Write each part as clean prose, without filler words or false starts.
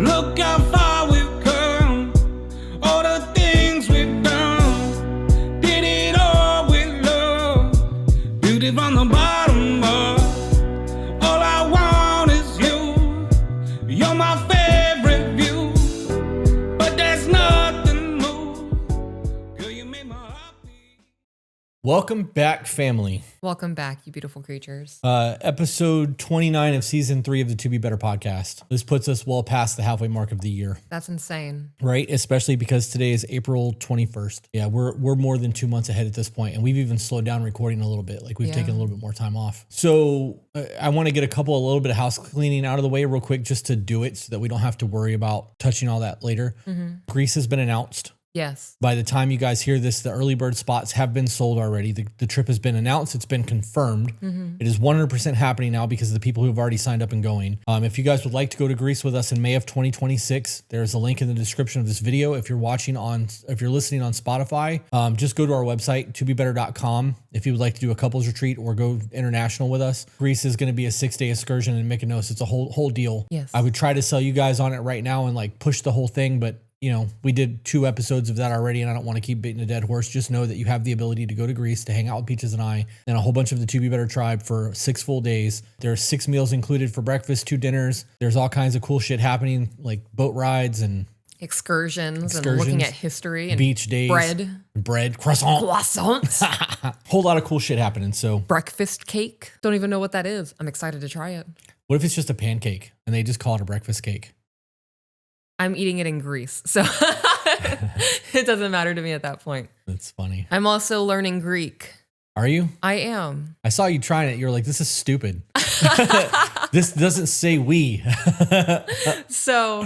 Look how far we've come, all the things we've done. Did it all with love, beauty from the bottom up. All I want is you, you're my favorite view. But there's nothing more, girl, you make my heart beat. Welcome back, family. Welcome back, you beautiful creatures. Episode 29 of season 3 of the To Be Better podcast. This puts us well past the halfway mark of the year. That's insane. Right? Especially because today is April 21st. Yeah, we're more than 2 months ahead at this point, and we've even slowed down recording a little bit. Like we've taken a little bit more time off. So I want to get a little bit of house cleaning out of the way real quick just to do it so that we don't have to worry about touching all that later. Greece has been announced. Yes. By the time you guys hear this, the early bird spots have been sold already. The trip has been announced. It's been confirmed. It is 100% happening now because of the people who have already signed up and going. If you guys would like to go to Greece with us in May of 2026, there's a link in the description of this video. If you're listening on Spotify, just go to our website, tobebetter.com. If you would like to do a couples retreat or go international with us. Greece is going to be a 6-day excursion in Mykonos. It's a whole deal. Yes. I would try to sell you guys on it right now and like push the whole thing, but you know, we did 2 episodes of that already, and I don't want to keep beating a dead horse. Just know that you have the ability to go to Greece to hang out with Peaches and I and a whole bunch of the To Be Better tribe for 6 full days. There are 6 meals included for breakfast, 2 dinners. There's all kinds of cool shit happening, like boat rides and Excursions and looking at history and beach days, bread, croissants, whole lot of cool shit happening. So breakfast cake. Don't even know what that is. I'm excited to try it. what if it's just a pancake and they just call it a breakfast cake? I'm eating it in Greece, so it doesn't matter to me at that point. That's funny. I'm also learning Greek. Are you? I am. I saw you trying it. You're like, this is stupid. This doesn't say we. So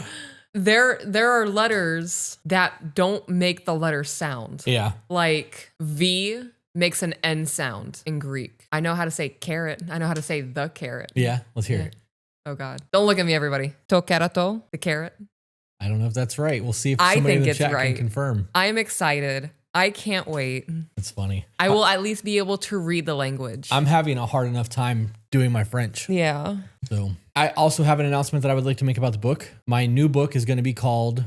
there are letters that don't make the letter sound. Yeah. Like V makes an N sound in Greek. I know how to say carrot. I know how to say the carrot. Yeah. Let's hear it. Oh God. Don't look at me, everybody. To kerato, the carrot. I don't know if that's right. We'll see if somebody in the chat can confirm. I am excited. I can't wait. That's funny. I will at least be able to read the language. I'm having a hard enough time doing my French. Yeah. So I also have an announcement that I would like to make about the book. My new book is going to be called,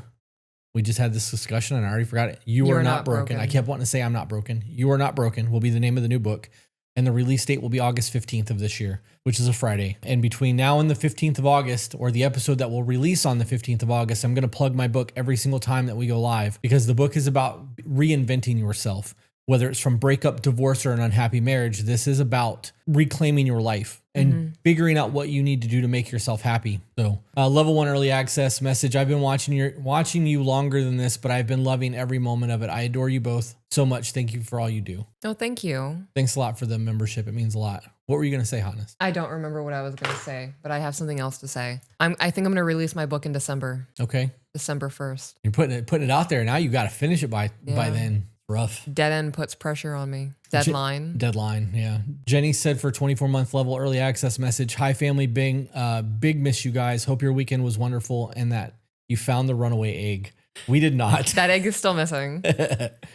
we just had this discussion and I already forgot it. You Are Not Broken. I kept wanting to say I'm not broken. You Are Not Broken will be the name of the new book. And the release date will be August 15th of this year, which is a Friday. And between now and the 15th of August, or the episode that will release on the 15th of August, I'm going to plug my book every single time that we go live because the book is about reinventing yourself. Whether it's from breakup, divorce, or an unhappy marriage, this is about reclaiming your life and figuring out what you need to do to make yourself happy. So level 1 early access message. I've been watching you longer than this, but I've been loving every moment of it. I adore you both so much. Thank you for all you do. Oh, thank you. Thanks a lot for the membership. It means a lot. What were you going to say, Hannes? I don't remember what I was going to say, but I have something else to say. I think I'm going to release my book in December. Okay. December 1st. You're putting it out there. Now you got to finish it by then. Rough. Dead end puts pressure on me. Deadline. Deadline, yeah. Jenny said for 24-month level early access message, hi family, big miss you guys. Hope your weekend was wonderful and that you found the runaway egg. We did not. That egg is still missing.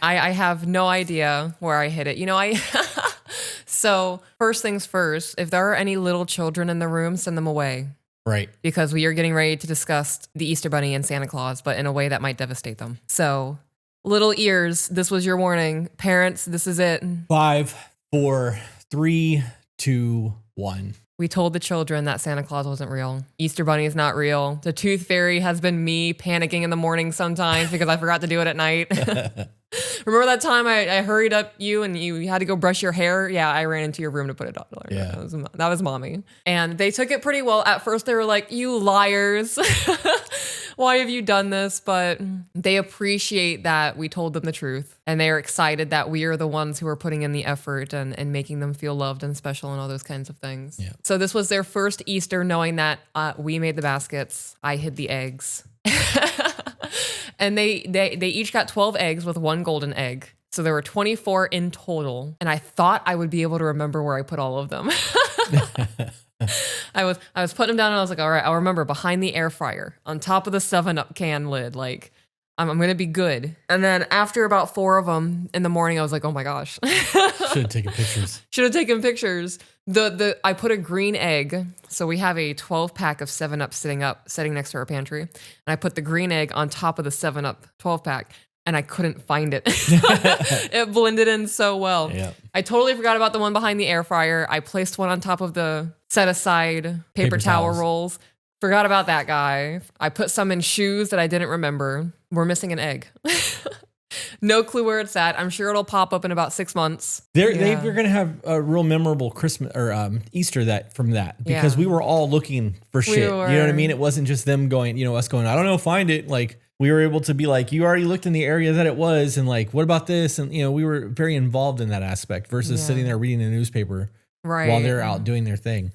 I have no idea where I hid it. You know, so first things first, if there are any little children in the room, send them away. Right. Because we are getting ready to discuss the Easter Bunny and Santa Claus, but in a way that might devastate them. So little ears, this was your warning. Parents, this is it. 5, 4, 3, 2, 1. We told the children that Santa Claus wasn't real. Easter Bunny is not real. The Tooth Fairy has been me panicking in the morning sometimes because I forgot to do it at night. Remember that time I hurried up you and you had to go brush your hair? Yeah, I ran into your room to put it on. Yeah. That was mommy. And they took it pretty well. At first they were like, you liars. Why have you done this? But they appreciate that we told them the truth. And they are excited that we are the ones who are putting in the effort and making them feel loved and special and all those kinds of things. Yeah. So this was their first Easter knowing that we made the baskets. I hid the eggs. And they each got 12 eggs with 1 golden egg. So there were 24 in total. And I thought I would be able to remember where I put all of them. I was putting them down and I was like, all right, I'll remember behind the air fryer, on top of the 7-Up can lid. Like, I'm going to be good. And then after about 4 of them in the morning, I was like, oh my gosh. Should have taken pictures. Should have taken pictures. I put a green egg. So we have a 12-pack of 7-Up sitting next to our pantry. And I put the green egg on top of the 7-Up 12-pack. And I couldn't find it. It blended in so well. Yep. I totally forgot about the one behind the air fryer. I placed one on top of the set aside paper towel rolls. Forgot about that guy. I put some in shoes that I didn't remember. We're missing an egg. No clue where it's at. I'm sure it'll pop up in about 6 months. They're going to have a real memorable Christmas or Easter from that because we were all looking for shit. You know what I mean? It wasn't just them going, us going, I don't know, find it. Like we were able to be like, you already looked in the area that it was. And like, what about this? And, we were very involved in that aspect versus sitting there reading a newspaper while they're out doing their thing.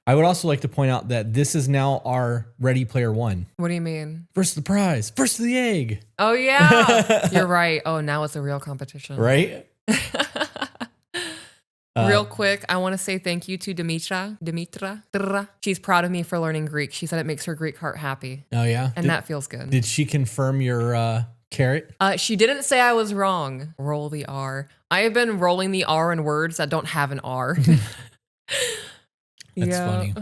I would also like to point out that this is now our Ready Player One. What do you mean? First the prize, first to the egg. Oh, yeah. You're right. Oh, now it's a real competition. Right? Real quick, I want to say thank you to Dimitra. She's proud of me for learning Greek. She said it makes her Greek heart happy. Oh, yeah? And that feels good. Did she confirm your carrot? She didn't say I was wrong. Roll the R. I have been rolling the R in words that don't have an R. That's funny.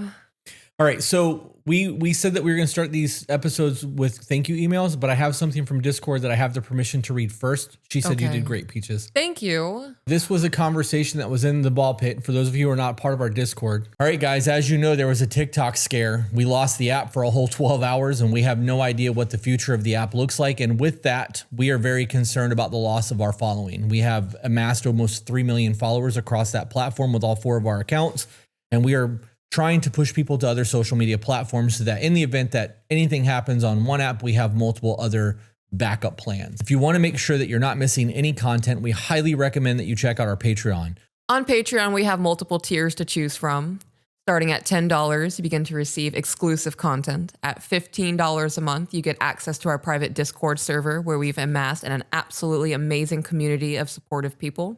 All right, so we said that we were going to start these episodes with thank you emails, but I have something from Discord that I have the permission to read first. She said you did great, Peaches. Thank you. This was a conversation that was in the ball pit for those of you who are not part of our Discord. All right, guys, as you know, there was a TikTok scare. We lost the app for a whole 12 hours, and we have no idea what the future of the app looks like. And with that, we are very concerned about the loss of our following. We have amassed almost 3 million followers across that platform with all 4 of our accounts. And we are trying to push people to other social media platforms so that in the event that anything happens on one app, we have multiple other backup plans. If you want to make sure that you're not missing any content, we highly recommend that you check out our Patreon. On Patreon, we have multiple tiers to choose from. Starting at $10, you begin to receive exclusive content. At $15 a month, you get access to our private Discord server where we've amassed an absolutely amazing community of supportive people.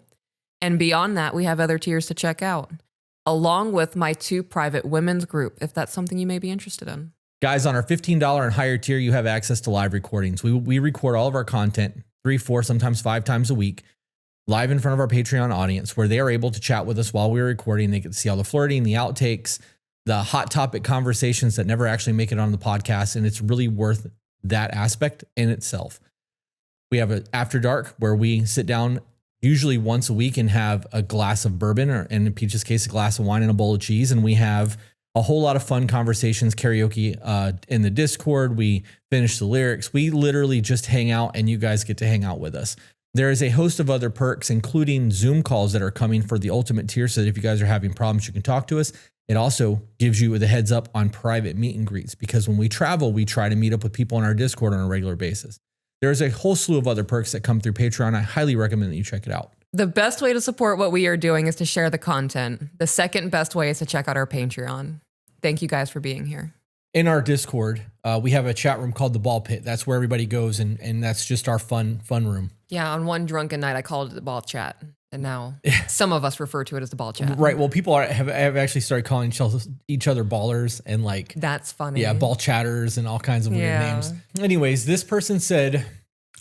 And beyond that, we have other tiers to check out, along with my 2 private women's group, if that's something you may be interested in. Guys, on our $15 and higher tier, you have access to live recordings. We record all of our content 3, 4, sometimes 5 times a week, live in front of our Patreon audience, where they are able to chat with us while we're recording. They get to see all the flirting, the outtakes, the hot topic conversations that never actually make it on the podcast, and it's really worth that aspect in itself. We have an After Dark where we sit down usually once a week and have a glass of bourbon, or in Peach's case, a glass of wine and a bowl of cheese. And we have a whole lot of fun conversations, karaoke in the Discord. We finish the lyrics. We literally just hang out and you guys get to hang out with us. There is a host of other perks, including Zoom calls that are coming for the ultimate tier. So that if you guys are having problems, you can talk to us. It also gives you the heads up on private meet and greets, because when we travel, we try to meet up with people on our Discord on a regular basis. There's a whole slew of other perks that come through Patreon. I highly recommend that you check it out. The best way to support what we are doing is to share the content. The second best way is to check out our Patreon. Thank you guys for being here. In our Discord, we have a chat room called the Ball Pit. That's where everybody goes, and that's just our fun room. Yeah, on one drunken night, I called it the Ball Chat. And now some of us refer to it as the Ball Chat. Right. Well, people have actually started calling each other ballers and like... That's funny. Yeah, ball chatters and all kinds of weird names. Anyways, this person said,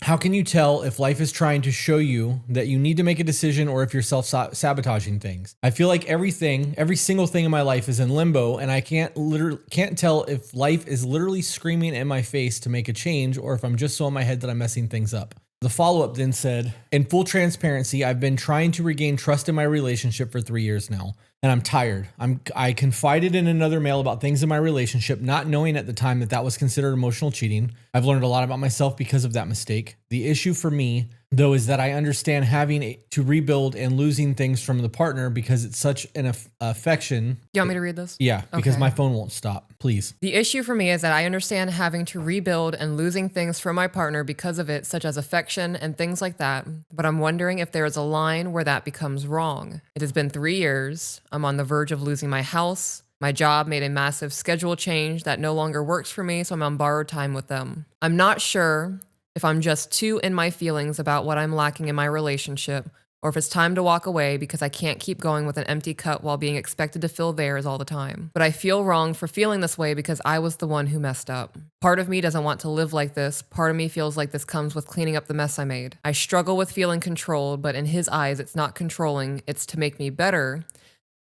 how can you tell if life is trying to show you that you need to make a decision or if you're self-sabotaging things? I feel like every single thing in my life is in limbo, and I can't tell if life is literally screaming in my face to make a change or if I'm just so in my head that I'm messing things up. The follow-up then said, in full transparency, I've been trying to regain trust in my relationship for 3 years now, and I'm tired. I confided in another male about things in my relationship, not knowing at the time that was considered emotional cheating. I've learned a lot about myself because of that mistake. The issue for me, though, is that I understand having to rebuild and losing things from the partner because it's such an affection. You want me to read this? Yeah, because my phone won't stop. Please. The issue for me is that I understand having to rebuild and losing things from my partner because of it, such as affection and things like that. But I'm wondering if there is a line where that becomes wrong. It has been 3 years. I'm on the verge of losing my house. My job made a massive schedule change that no longer works for me, so I'm on borrowed time with them. I'm not sure if I'm just too in my feelings about what I'm lacking in my relationship, or if it's time to walk away because I can't keep going with an empty cup while being expected to fill theirs all the time. But I feel wrong for feeling this way because I was the one who messed up. Part of me doesn't want to live like this. Part of me feels like this comes with cleaning up the mess I made. I struggle with feeling controlled, but in his eyes, it's not controlling. It's to make me better.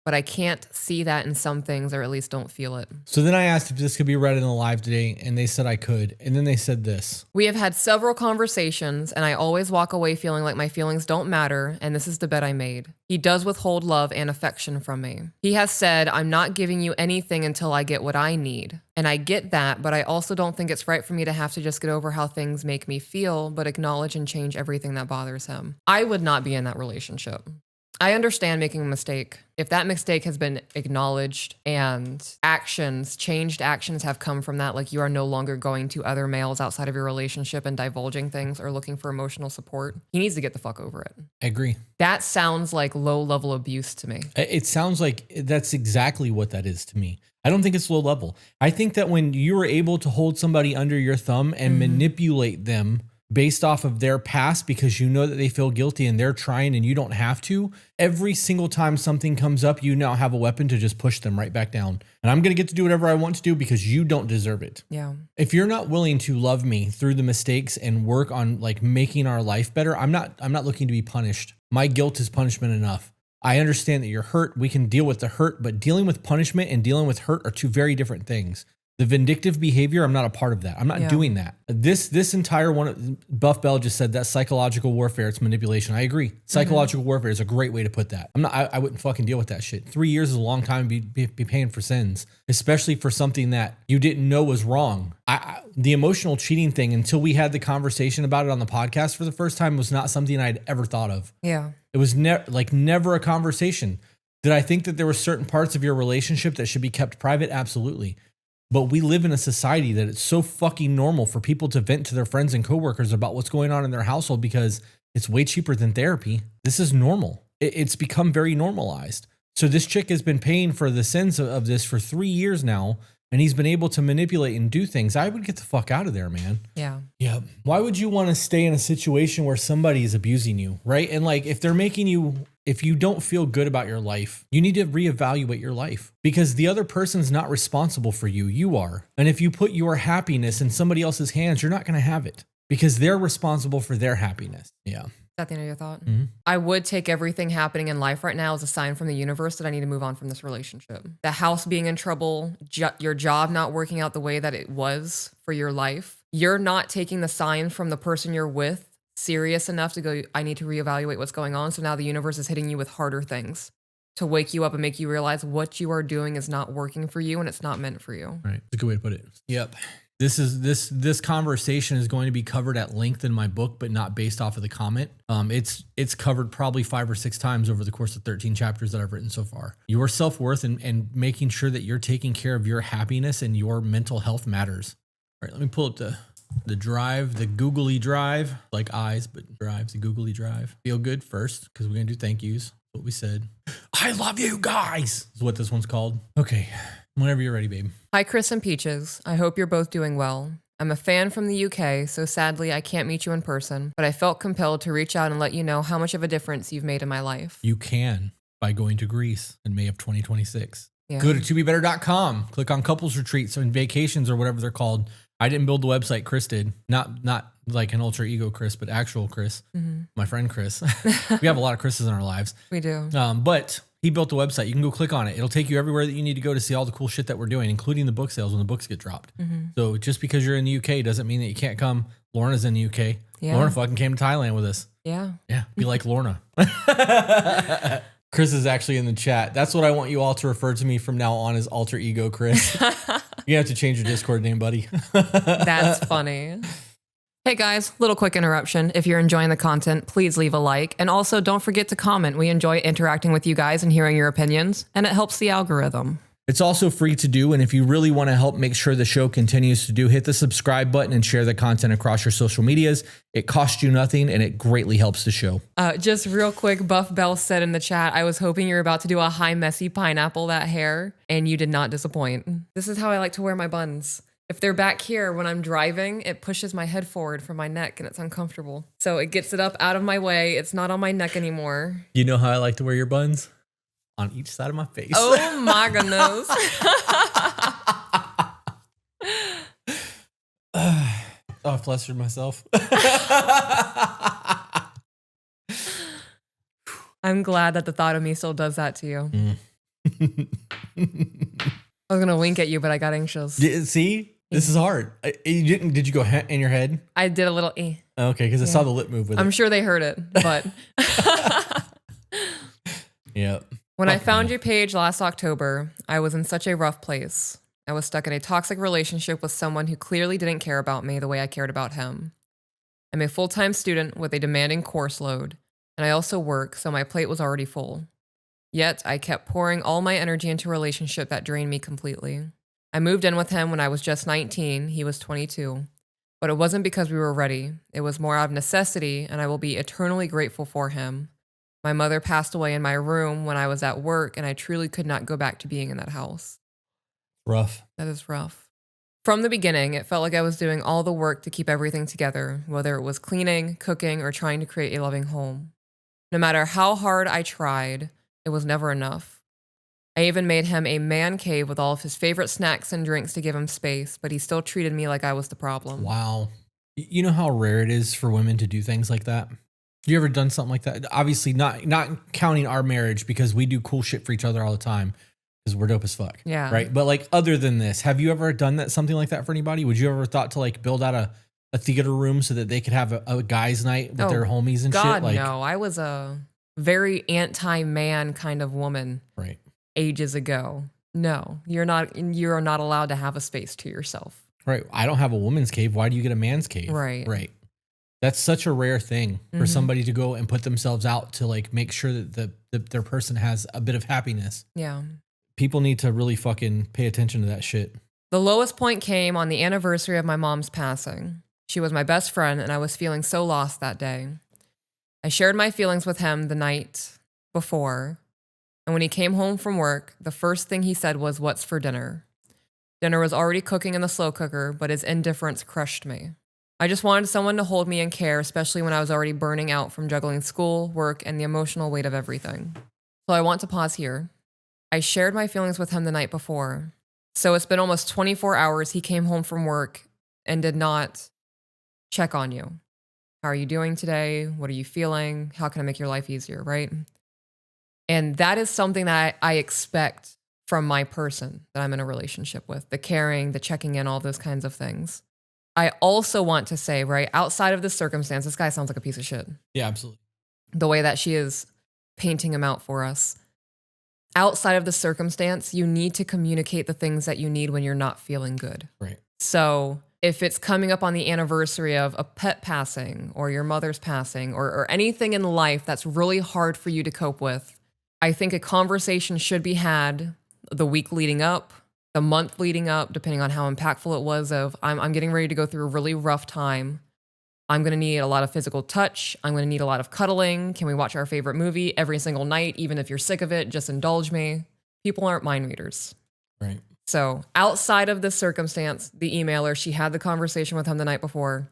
But I can't see that in some things, or at least don't feel it. So then I asked if this could be read in the live today, and they said I could. And then they said this. We have had several conversations, and I always walk away feeling like my feelings don't matter, and this is the bet I made. He does withhold love and affection from me. He has said, I'm not giving you anything until I get what I need. And I get that, but I also don't think it's right for me to have to just get over how things make me feel, but acknowledge and change everything that bothers him. I would not be in that relationship. I understand making a mistake. If that mistake has been acknowledged and changed actions have come from that, like you are no longer going to other males outside of your relationship and divulging things or looking for emotional support, he needs to get the fuck over it. I agree. That sounds like low-level abuse to me. It sounds like that's exactly what that is to me. I don't think it's low level. I think that when you are able to hold somebody under your thumb and manipulate them based off of their past because you know that they feel guilty and they're trying and you don't have to, every single time something comes up, you now have a weapon to just push them right back down. And I'm going to get to do whatever I want to do because you don't deserve it. Yeah. If you're not willing to love me through the mistakes and work on like making our life better, I'm not looking to be punished. My guilt is punishment enough. I understand that you're hurt. We can deal with the hurt, but dealing with punishment and dealing with hurt are two very different things. The vindictive behavior, I'm not a part of that. I'm not doing that. This entire one, Buff Bell just said that psychological warfare, it's manipulation. I agree. Psychological warfare is a great way to put that. I wouldn't fucking deal with that shit. 3 years is a long time to be paying for sins, especially for something that you didn't know was wrong. The emotional cheating thing, until we had the conversation about it on the podcast for the first time, was not something I'd ever thought of. Yeah. It was never a conversation. Did I think that there were certain parts of your relationship that should be kept private? Absolutely. But we live in a society that it's so fucking normal for people to vent to their friends and coworkers about what's going on in their household because it's way cheaper than therapy. This is normal. It's become very normalized. So this chick has been paying for the sins of this for 3 years now, and he's been able to manipulate and do things. I would get the fuck out of there, man. Yeah. Yeah. Why would you want to stay in a situation where somebody is abusing you, right? And like, if you don't feel good about your life, you need to reevaluate your life because the other person's not responsible for you. You are. And if you put your happiness in somebody else's hands, you're not going to have it because they're responsible for their happiness. Yeah. Is that the end of your thought? Mm-hmm. I would take everything happening in life right now as a sign from the universe that I need to move on from this relationship. The house being in trouble, your job not working out the way that it was for your life. You're not taking the sign from the person you're with serious enough to go, I need to reevaluate what's going on. So now the universe is hitting you with harder things to wake you up and make you realize what you are doing is not working for you and it's not meant for you. Right. That's a good way to put it. Yep. This conversation is going to be covered at length in my book, but not based off of the comment. It's covered probably 5 or 6 times over the course of 13 chapters that I've written so far. Your self-worth and making sure that you're taking care of your happiness and your mental health matters. All right, let me pull up the drive, the googly drive, like eyes, but drives, the googly drive. Feel good first, because we're going to do thank yous. What we said. I love you guys is what this one's called. Okay. Whenever you're ready, babe. Hi, Chris and Peaches. I hope you're both doing well. I'm a fan from the UK, so sadly I can't meet you in person, but I felt compelled to reach out and let you know how much of a difference you've made in my life. You can by going to Greece in May of 2026. Yeah. Go to tobebetter.com. Click on couples retreats and vacations or whatever they're called. I didn't build the website. Chris did. Not like an alter ego Chris, but actual Chris. Mm-hmm. My friend Chris. We have a lot of Chris's in our lives. We do. But he built the website. You can go click on it. It'll take you everywhere that you need to go to see all the cool shit that we're doing, including the book sales when the books get dropped. Mm-hmm. So just because you're in the UK doesn't mean that you can't come. Lorna's in the UK. Yeah. Lorna fucking came to Thailand with us. Yeah. Yeah. Be like Lorna. Chris is actually in the chat. That's what I want you all to refer to me from now on as alter ego Chris. You have to change your Discord name, buddy. That's funny. Hey guys, little quick interruption. If you're enjoying the content, please leave a like. And also don't forget to comment. We enjoy interacting with you guys and hearing your opinions, and it helps the algorithm. It's also free to do, and if you really want to help make sure the show continues to do, hit the subscribe button and share the content across your social medias. It costs you nothing, and it greatly helps the show. Just real quick, Buff Bell said in the chat, I was hoping you were about to do a high messy pineapple that hair, and you did not disappoint. This is how I like to wear my buns. If they're back here when I'm driving, it pushes my head forward from my neck and it's uncomfortable. So it gets it up out of my way. It's not on my neck anymore. You know how I like to wear your buns? On each side of my face. Oh my goodness. I flustered myself. I'm glad that the thought of me still does that to you. I was going to wink at you, but I got anxious. See? This is hard. Did you go in your head? I did a little eh. Okay, because I saw the lip move with it. I'm sure they heard it, but... Yeah. When I found your page last October, I was in such a rough place. I was stuck in a toxic relationship with someone who clearly didn't care about me the way I cared about him. I'm a full-time student with a demanding course load, and I also work, so my plate was already full. Yet, I kept pouring all my energy into a relationship that drained me completely. I moved in with him when I was just 19, he was 22. But it wasn't because we were ready. It was more out of necessity, and I will be eternally grateful for him. My mother passed away in my room when I was at work, and I truly could not go back to being in that house. Rough. That is rough. From the beginning, it felt like I was doing all the work to keep everything together, whether it was cleaning, cooking, or trying to create a loving home. No matter how hard I tried, it was never enough. I even made him a man cave with all of his favorite snacks and drinks to give him space, but he still treated me like I was the problem. Wow. You know how rare it is for women to do things like that? You ever done something like that? Obviously not counting our marriage, because we do cool shit for each other all the time because we're dope as fuck. Yeah. Right. But like, other than this, have you ever done something like that for anybody? Would you ever thought to like build out a theater room so that they could have a guys' night with their homies and God, shit? Like, no. I was a very anti-man kind of woman. Right. Ages ago. No, you're not allowed to have a space to yourself. Right. I don't have a woman's cave. Why do you get a man's cave? Right. Right. That's such a rare thing for somebody to go and put themselves out to like make sure that their person has a bit of happiness. Yeah. People need to really fucking pay attention to that shit. The lowest point came on the anniversary of my mom's passing. She was my best friend, and I was feeling so lost that day. I shared my feelings with him the night before, and when he came home from work, the first thing he said was, "What's for dinner?" Dinner was already cooking in the slow cooker, but his indifference crushed me. I just wanted someone to hold me and care, especially when I was already burning out from juggling school, work, and the emotional weight of everything. So I want to pause here. I shared my feelings with him the night before. So it's been almost 24 hours. He came home from work and did not check on you. How are you doing today? What are you feeling? How can I make your life easier, right? And that is something that I expect from my person that I'm in a relationship with. The caring, the checking in, all those kinds of things. I also want to say, right, outside of this circumstance, this guy sounds like a piece of shit. Yeah, absolutely. The way that she is painting him out for us. Outside of the circumstance, you need to communicate the things that you need when you're not feeling good. Right. So if it's coming up on the anniversary of a pet passing or your mother's passing or anything in life that's really hard for you to cope with, I think a conversation should be had the week leading up, the month leading up, depending on how impactful it was of, I'm getting ready to go through a really rough time. I'm going to need a lot of physical touch. I'm going to need a lot of cuddling. Can we watch our favorite movie every single night? Even if you're sick of it, just indulge me. People aren't mind readers. Right. So outside of this circumstance, the emailer, she had the conversation with him the night before.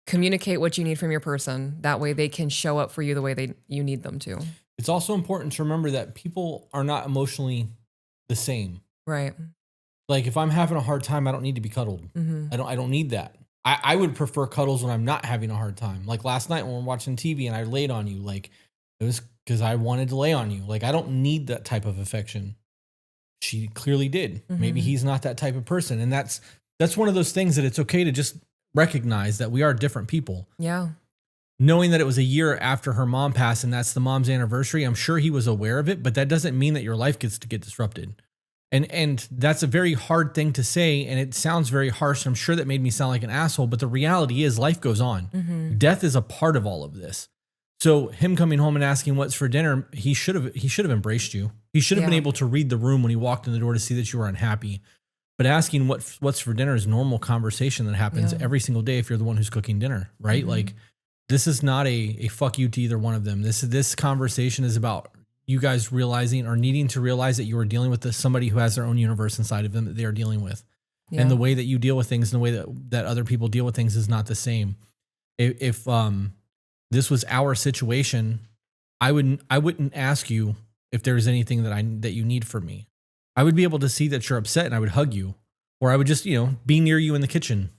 Communicate what you need from your person. That way they can show up for you the way you need them to. It's also important to remember that people are not emotionally the same. Right. Like if I'm having a hard time, I don't need to be cuddled. I don't need that. I would prefer cuddles when I'm not having a hard time. Like last night when we're watching TV and I laid on you, like it was because I wanted to lay on you. Like I don't need that type of affection. She clearly did. Maybe he's not that type of person. And that's one of those things that it's okay to just recognize that we are different people. Yeah. Knowing that it was a year after her mom passed and that's the mom's anniversary, I'm sure he was aware of it, but that doesn't mean that your life gets to get disrupted. And that's a very hard thing to say, and it sounds very harsh. I'm sure that made me sound like an asshole, but the reality is life goes on. Death is a part of all of this. So him coming home and asking what's for dinner, he should have embraced you. He should have been able to read the room when he walked in the door to see that you were unhappy. But asking what's for dinner is normal conversation that happens every single day if you're the one who's cooking dinner, right? Like this is not a fuck you to either one of them. This conversation is about you guys realizing or needing to realize that you are dealing with somebody who has their own universe inside of them that they are dealing with. Yeah. And the way that you deal with things and the way that other people deal with things is not the same. If this was our situation, I wouldn't ask you if there was anything that you need from me. I would be able to see that you're upset and I would hug you, or I would just, be near you in the kitchen.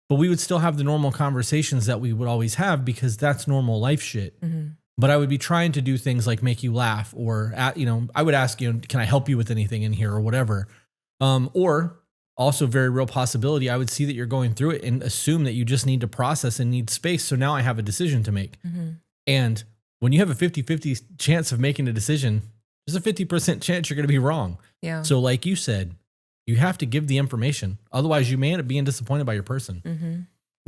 But we would still have the normal conversations that we would always have because that's normal life shit. Mm-hmm. But I would be trying to do things like make you laugh, or I would ask you, can I help you with anything in here or whatever? Or also very real possibility, I would see that you're going through it and assume that you just need to process and need space. So now I have a decision to make. Mm-hmm. And when you have a 50-50 chance of making a decision, there's a 50% chance you're going to be wrong. Yeah. So like you said, you have to give the information. Otherwise, you may end up being disappointed by your person. Mm-hmm.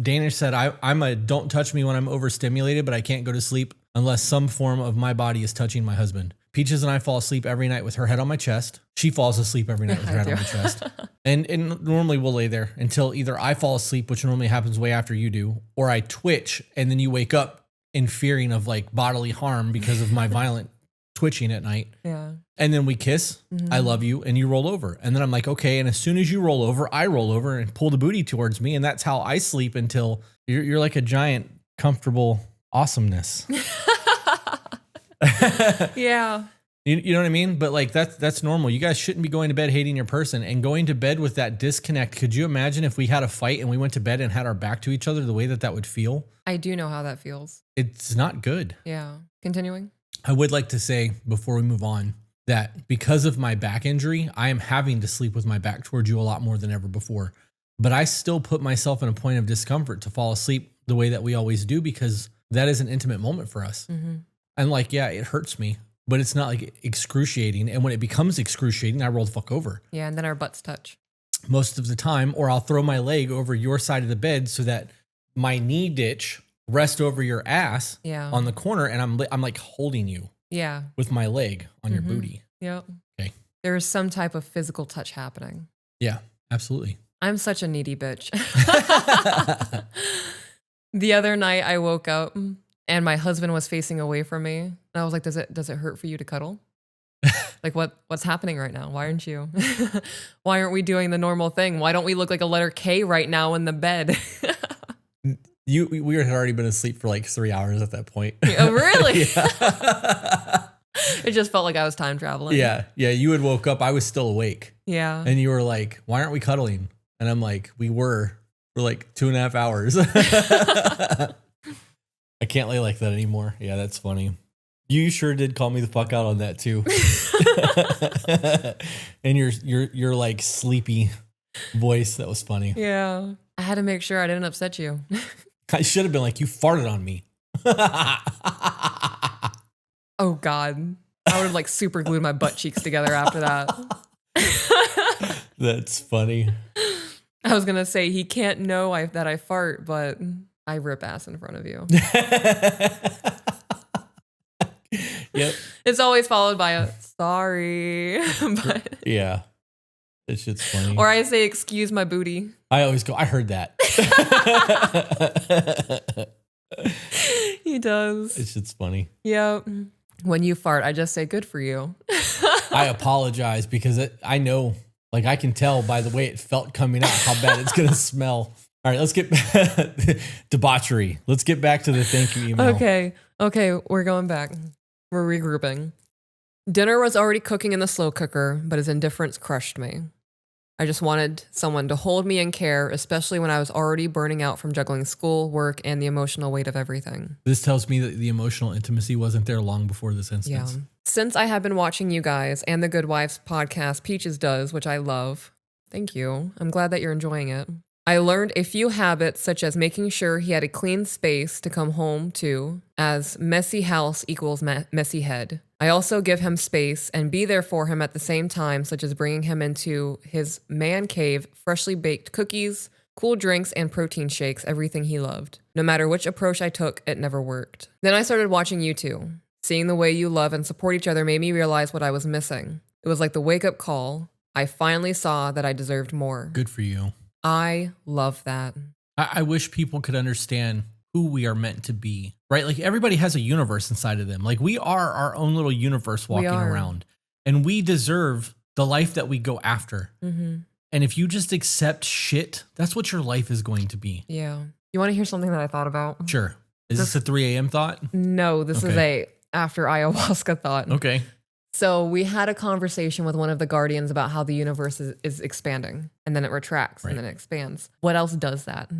Danish said, I'm a don't touch me when I'm overstimulated, but I can't go to sleep unless some form of my body is touching my husband. Peaches and I fall asleep every night with her head on my chest. She falls asleep every night with her head on my chest. And normally we'll lay there until either I fall asleep, which normally happens way after you do, or I twitch and then you wake up in fearing of like bodily harm because of my violent twitching at night. Yeah. And then we kiss, Mm-hmm. I love you, and you roll over. And then I'm like, okay. And as soon as you roll over, I roll over and pull the booty towards me. And that's how I sleep until you're like a giant, comfortable awesomeness. Yeah. You know what I mean? But like that's normal. You guys shouldn't be going to bed hating your person and going to bed with that disconnect. Could you imagine if we had a fight and we went to bed and had our back to each other, the way that would feel? I do know how that feels. It's not good. Yeah. Continuing. I would like to say before we move on that because of my back injury, I am having to sleep with my back towards you a lot more than ever before. But I still put myself in a point of discomfort to fall asleep the way that we always do because that is an intimate moment for us. Mm-hmm. And like, yeah, it hurts me, but it's not like excruciating. And when it becomes excruciating, I roll the fuck over. Yeah. And then our butts touch. Most of the time, or I'll throw my leg over your side of the bed so that my knee ditch rest over your ass on the corner, and I'm like holding you with my leg on your booty. Yep. Okay. There's some type of physical touch happening. Yeah, absolutely. I'm such a needy bitch. The other night I woke up and my husband was facing away from me. And I was like, does it hurt for you to cuddle? Like what's happening right now? Why aren't you? Why aren't we doing the normal thing? Why don't we look like a letter K right now in the bed? We had already been asleep for like 3 hours at that point. Oh, really? Yeah. It just felt like I was time traveling. Yeah. You had woke up. I was still awake. Yeah. And you were like, why aren't we cuddling? And I'm like, we were for like 2.5 hours. I can't lay like that anymore. Yeah, that's funny. You sure did call me the fuck out on that too. And your like sleepy voice, that was funny. Yeah. I had to make sure I didn't upset you. I should have been like, you farted on me. Oh God. I would have like super glued my butt cheeks together after that. That's funny. I was going to say, he can't know that I fart, but I rip ass in front of you. Yep. It's always followed by a sorry. But, yeah. It's just funny. or I say, excuse my booty. I always go, I heard that. He does. It's just funny. Yeah. When you fart, I just say, good for you. I apologize because I know, like I can tell by the way it felt coming out how bad it's going to smell. All right, let's get debauchery. Let's get back to the thank you email. Okay, we're going back. We're regrouping. Dinner was already cooking in the slow cooker, but his indifference crushed me. I just wanted someone to hold me and care, especially when I was already burning out from juggling school, work, and the emotional weight of everything. This tells me that the emotional intimacy wasn't there long before this instance. Yeah. Since I have been watching you guys and the Good Wives podcast Peaches does, which I love. Thank you. I'm glad that you're enjoying it. I learned a few habits, such as making sure he had a clean space to come home to, as messy house equals messy head. I also give him space and be there for him at the same time, such as bringing him into his man cave, freshly baked cookies, cool drinks, and protein shakes, everything he loved. No matter which approach I took, it never worked. Then I started watching you two. Seeing the way you love and support each other made me realize what I was missing. It was like the wake-up call. I finally saw that I deserved more. Good for you. I love that. I wish people could understand who we are meant to be, right? Like everybody has a universe inside of them. Like we are our own little universe walking around, and we deserve the life that we go after. Mm-hmm. And if you just accept shit, that's what your life is going to be. Yeah. You want to hear something that I thought about? Sure. Is this a 3 a.m. thought? No, this is a after ayahuasca thought. Okay. So we had a conversation with one of the guardians about how the universe is expanding, and then it retracts and then it expands. What else does that?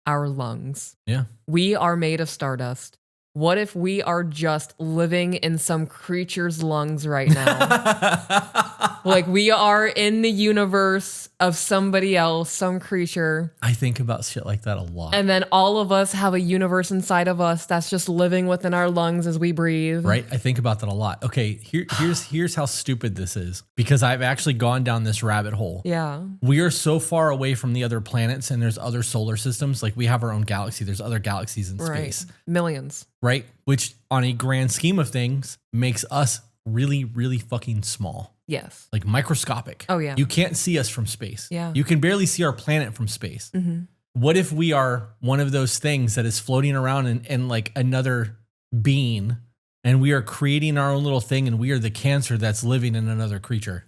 Our lungs. Yeah. We are made of stardust. What if we are just living in some creature's lungs right now? Like we are in the universe of somebody else, some creature. I think about shit like that a lot. And then all of us have a universe inside of us that's just living within our lungs as we breathe. Right? I think about that a lot. Okay, here's how stupid this is. Because I've actually gone down this rabbit hole. Yeah. We are so far away from the other planets and there's other solar systems. Like we have our own galaxy. There's other galaxies in space. Millions. Right? Which on a grand scheme of things makes us really, really fucking small. Yes. Like microscopic. Oh, yeah. You can't see us from space. Yeah. You can barely see our planet from space. Mm-hmm. What if we are one of those things that is floating around in like another being and we are creating our own little thing and we are the cancer that's living in another creature?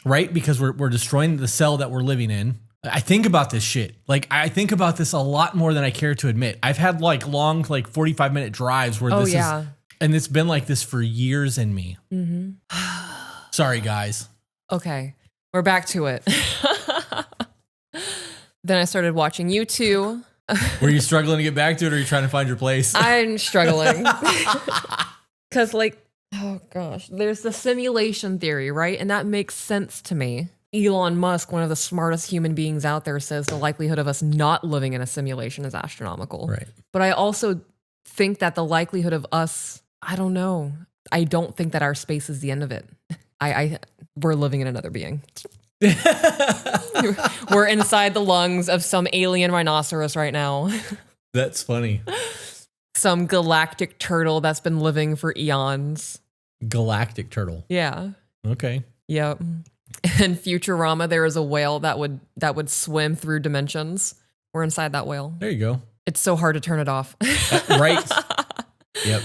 Right? Because we're destroying the cell that we're living in. I think about this shit. Like I think about this a lot more than I care to admit. I've had like long, like 45-minute drives where this is, and it's been like this for years in me. Mm-hmm. Sorry, guys. Okay, we're back to it. Then I started watching U2. Were you struggling to get back to it, or are you trying to find your place? I'm struggling. Because like, oh gosh, there's the simulation theory, right? And that makes sense to me. Elon Musk, one of the smartest human beings out there, says the likelihood of us not living in a simulation is astronomical. Right. But I also think that the likelihood of us, I don't know. I don't think that our space is the end of it. We're living in another being. We're inside the lungs of some alien rhinoceros right now. That's funny. Some galactic turtle that's been living for eons. Galactic turtle. Yeah. Okay. Yep. In Futurama, there is a whale that would swim through dimensions. We're inside that whale. There you go. It's so hard to turn it off. Right. Yep.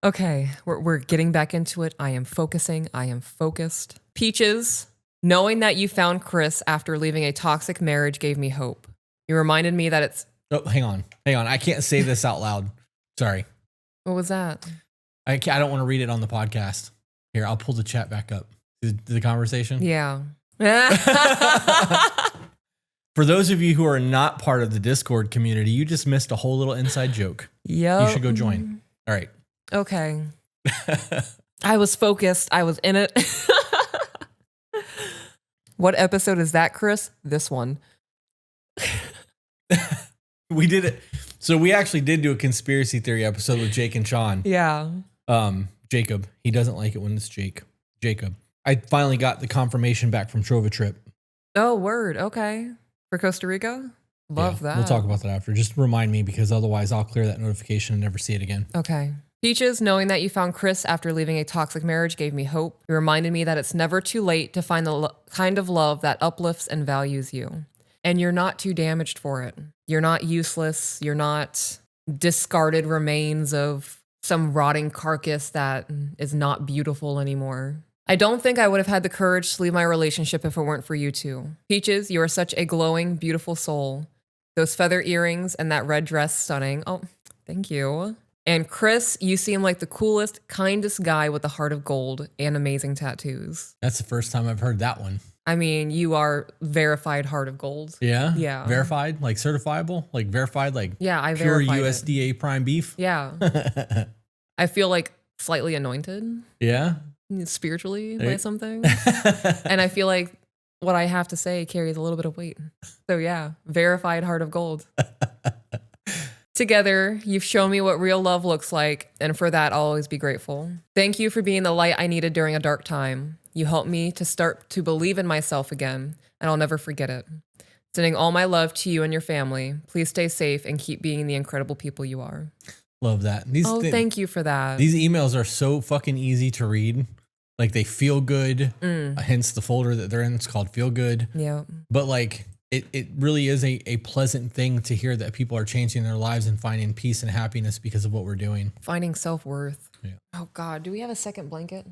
Okay, we're getting back into it. I am focusing. I am focused. Peaches, knowing that you found Chris after leaving a toxic marriage gave me hope. You reminded me that it's... Oh, hang on. I can't say this out loud. Sorry. What was that? I don't want to read it on the podcast. Here, I'll pull the chat back up. The conversation? Yeah. For those of you who are not part of the Discord community, you just missed a whole little inside joke. Yep. You should go join. All right. Okay. I was focused. I was in it. What episode is that, Chris? This one. We did it. So we actually did do a conspiracy theory episode with Jake and Sean. Yeah. Jacob. He doesn't like it when it's Jacob. I finally got the confirmation back from Trova Trip. Oh, word. Okay. For Costa Rica? Love that. We'll talk about that after. Just remind me, because otherwise I'll clear that notification and never see it again. Okay. Peaches, knowing that you found Chris after leaving a toxic marriage gave me hope. It reminded me that it's never too late to find the kind of love that uplifts and values you. And you're not too damaged for it. You're not useless. You're not discarded remains of some rotting carcass that is not beautiful anymore. I don't think I would have had the courage to leave my relationship if it weren't for you two. Peaches, you are such a glowing, beautiful soul. Those feather earrings and that red dress, stunning. Oh, thank you. And Chris, you seem like the coolest, kindest guy with a heart of gold and amazing tattoos. That's the first time I've heard that one. I mean, you are verified heart of gold. Yeah? Yeah. Verified? Like certifiable? Like verified? Like I pure verified USDA it. prime beef? Yeah. I feel like slightly anointed. Yeah? Spiritually by something. And I feel like what I have to say carries a little bit of weight. So yeah, verified heart of gold. Together, you've shown me what real love looks like, and for that, I'll always be grateful. Thank you for being the light I needed during a dark time. You helped me to start to believe in myself again, and I'll never forget it. Sending all my love to you and your family. Please stay safe and keep being the incredible people you are. Love that. Thank you for that. These emails are so fucking easy to read. Like they feel good. Hence the folder that they're in. It's called Feel Good. Yeah. But like it really is a pleasant thing to hear that people are changing their lives and finding peace and happiness because of what we're doing. Finding self-worth. Yeah. Oh God, do we have a second blanket?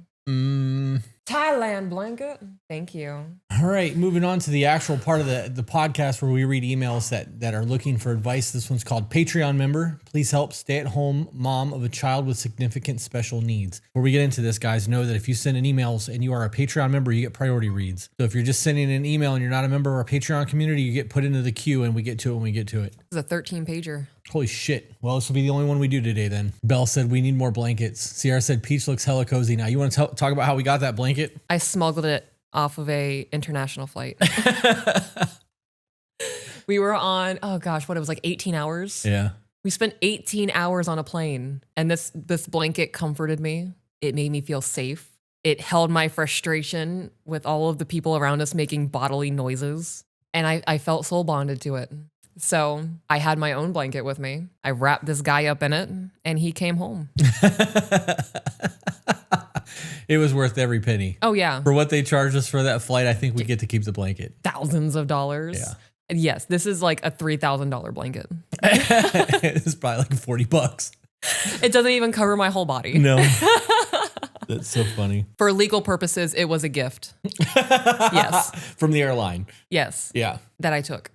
Thailand blanket. Thank you. All right, moving on to the actual part of the podcast where we read emails that are looking for advice. This one's called Patreon Member. Please help stay-at-home mom of a child with significant special needs. Before we get into this, guys, know that if you send in emails and you are a Patreon member, you get priority reads. So if you're just sending an email and you're not a member of our Patreon community, you get put into the queue and we get to it when we get to it. This is a 13-pager. Holy shit. Well, this will be the only one we do today then. Belle said we need more blankets. Sierra said Peach looks hella cozy now. You want to talk about how we got that blanket? I smuggled it off of a international flight. We were on, oh gosh, what it was like 18 hours. Yeah. We spent 18 hours on a plane, and this blanket comforted me. It made me feel safe. It held my frustration with all of the people around us making bodily noises, and I felt soul bonded to it. So I had my own blanket with me. I wrapped this guy up in it, and he came home. It was worth every penny. Oh, yeah. For what they charged us for that flight, I think we get to keep the blanket. Thousands of dollars. Yeah. And yes, this is like a $3,000 blanket. It's probably like $40. It doesn't even cover my whole body. No. That's so funny. For legal purposes, it was a gift. Yes. From the airline. Yes. Yeah. That I took.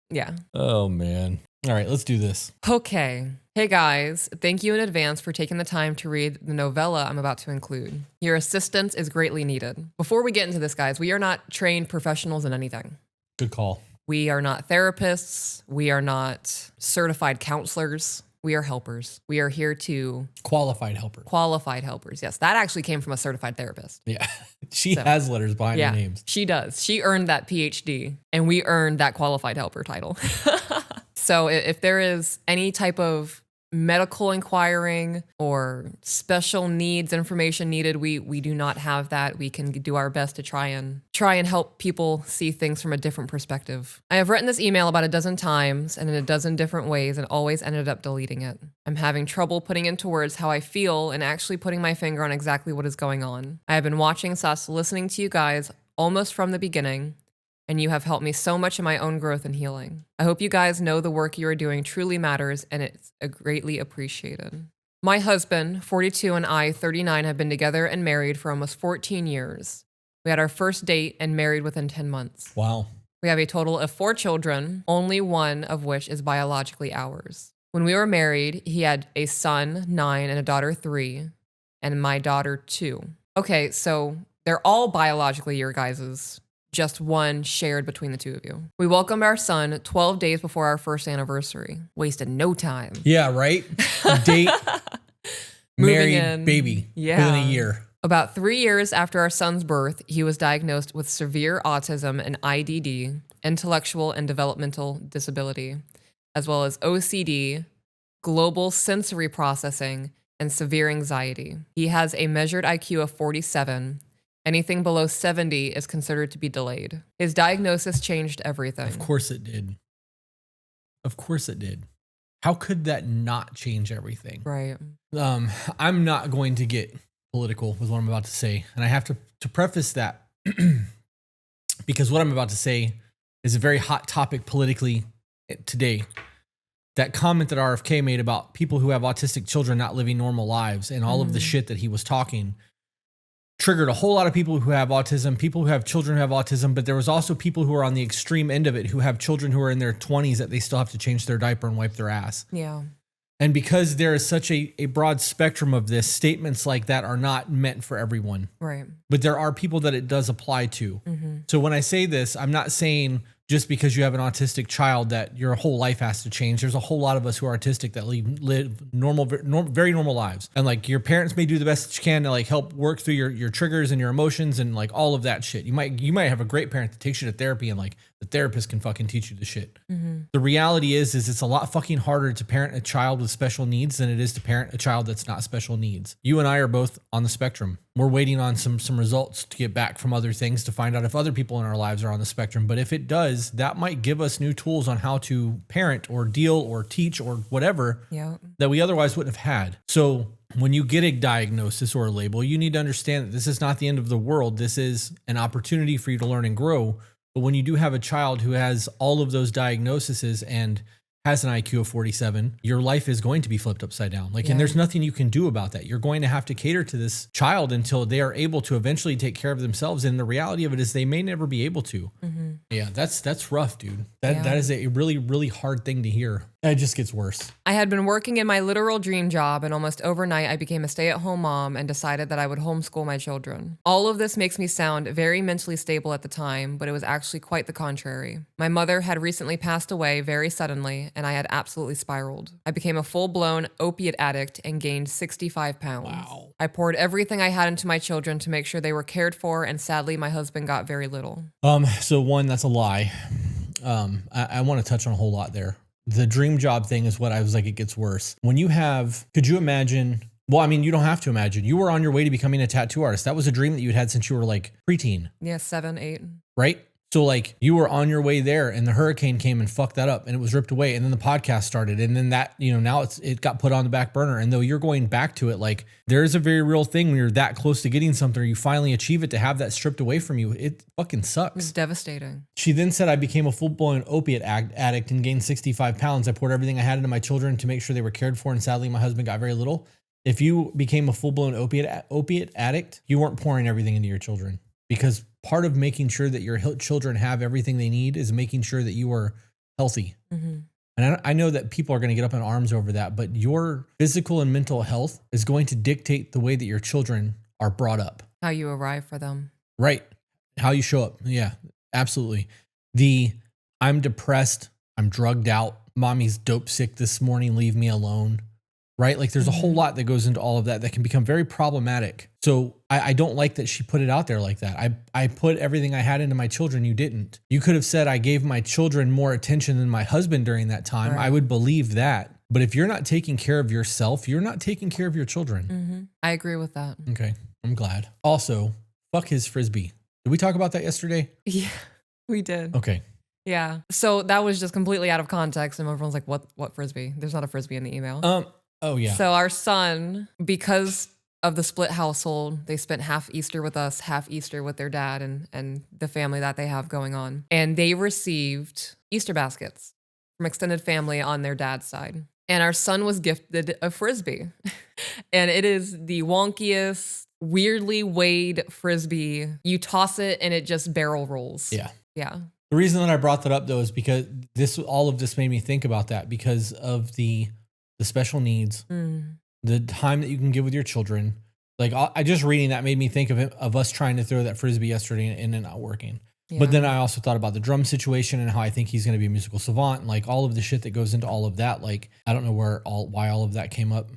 Yeah. Oh, man. All right, let's do this. Okay. Hey guys, thank you in advance for taking the time to read the novella I'm about to include. Your assistance is greatly needed. Before we get into this, guys, we are not trained professionals in anything. Good call. We are not therapists. We are not certified counselors. We are helpers. We are here to... Qualified helpers. Yes, that actually came from a certified therapist. Yeah. She has letters behind her names. She does. She earned that PhD, and we earned that qualified helper title. So if there is any type of medical inquiring or special needs information needed, we do not have that. We can do our best to try and help people see things from a different perspective. I have written this email about a dozen times and in a dozen different ways and always ended up deleting it. I'm having trouble putting into words how I feel and actually putting my finger on exactly what is going on. I have been watching / listening to you guys almost from the beginning, and you have helped me so much in my own growth and healing. I hope you guys know the work you are doing truly matters, and it's greatly appreciated. My husband, 42, and I, 39, have been together and married for almost 14 years. We had our first date and married within 10 months. Wow. We have a total of 4 children, only one of which is biologically ours. When we were married, he had a son, 9, and a daughter, 3, and my daughter, 2. Okay, so they're all biologically your guys's. Just one shared between the two of you. We welcomed our son 12 days before our first anniversary. Wasted no time. Yeah, right? Date, married, in, baby. Yeah. Within a year. About 3 years after our son's birth, he was diagnosed with severe autism and IDD, intellectual and developmental disability, as well as OCD, global sensory processing, and severe anxiety. He has a measured IQ of 47. Anything below 70 is considered to be delayed. His diagnosis changed everything. Of course it did. Of course it did. How could that not change everything? Right. I'm not going to get political with what I'm about to say. And I have to preface that because what I'm about to say is a very hot topic politically today. That comment that RFK made about people who have autistic children not living normal lives and all of the shit that he was talking triggered a whole lot of people who have autism, people who have children who have autism, but there was also people who are on the extreme end of it who have children who are in their 20s that they still have to change their diaper and wipe their ass. Yeah. And because there is such a broad spectrum of this, statements like that are not meant for everyone. Right. But there are people that it does apply to. Mm-hmm. So when I say this, I'm not saying just because you have an autistic child that your whole life has to change. There's a whole lot of us who are autistic that live normal, very normal lives. And like your parents may do the best that you can to like help work through your triggers and your emotions and like all of that shit. You might have a great parent that takes you to therapy and like the therapist can fucking teach you the shit. Mm-hmm. The reality is it's a lot fucking harder to parent a child with special needs than it is to parent a child that's not special needs. You and I are both on the spectrum. We're waiting on some results to get back from other things to find out if other people in our lives are on the spectrum. But if it does, that might give us new tools on how to parent or deal or teach or whatever that we otherwise wouldn't have had. So when you get a diagnosis or a label, you need to understand that this is not the end of the world. This is an opportunity for you to learn and grow. But when you do have a child who has all of those diagnoses and has an IQ of 47, your life is going to be flipped upside down. Like, and there's nothing you can do about that. You're going to have to cater to this child until they are able to eventually take care of themselves. And the reality of it is they may never be able to. Yeah, that's rough, dude. That is a really, really hard thing to hear. It just gets worse. I had been working in my literal dream job, and almost overnight I became a stay-at-home mom and decided that I would homeschool my children. All of this makes me sound very mentally stable at the time, but it was actually quite the contrary. My mother had recently passed away very suddenly, and I had absolutely spiraled. I became a full-blown opiate addict and gained 65 pounds. Wow. I poured everything I had into my children to make sure they were cared for, and sadly, my husband got very little. So one, that's a lie. I want to touch on a whole lot there. The dream job thing is what I was like, it gets worse. When you have, could you imagine? Well, I mean, you don't have to imagine. You were on your way to becoming a tattoo artist. That was a dream that you had since you were like preteen. Yeah, 7, 8. Right? So like you were on your way there and the hurricane came and fucked that up and it was ripped away. And then the podcast started. And then that, now it got put on the back burner. And though you're going back to it, like there is a very real thing when you're that close to getting something or you finally achieve it, to have that stripped away from you. It fucking sucks. It's devastating. She then said, I became a full-blown opiate addict and gained 65 pounds. I poured everything I had into my children to make sure they were cared for. And sadly, my husband got very little. If you became a full-blown opiate addict, you weren't pouring everything into your children, because part of making sure that your children have everything they need is making sure that you are healthy. And I know that people are going to get up in arms over that, but your physical and mental health is going to dictate the way that your children are brought up. How you arrive for them. Right. How you show up. Yeah, absolutely. I'm depressed. I'm drugged out. Mommy's dope sick this morning. Leave me alone. Right? Like there's a whole lot that goes into all of that can become very problematic. So I don't like that she put it out there like that. I put everything I had into my children. You didn't. You could have said I gave my children more attention than my husband during that time. Right. I would believe that. But if you're not taking care of yourself, you're not taking care of your children. I agree with that. Okay. I'm glad. Also, fuck his Frisbee. Did we talk about that yesterday? Yeah, we did. Okay. Yeah. So that was just completely out of context. And everyone's like, what Frisbee? There's not a Frisbee in the email. Oh, yeah. So our son, because of the split household, they spent half Easter with us, half Easter with their dad and the family that they have going on. And they received Easter baskets from extended family on their dad's side. And our son was gifted a Frisbee. And it is the wonkiest, weirdly weighed Frisbee. You toss it and it just barrel rolls. Yeah. Yeah. The reason that I brought that up, though, is because all of this made me think about that because of the special needs, the time that you can give with your children. Like I just reading that made me think of us trying to throw that Frisbee yesterday and it not working. Yeah. But then I also thought about the drum situation and how I think he's going to be a musical savant and like all of the shit that goes into all of that. Like, I don't know why all of that came up.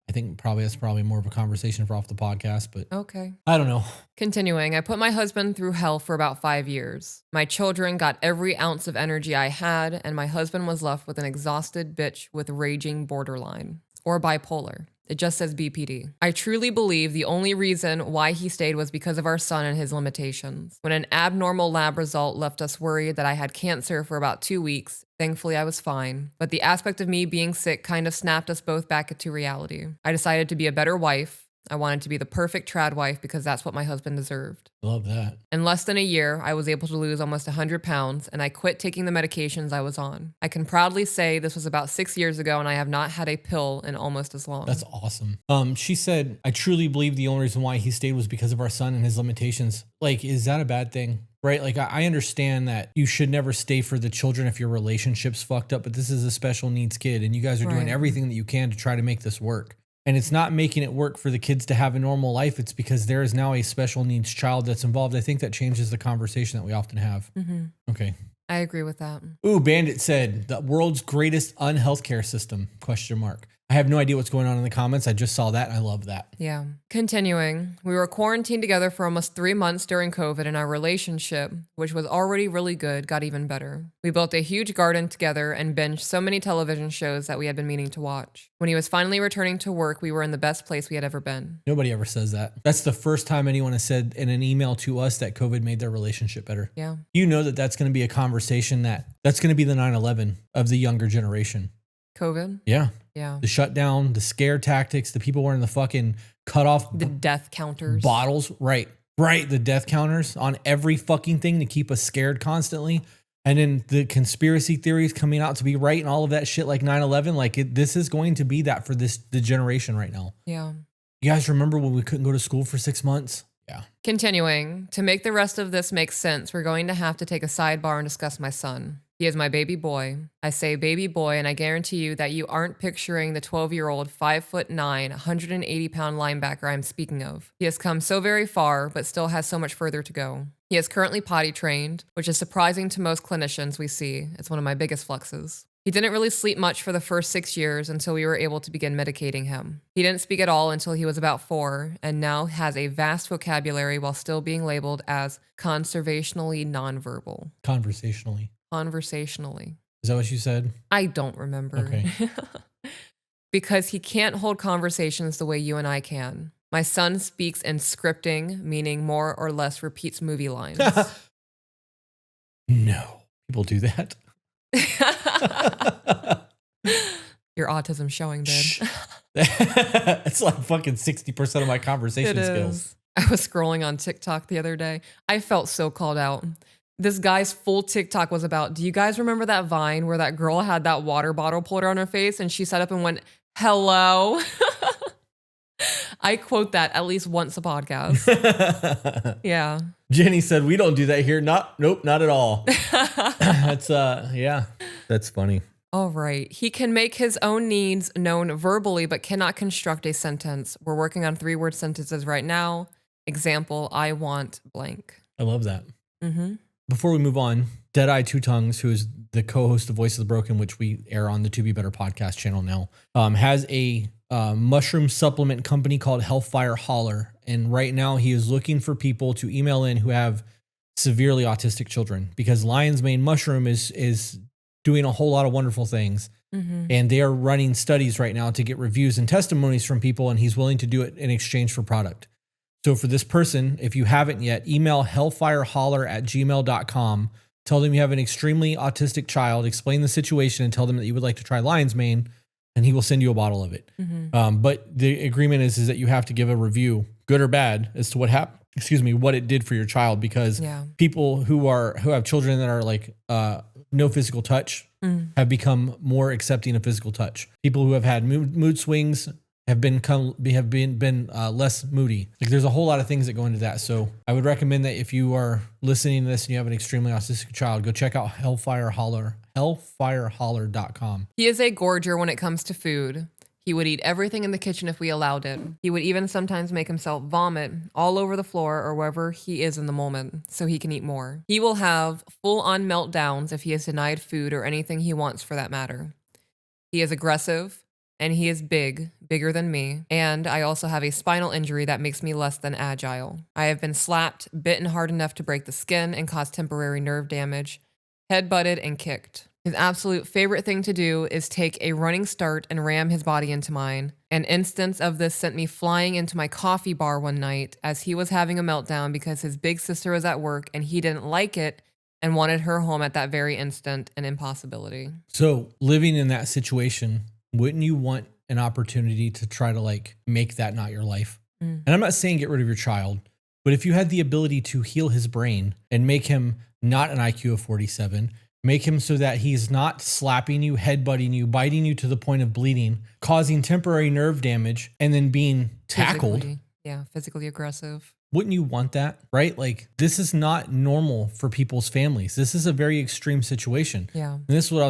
I think that's probably more of a conversation for off the podcast, but okay. I don't know. Continuing, I put my husband through hell for about 5 years. My children got every ounce of energy I had, and my husband was left with an exhausted bitch with raging borderline or bipolar. It just says BPD. I truly believe the only reason why he stayed was because of our son and his limitations. When an abnormal lab result left us worried that I had cancer for about 2 weeks, thankfully I was fine. But the aspect of me being sick kind of snapped us both back into reality. I decided to be a better wife. I wanted to be the perfect trad wife because that's what my husband deserved. Love that. In less than a year, I was able to lose almost 100 pounds and I quit taking the medications I was on. I can proudly say this was about 6 years ago and I have not had a pill in almost as long. That's awesome. She said, I truly believe the only reason why he stayed was because of our son and his limitations. Like, is that a bad thing? Right? Like, I understand that you should never stay for the children if your relationship's fucked up, but this is a special needs kid and you guys are doing everything that you can to try to make this work. And it's not making it work for the kids to have a normal life. It's because there is now a special needs child that's involved. I think that changes the conversation that we often have. Okay. I agree with that. Ooh, Bandit said the world's greatest unhealthcare system, ? I have no idea what's going on in the comments. I just saw that and I love that. Yeah. Continuing, we were quarantined together for almost 3 months during COVID and our relationship, which was already really good, got even better. We built a huge garden together and binged so many television shows that we had been meaning to watch. When he was finally returning to work, we were in the best place we had ever been. Nobody ever says that. That's the first time anyone has said in an email to us that COVID made their relationship better. Yeah. You know that's going to be a conversation that's going to be the 9/11 of the younger generation. COVID? Yeah. Yeah. The shutdown, the scare tactics, the people wearing the fucking cut off the death counters. Bottles. Right. The death counters on every fucking thing to keep us scared constantly. And then the conspiracy theories coming out to be right and all of that shit like 9/11, like this is going to be that for the generation right now. Yeah. You guys remember when we couldn't go to school for 6 months? Yeah. Continuing, to make the rest of this make sense, we're going to have to take a sidebar and discuss my son. He is my baby boy. I say baby boy, and I guarantee you that you aren't picturing the 12-year-old, 5'9", 180-pound linebacker I'm speaking of. He has come so very far, but still has so much further to go. He is currently potty trained, which is surprising to most clinicians we see. It's one of my biggest fluxes. He didn't really sleep much for the first 6 years until we were able to begin medicating him. He didn't speak at all until he was about 4, and now has a vast vocabulary while still being labeled as conservationally nonverbal. Conversationally. Is that what you said? I don't remember. Okay. Because he can't hold conversations the way you and I can. My son speaks in scripting, meaning more or less repeats movie lines. No. People do that. Your autism showing, babe. It's like fucking 60% of my conversation skills. I was scrolling on TikTok the other day. I felt so called out. This guy's full TikTok was about, do you guys remember that Vine where that girl had that water bottle pulled on her face and she sat up and went, hello? I quote that at least once a podcast. Yeah. Jenny said, we don't do that here. Nope, not at all. That's, yeah, that's funny. All right. He can make his own needs known verbally, but cannot construct a sentence. We're working on 3-word sentences right now. Example, I want blank. I love that. Mm-hmm. Before we move on, Deadeye Two Tongues, who is the co-host of Voice of the Broken, which we air on the To Be Better podcast channel now, has a mushroom supplement company called Hellfire Holler. And right now he is looking for people to email in who have severely autistic children, because lion's mane mushroom is doing a whole lot of wonderful things. Mm-hmm. And they are running studies right now to get reviews and testimonies from people, and he's willing to do it in exchange for product. So for this person, if you haven't yet, email hellfireholler@gmail.com. Tell them you have an extremely autistic child, explain the situation, and tell them that you would like to try lion's mane, and he will send you a bottle of it. Mm-hmm. But the agreement is that you have to give a review, good or bad, as to what happened. What it did for your child, because people who have children that are like no physical touch have become more accepting of physical touch. People who have had mood swings have been less moody. Like, there's a whole lot of things that go into that. So I would recommend that if you are listening to this and you have an extremely autistic child, go check out hellfireholler.com. He is a gorger when it comes to food. He would eat everything in the kitchen if we allowed it. He would even sometimes make himself vomit all over the floor or wherever he is in the moment so he can eat more. He will have full-on meltdowns if he is denied food or anything he wants for that matter. He is aggressive. And he is bigger than me. And I also have a spinal injury that makes me less than agile. I have been slapped, bitten hard enough to break the skin and cause temporary nerve damage, head-butted and kicked. His absolute favorite thing to do is take a running start and ram his body into mine. An instance of this sent me flying into my coffee bar one night as he was having a meltdown because his big sister was at work and he didn't like it and wanted her home at that very instant, an impossibility. So living in that situation, wouldn't you want an opportunity to try to like make that not your life? And I'm not saying get rid of your child, but if you had the ability to heal his brain and make him not an IQ of 47, make him so that he's not slapping you, headbutting you, biting you to the point of bleeding, causing temporary nerve damage, and then being tackled. Physically aggressive. Wouldn't you want that, right? Like, this is not normal for people's families. This is a very extreme situation. Yeah. And this is what I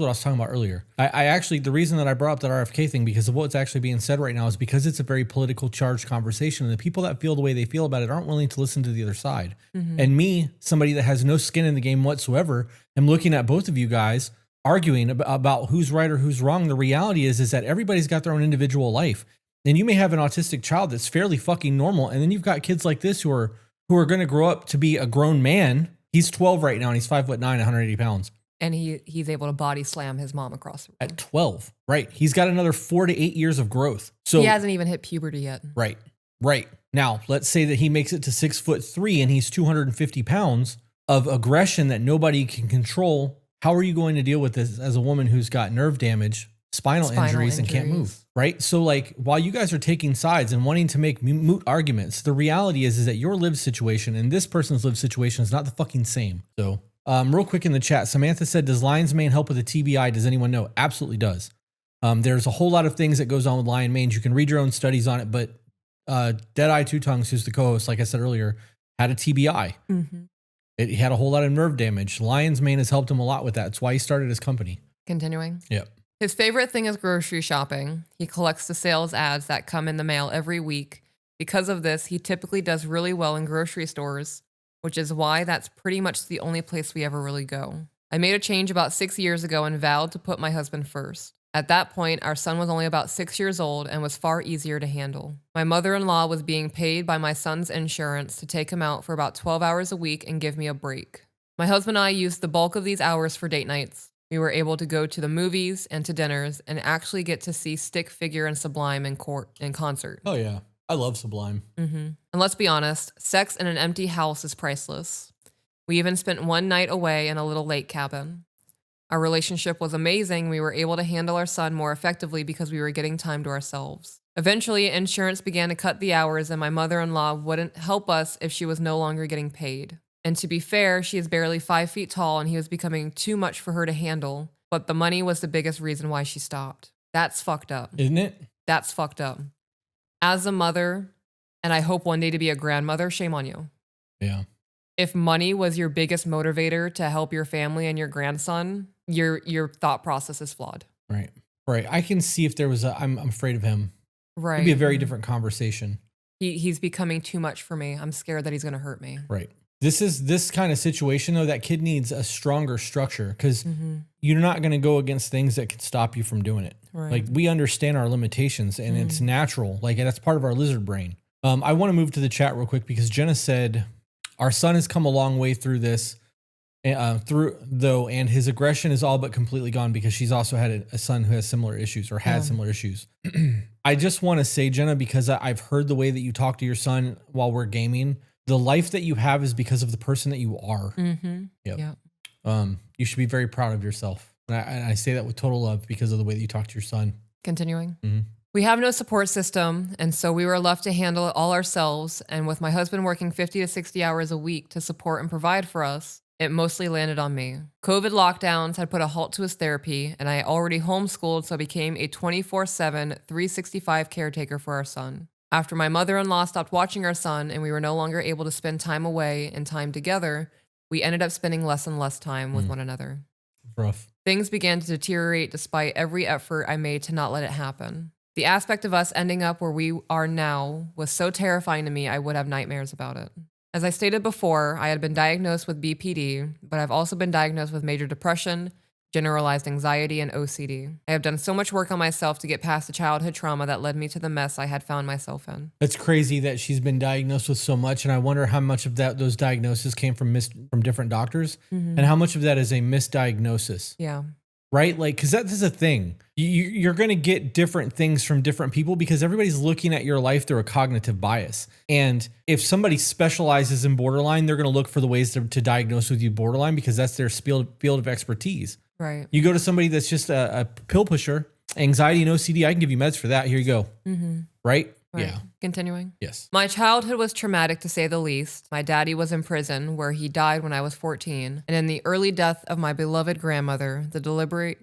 was talking about earlier. I actually, the reason that I brought up that RFK thing, because of what's actually being said right now, is because it's a very political charged conversation. And the people that feel the way they feel about it aren't willing to listen to the other side. Mm-hmm. And me, somebody that has no skin in the game whatsoever, am looking at both of you guys arguing about who's right or who's wrong. The reality is that everybody's got their own individual life. And you may have an autistic child that's fairly fucking normal. And then you've got kids like this who are going to grow up to be a grown man. He's 12 right now and he's 5'9", 180 pounds. And he's able to body slam his mom across the room. At 12, right. He's got another 4 to 8 years of growth. So he hasn't even hit puberty yet. Right. Now, let's say that he makes it to 6'3" and he's 250 pounds of aggression that nobody can control. How are you going to deal with this as a woman who's got nerve damage, spinal injuries and can't move, right? So like, while you guys are taking sides and wanting to make moot arguments, the reality is that your lived situation and this person's lived situation is not the fucking same. So Real quick in the chat, Samantha said, does lion's mane help with the TBI? Does anyone know? Absolutely does. There's a whole lot of things that goes on with lion manes. You can read your own studies on it, but Deadeye Two Tongues, who's the co-host, like I said earlier, had a TBI. He had a whole lot of nerve damage. Lion's mane has helped him a lot with that. That's why he started his company. Continuing. Yep. His favorite thing is grocery shopping. He collects the sales ads that come in the mail every week. Because of this, he typically does really well in grocery stores, which is why that's pretty much the only place we ever really go. I made a change about 6 years ago and vowed to put my husband first. At that point, our son was only about 6 years old and was far easier to handle. My mother-in-law was being paid by my son's insurance to take him out for about 12 hours a week and give me a break. My husband and I used the bulk of these hours for date nights. We were able to go to the movies and to dinners and actually get to see Stick Figure and Sublime in concert. Oh, yeah. I love Sublime. And let's be honest, sex in an empty house is priceless. We even spent one night away in a little lake cabin. Our relationship was amazing. We were able to handle our son more effectively because we were getting time to ourselves. Eventually, insurance began to cut the hours and my mother-in-law wouldn't help us if she was no longer getting paid. And to be fair, she is barely 5 feet tall and he was becoming too much for her to handle, but the money was the biggest reason why she stopped. That's fucked up. Isn't it? That's fucked up. As a mother, and I hope one day to be a grandmother, shame on you. Yeah. If money was your biggest motivator to help your family and your grandson, your thought process is flawed. Right. Right. I can see if there was I'm afraid of him. Right. It'd be a very different conversation. He's becoming too much for me. I'm scared that he's going to hurt me. Right. This kind of situation, though, that kid needs a stronger structure because you're not going to go against things that could stop you from doing it. Right. Like, we understand our limitations and it's natural. Like, that's part of our lizard brain. I want to move to the chat real quick because Jenna said, our son has come a long way through this, and his aggression is all but completely gone because she's also had a son who has similar issues or had similar issues. I just want to say, Jenna, because I've heard the way that you talk to your son while we're gaming, the life that you have is because of the person that you are. Yep. You should be very proud of yourself. And I say that with total love because of the way that you talk to your son. Continuing. We have no support system, and so we were left to handle it all ourselves. And with my husband working 50 to 60 hours a week to support and provide for us, it mostly landed on me. COVID lockdowns had put a halt to his therapy, and I already homeschooled, so I became a 24/7, 365 caretaker for our son. After my mother-in-law stopped watching our son and we were no longer able to spend time away and time together, we ended up spending less and less time with one another. Rough. Things began to deteriorate despite every effort I made to not let it happen. The aspect of us ending up where we are now was so terrifying to me, I would have nightmares about it. As I stated before, I had been diagnosed with BPD, but I've also been diagnosed with major depression, generalized anxiety, and OCD. I have done so much work on myself to get past the childhood trauma that led me to the mess I had found myself in. It's crazy that she's been diagnosed with so much, and I wonder how much of those diagnoses came from different doctors, and how much of that is a misdiagnosis. Yeah. Right? Like, because that is a thing. You're going to get different things from different people because everybody's looking at your life through a cognitive bias. And if somebody specializes in borderline, they're going to look for the ways to diagnose with you borderline because that's their field of expertise. Right. You go to somebody that's just a pill pusher, anxiety and OCD, I can give you meds for that. Here you go. Right? Yeah. Continuing. Yes. My childhood was traumatic to say the least. My daddy was in prison where he died when I was 14. And in the early death of my beloved grandmother, the deliberate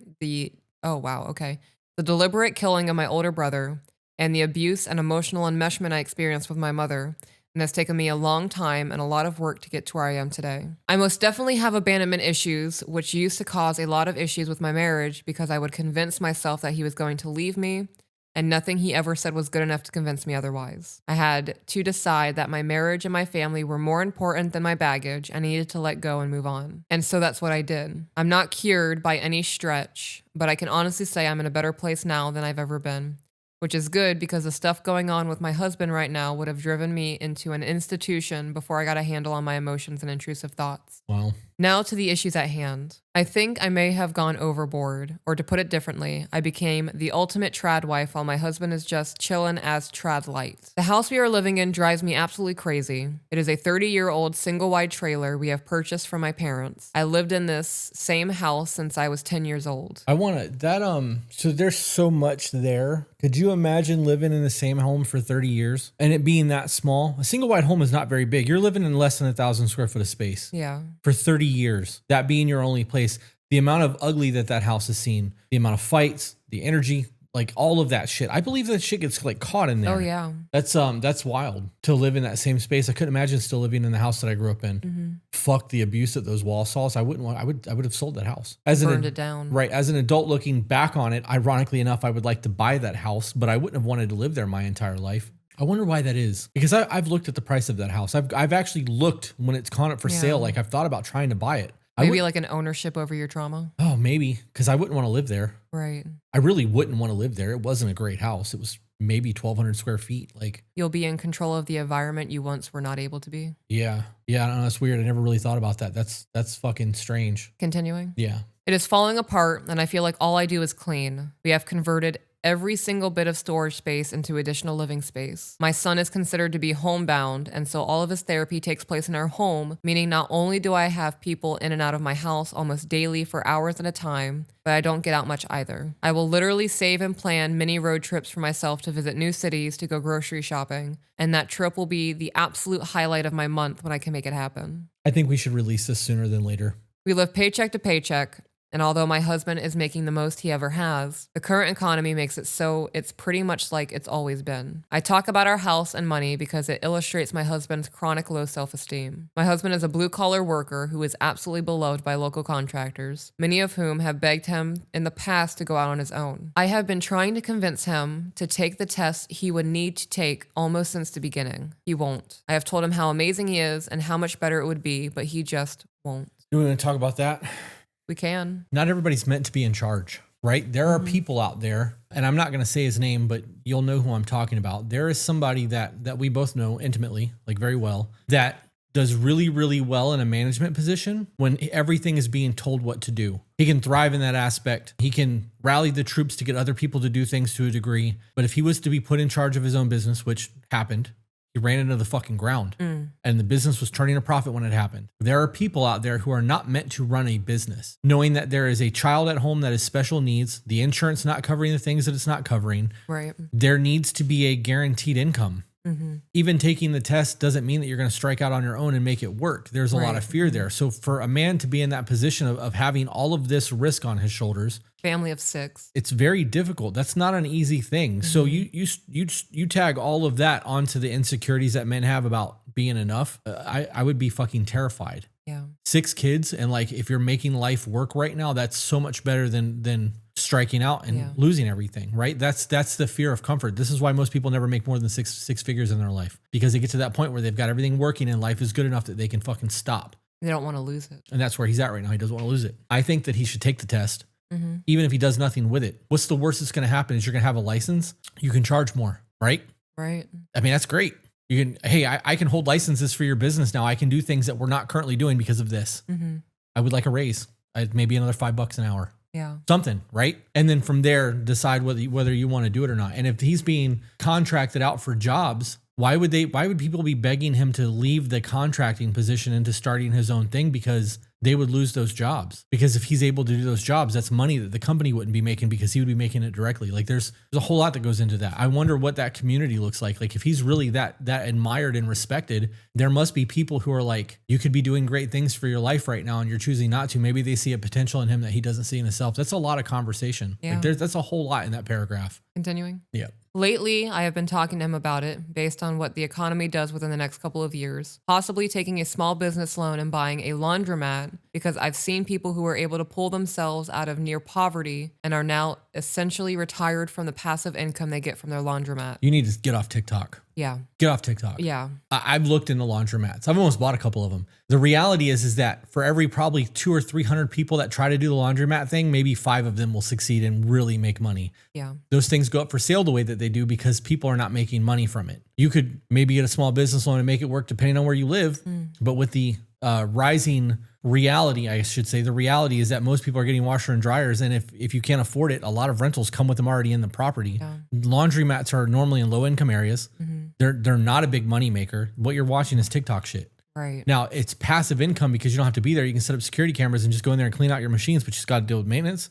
killing of my older brother, and the abuse and emotional enmeshment I experienced with my mother. And it's taken me a long time and a lot of work to get to where I am today. I most definitely have abandonment issues, which used to cause a lot of issues with my marriage because I would convince myself that he was going to leave me, and nothing he ever said was good enough to convince me otherwise. I had to decide that my marriage and my family were more important than my baggage, and I needed to let go and move on. And so that's what I did. I'm not cured by any stretch, but I can honestly say I'm in a better place now than I've ever been. Which is good because the stuff going on with my husband right now would have driven me into an institution before I got a handle on my emotions and intrusive thoughts. Wow. Now to the issues at hand. I think I may have gone overboard, or to put it differently, I became the ultimate trad wife while my husband is just chillin' as trad light. The house we are living in drives me absolutely crazy. It is a 30-year-old single-wide trailer we have purchased from my parents. I lived in this same house since I was 10 years old. I want to, so there's so much there. Could you imagine living in the same home for 30 years and it being that small? A single-wide home is not very big. You're living in less than 1,000 square foot of space. Yeah. For 30 30 years, that being your only place, the amount of ugly that house has seen, the amount of fights, the energy, like all of that shit. I believe that shit gets like caught in there. Oh yeah. That's wild to live in that same space. I couldn't imagine still living in the house that I grew up in. Fuck the abuse that those walls saw. So I would have sold that house. Burned it down. Right. As an adult looking back on it, ironically enough, I would like to buy that house, but I wouldn't have wanted to live there my entire life. I wonder why that is. Because I've looked at the price of that house. I've actually looked when it's gone up for sale. Like I've thought about trying to buy it. Maybe like an ownership over your trauma. Oh, maybe. Because I wouldn't want to live there. Right. I really wouldn't want to live there. It wasn't a great house. It was maybe 1,200 square feet. Like you'll be in control of the environment you once were not able to be. Yeah. Yeah. I don't know. That's weird. I never really thought about that. That's fucking strange. Continuing. Yeah. It is falling apart, and I feel like all I do is clean. We have converted every single bit of storage space into additional living space. My son is considered to be homebound, and so all of his therapy takes place in our home, meaning not only do I have people in and out of my house almost daily for hours at a time, but I don't get out much either. I will literally save and plan mini road trips for myself to visit new cities to go grocery shopping, and that trip will be the absolute highlight of my month when I can make it happen. I think we should release this sooner than later. We live paycheck to paycheck. And although my husband is making the most he ever has, the current economy makes it so it's pretty much like it's always been. I talk about our house and money because it illustrates my husband's chronic low self-esteem. My husband is a blue-collar worker who is absolutely beloved by local contractors, many of whom have begged him in the past to go out on his own. I have been trying to convince him to take the test he would need to take almost since the beginning. He won't. I have told him how amazing he is and how much better it would be, but he just won't. Do we want to talk about that? We can. Not everybody's meant to be in charge, right? There are people out there, and I'm not going to say his name, but you'll know who I'm talking about. There is somebody that we both know intimately, like very well, that does really, really well in a management position when everything is being told what to do. He can thrive in that aspect. He can rally the troops to get other people to do things to a degree. But if he was to be put in charge of his own business, which happened, he ran into the fucking ground and the business was turning a profit when it happened. There are people out there who are not meant to run a business, knowing that there is a child at home that has special needs, the insurance not covering the things that it's not covering. Right. There needs to be a guaranteed income. Even taking the test doesn't mean that you're going to strike out on your own and make it work. There's a lot of fear there. So for a man to be in that position of having all of this risk on his shoulders, family of 6, it's very difficult. That's not an easy thing. So you tag all of that onto the insecurities that men have about being enough. I would be fucking terrified. Yeah. 6 kids, and like if you're making life work right now, that's so much better than striking out and losing everything, right? That's the fear of comfort. This is why most people never make more than six figures in their life, because they get to that point where they've got everything working and life is good enough that they can fucking stop. They don't want to lose it. And that's where he's at right now. He doesn't want to lose it. I think that he should take the test, even if he does nothing with it. What's the worst that's going to happen is you're going to have a license. You can charge more, right? Right. I mean, that's great. You can, hey, I can hold licenses for your business now. I can do things that we're not currently doing because of this. I would like a raise. Maybe another $5 an hour. Yeah. Something, right? And then from there, decide whether you want to do it or not. And if he's being contracted out for jobs, why would people be begging him to leave the contracting position into starting his own thing? Because they would lose those jobs. Because if he's able to do those jobs, that's money that the company wouldn't be making because he would be making it directly. Like there's a whole lot that goes into that. I wonder what that community looks like. Like if he's really that admired and respected, there must be people who are like, you could be doing great things for your life right now and you're choosing not to. Maybe they see a potential in him that he doesn't see in himself. That's a lot of conversation. Yeah. Like that's a whole lot in that paragraph. Continuing. Yeah. Lately, I have been talking to him about it based on what the economy does within the next couple of years, possibly taking a small business loan and buying a laundromat, because I've seen people who are able to pull themselves out of near poverty and are now essentially retired from the passive income they get from their laundromat. You need to get off TikTok. Yeah. Get off TikTok. Yeah. I've looked into laundromats. I've almost bought a couple of them. The reality is that for every probably 200 or 300 people that try to do the laundromat thing, maybe 5 of them will succeed and really make money. Yeah. Those things go up for sale the way that they do because people are not making money from it. You could maybe get a small business loan and make it work depending on where you live. But with the rising reality, I should say, the reality is that most people are getting washer and dryers. And if you can't afford it, a lot of rentals come with them already in the property. Yeah. Laundromats are normally in low income areas. They're not a big money maker. What you're watching is TikTok shit. Right. Now, it's passive income because you don't have to be there. You can set up security cameras and just go in there and clean out your machines, but you just got to deal with maintenance.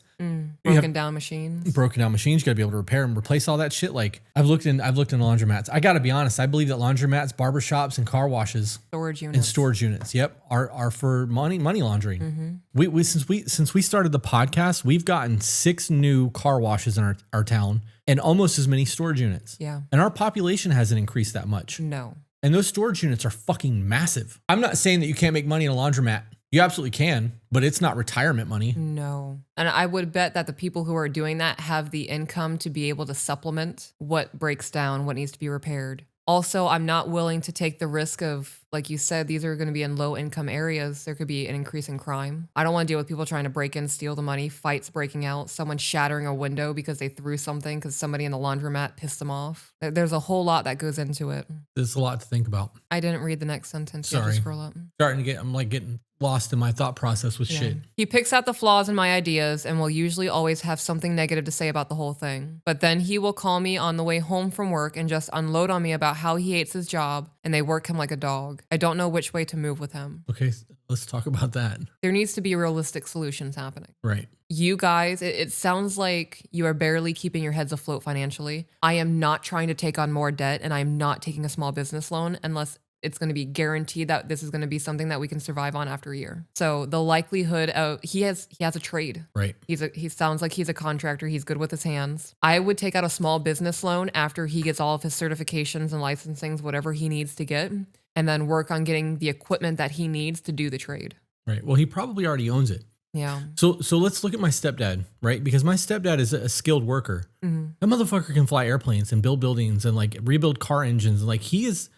Broken down machines. You got to be able to repair and replace all that shit. Like I've looked in laundromats. I got to be honest. I believe that laundromats, barbershops, and car washes, storage units, yep, are for money laundering. We since we started the podcast, we've gotten 6 new car washes in our town and almost as many storage units. Yeah. And our population hasn't increased that much. No. And those storage units are fucking massive. I'm not saying that you can't make money in a laundromat. You absolutely can, but it's not retirement money. No. And I would bet that the people who are doing that have the income to be able to supplement what breaks down, what needs to be repaired. Also, I'm not willing to take the risk of, like you said, these are going to be in low income areas. There could be an increase in crime. I don't want to deal with people trying to break in, steal the money, fights breaking out, someone shattering a window because they threw something because somebody in the laundromat pissed them off. There's a whole lot that goes into it. There's a lot to think about. I didn't read the next sentence. Sorry. Just scroll up. I'm like getting lost in my thought process with shit. He picks out the flaws in my ideas and will usually always have something negative to say about the whole thing. But then he will call me on the way home from work and just unload on me about how he hates his job and they work him like a dog. I don't know which way to move with him. Okay, let's talk about that. There needs to be realistic solutions happening. Right. You guys, it sounds like you are barely keeping your heads afloat financially. I am not trying to take on more debt and I'm not taking a small business loan unless it's going to be guaranteed that this is going to be something that we can survive on after a year. So the likelihood of he has a trade. Right. He sounds like he's a contractor. He's good with his hands. I would take out a small business loan after he gets all of his certifications and licensings, whatever he needs to get, and then work on getting the equipment that he needs to do the trade. Right. Well, he probably already owns it. Yeah. So let's look at my stepdad, right? Because my stepdad is a skilled worker. That motherfucker can fly airplanes and build buildings and like rebuild car engines. And like he is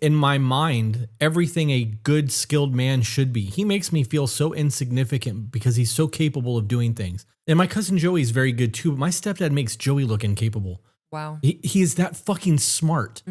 in my mind everything a good skilled man should be. He makes me feel so insignificant because he's so capable of doing things. And my cousin Joey is very good too, but my stepdad makes Joey look incapable. Wow. He is that fucking smart.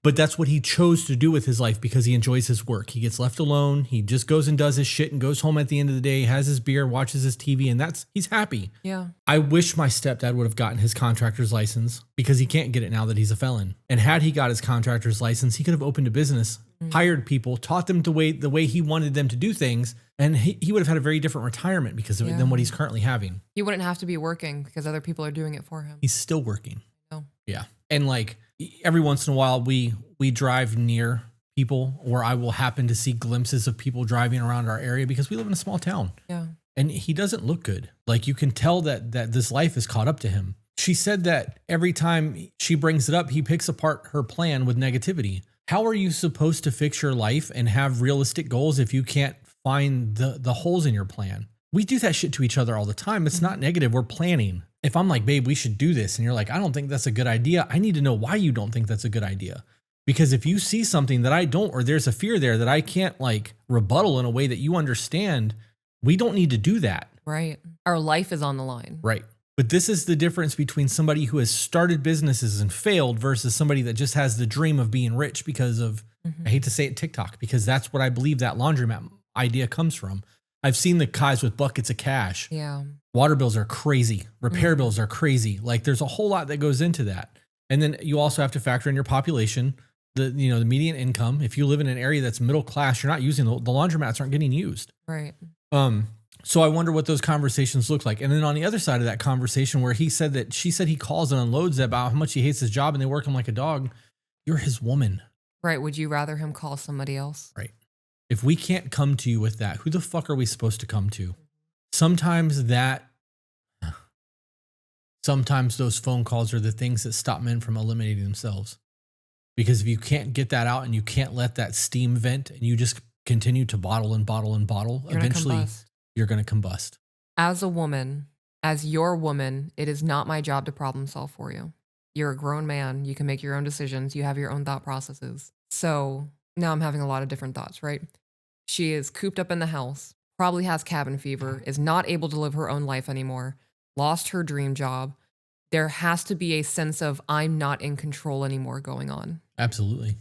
But that's what he chose to do with his life because he enjoys his work. He gets left alone. He just goes and does his shit and goes home at the end of the day, has his beer, watches his TV, and he's happy. Yeah. I wish my stepdad would have gotten his contractor's license because he can't get it now that he's a felon. And had he got his contractor's license, he could have opened a business, hired people, taught them the way he wanted them to do things, and he would have had a very different retirement because of it than what he's currently having. He wouldn't have to be working because other people are doing it for him. He's still working. Oh. Yeah. And like every once in a while we drive near people or I will happen to see glimpses of people driving around our area because we live in a small town. Yeah. And he doesn't look good. Like you can tell that this life is caught up to him. She said that every time she brings it up, he picks apart her plan with negativity. How are you supposed to fix your life and have realistic goals if you can't find the holes in your plan? We do that shit to each other all the time. It's not negative. We're planning. If I'm like, babe, we should do this. And you're like, I don't think that's a good idea. I need to know why you don't think that's a good idea. Because if you see something that I don't, or there's a fear there that I can't like rebuttal in a way that you understand, we don't need to do that. Right. Our life is on the line. Right. But this is the difference between somebody who has started businesses and failed versus somebody that just has the dream of being rich because of, I hate to say it, TikTok, because that's what I believe that laundromat idea comes from. I've seen the guys with buckets of cash. Yeah. Water bills are crazy. Repair bills are crazy. Like there's a whole lot that goes into that. And then you also have to factor in your population, the median income. If you live in an area that's middle class, you're not using the laundromats aren't getting used. Right. So I wonder what those conversations look like. And then on the other side of that conversation where she said he calls and unloads about how much he hates his job and they work him like a dog. You're his woman. Right. Would you rather him call somebody else? Right. If we can't come to you with that, who the fuck are we supposed to come to? Sometimes those phone calls are the things that stop men from eliminating themselves. Because if you can't get that out and you can't let that steam vent and you just continue to bottle and bottle and bottle, eventually you're going to combust. As a woman, as your woman, it is not my job to problem solve for you. You're a grown man. You can make your own decisions. You have your own thought processes. So now I'm having a lot of different thoughts, right? She is cooped up in the house, probably has cabin fever, is not able to live her own life anymore, lost her dream job. There has to be a sense of I'm not in control anymore going on. Absolutely.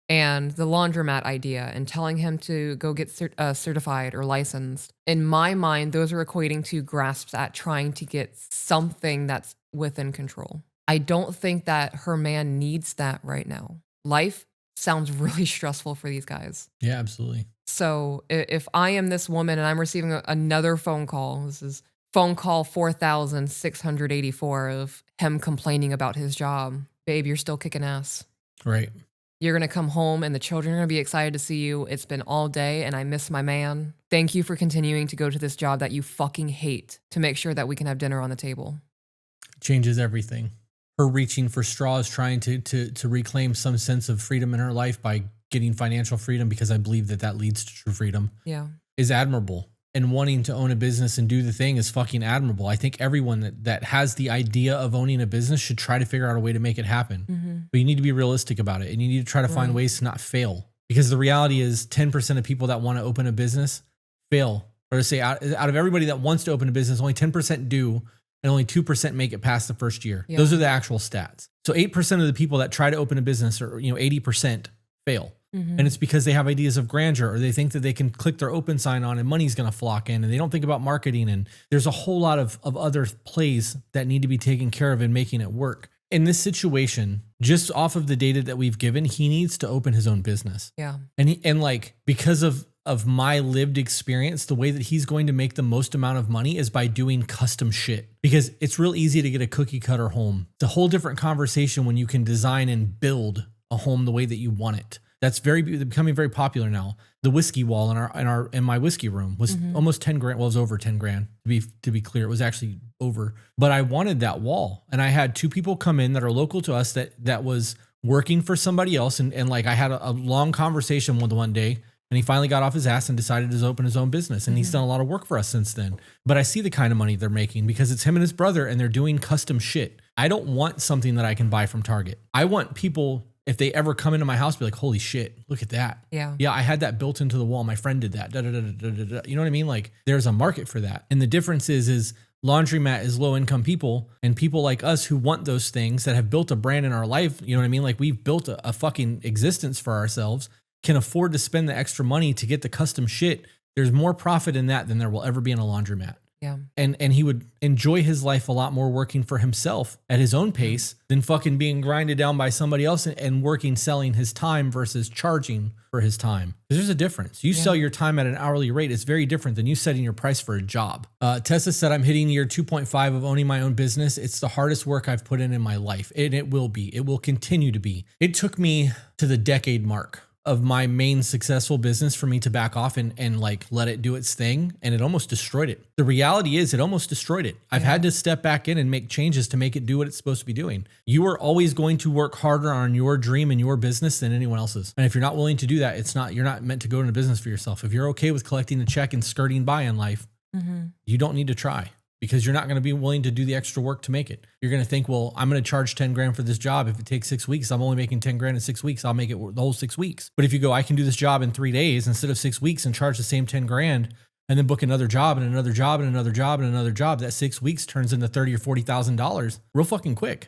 And the laundromat idea and telling him to go get certified or licensed, in my mind, those are equating to grasps at trying to get something that's within control. I don't think that her man needs that right now. Life sounds really stressful for these guys. Yeah, absolutely. So if I am this woman and I'm receiving another phone call, this is phone call 4,684 of him complaining about his job. Babe, you're still kicking ass. Right. You're going to come home and the children are going to be excited to see you. It's been all day and I miss my man. Thank you for continuing to go to this job that you fucking hate to make sure that we can have dinner on the table. Changes everything. Her reaching for straws, trying to reclaim some sense of freedom in her life by getting financial freedom, because I believe that leads to true freedom. Yeah. Is admirable. And wanting to own a business and do the thing is fucking admirable. I think everyone that has the idea of owning a business should try to figure out a way to make it happen. Mm-hmm. But you need to be realistic about it, and you need to try to find ways to not fail. Because the reality is 10% of people that want to open a business fail. Or to say out of everybody that wants to open a business, only 10% do, and only 2% make it past the first year. Yeah. Those are the actual stats. So 8% of the people that try to open a business, or 80%, fail. Mm-hmm. And it's because they have ideas of grandeur, or they think that they can click their open sign on and money's going to flock in, and they don't think about marketing. And there's a whole lot of other plays that need to be taken care of in making it work. In this situation, just off of the data that we've given, he needs to open his own business. Yeah. And because of my lived experience, the way that he's going to make the most amount of money is by doing custom shit. Because it's real easy to get a cookie cutter home. It's a whole different conversation when you can design and build a home the way that you want it. That's becoming very popular now. The whiskey wall in my whiskey room was almost 10 grand. Well, it was over 10 grand to be clear. It was actually over, but I wanted that wall, and I had 2 people come in that are local to us that was working for somebody else. And like I had a long conversation with one day, and he finally got off his ass and decided to open his own business. And he's done a lot of work for us since then. But I see the kind of money they're making because it's him and his brother, and they're doing custom shit. I don't want something that I can buy from Target. I want people, if they ever come into my house, be like, holy shit, look at that. Yeah. Yeah, I had that built into the wall. My friend did that. You know what I mean? Like, there's a market for that. And the difference is laundromat is low income people, and people like us who want those things that have built a brand in our life. You know what I mean? Like, we've built a fucking existence for ourselves, can afford to spend the extra money to get the custom shit. There's more profit in that than there will ever be in a laundromat. Yeah. And he would enjoy his life a lot more working for himself at his own pace than fucking being grinded down by somebody else and working, selling his time versus charging for his time. There's a difference. You sell your time at an hourly rate. It's very different than you setting your price for a job. Tessa said, I'm hitting year 2.5 of owning my own business. It's the hardest work I've put in my life. And it will be. It will continue to be. It took me to the decade mark of my main successful business for me to back off and like let it do its thing. And it almost destroyed it. The reality is it almost destroyed it. I've had to step back in and make changes to make it do what it's supposed to be doing. You are always going to work harder on your dream and your business than anyone else's. And if you're not willing to do that, you're not meant to go into business for yourself. If you're okay with collecting a check and skirting by in life, you don't need to try. Because you're not going to be willing to do the extra work to make it. You're going to think, well, I'm going to charge 10 grand for this job. If it takes 6 weeks, I'm only making 10 grand in 6 weeks. I'll make it the whole 6 weeks. But if you go, I can do this job in 3 days instead of 6 weeks and charge the same 10 grand and then book another job and another job and another job and another job, that 6 weeks turns into $30,000 or $40,000 real fucking quick.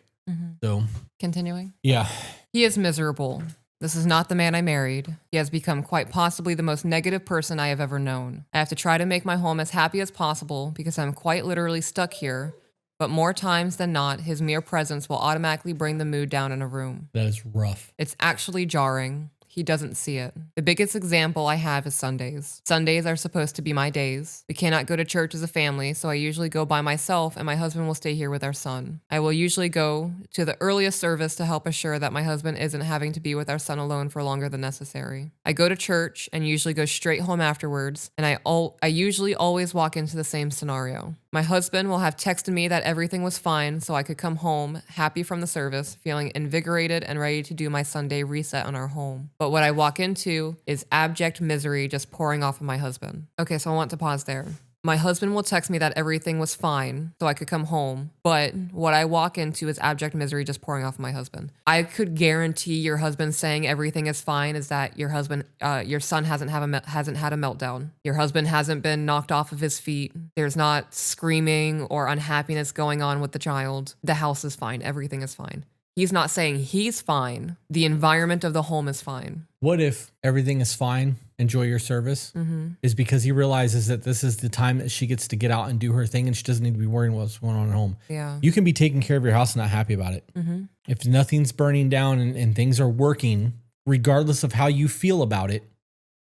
So continuing. Yeah. He is miserable. This is not the man I married. He has become quite possibly the most negative person I have ever known. I have to try to make my home as happy as possible because I'm quite literally stuck here, but more times than not, his mere presence will automatically bring the mood down in a room. That is rough. It's actually jarring. He doesn't see it. The biggest example I have is Sundays. Sundays are supposed to be my days. We cannot go to church as a family, so I usually go by myself and my husband will stay here with our son. I will usually go to the earliest service to help assure that my husband isn't having to be with our son alone for longer than necessary. I go to church and usually go straight home afterwards, and I usually always walk into the same scenario. My husband will have texted me that everything was fine so I could come home happy from the service, feeling invigorated and ready to do my Sunday reset on our home. But what I walk into is abject misery just pouring off of my husband. Okay, so I want to pause there. My husband will text me that everything was fine so I could come home, but what I walk into is abject misery just pouring off of my husband. I could guarantee your husband saying everything is fine is that your son hasn't had a meltdown. Your husband hasn't been knocked off of his feet. There's not screaming or unhappiness going on with the child. The house is fine. Everything is fine. He's not saying he's fine. The environment of the home is fine. What if everything is fine, enjoy your service, is because he realizes that this is the time that she gets to get out and do her thing and she doesn't need to be worrying what's going on at home. Yeah. You can be taking care of your house and not happy about it. If nothing's burning down and things are working regardless of how you feel about it,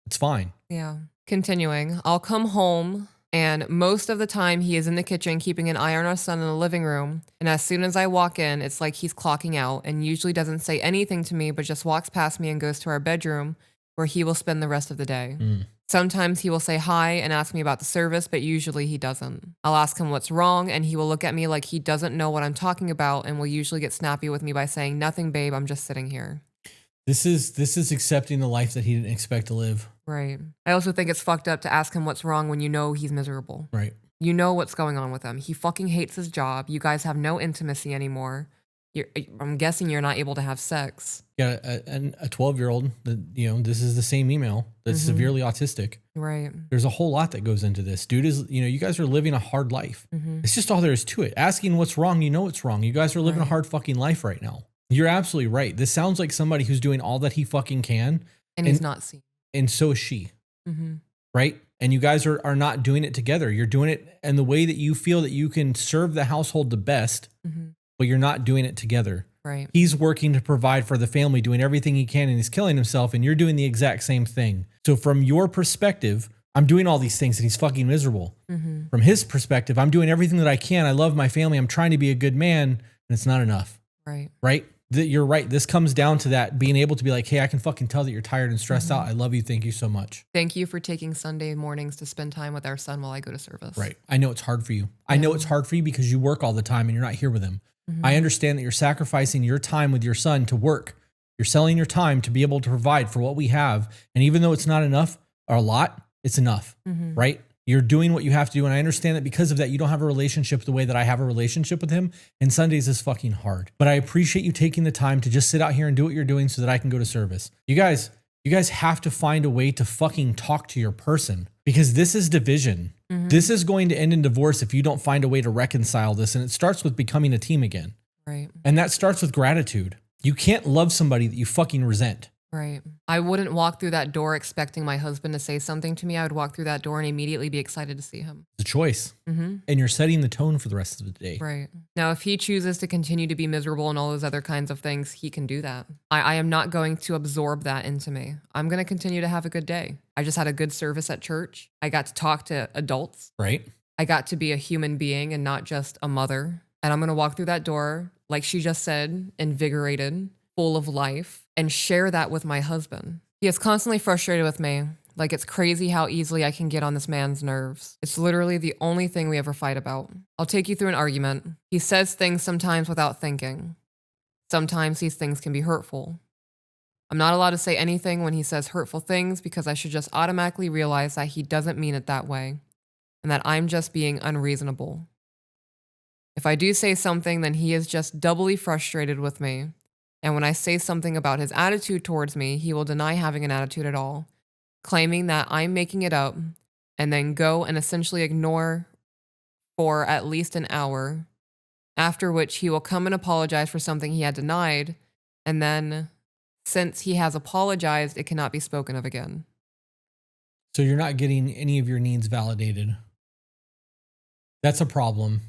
it's fine. Yeah. Continuing, I'll come home and most of the time he is in the kitchen keeping an eye on our son in the living room. And as soon as I walk in, it's like he's clocking out and usually doesn't say anything to me, but just walks past me and goes to our bedroom where he will spend the rest of the day. Sometimes he will say hi and ask me about the service, but usually he doesn't. I'll ask him what's wrong and he will look at me like he doesn't know what I'm talking about and will usually get snappy with me by saying, "Nothing, babe, I'm just sitting here." This is accepting the life that he didn't expect to live. Right. I also think it's fucked up to ask him what's wrong when you know he's miserable. Right. You know what's going on with him. He fucking hates his job. You guys have no intimacy anymore. I'm guessing you're not able to have sex. Yeah, a 12-year-old, this is the same email that's severely autistic. Right. There's a whole lot that goes into this. Dude is, you guys are living a hard life. It's just all there is to it. Asking what's wrong, you know what's wrong. You guys are living a hard fucking life right now. You're absolutely right. This sounds like somebody who's doing all that he fucking can. And he's not seen. And so is she. Right? And you guys are not doing it together. You're doing it in the way that you feel that you can serve the household the best, but you're not doing it together. Right. He's working to provide for the family, doing everything he can, and he's killing himself, and you're doing the exact same thing. So from your perspective, I'm doing all these things and he's fucking miserable. From his perspective, I'm doing everything that I can. I love my family. I'm trying to be a good man, and it's not enough. Right. Right? You're right. This comes down to that, being able to be like, hey, I can fucking tell that you're tired and stressed out. I love you. Thank you so much. Thank you for taking Sunday mornings to spend time with our son while I go to service. Right. I know it's hard for you. I know it's hard for you because you work all the time and you're not here with him. I understand that you're sacrificing your time with your son to work. You're selling your time to be able to provide for what we have. And even though it's not enough or a lot, it's enough, right? You're doing what you have to do. And I understand that because of that, you don't have a relationship the way that I have a relationship with him. And Sundays is fucking hard. But I appreciate you taking the time to just sit out here and do what you're doing so that I can go to service. You guys have to find a way to fucking talk to your person, because this is division. This is going to end in divorce if you don't find a way to reconcile this. And it starts with becoming a team again. Right. And that starts with gratitude. You can't love somebody that you fucking resent. Right. I wouldn't walk through that door expecting my husband to say something to me. I would walk through that door and immediately be excited to see him. It's a choice. And you're setting the tone for the rest of the day. Right. Now, if he chooses to continue to be miserable and all those other kinds of things, he can do that. I am not going to absorb that into me. I'm going to continue to have a good day. I just had a good service at church. I got to talk to adults. Right. I got to be a human being and not just a mother. And I'm going to walk through that door, like she just said, invigorated, full of life, and share that with my husband. He is constantly frustrated with me. Like, it's crazy how easily I can get on this man's nerves. It's literally the only thing we ever fight about. I'll take you through an argument. He says things sometimes without thinking. Sometimes these things can be hurtful. I'm not allowed to say anything when he says hurtful things because I should just automatically realize that he doesn't mean it that way and that I'm just being unreasonable. If I do say something, then he is just doubly frustrated with me. And when I say something about his attitude towards me, he will deny having an attitude at all, claiming that I'm making it up, and then go and essentially ignore for at least an hour, after which he will come and apologize for something he had denied, and then, since he has apologized, it cannot be spoken of again. So you're not getting any of your needs validated. That's a problem.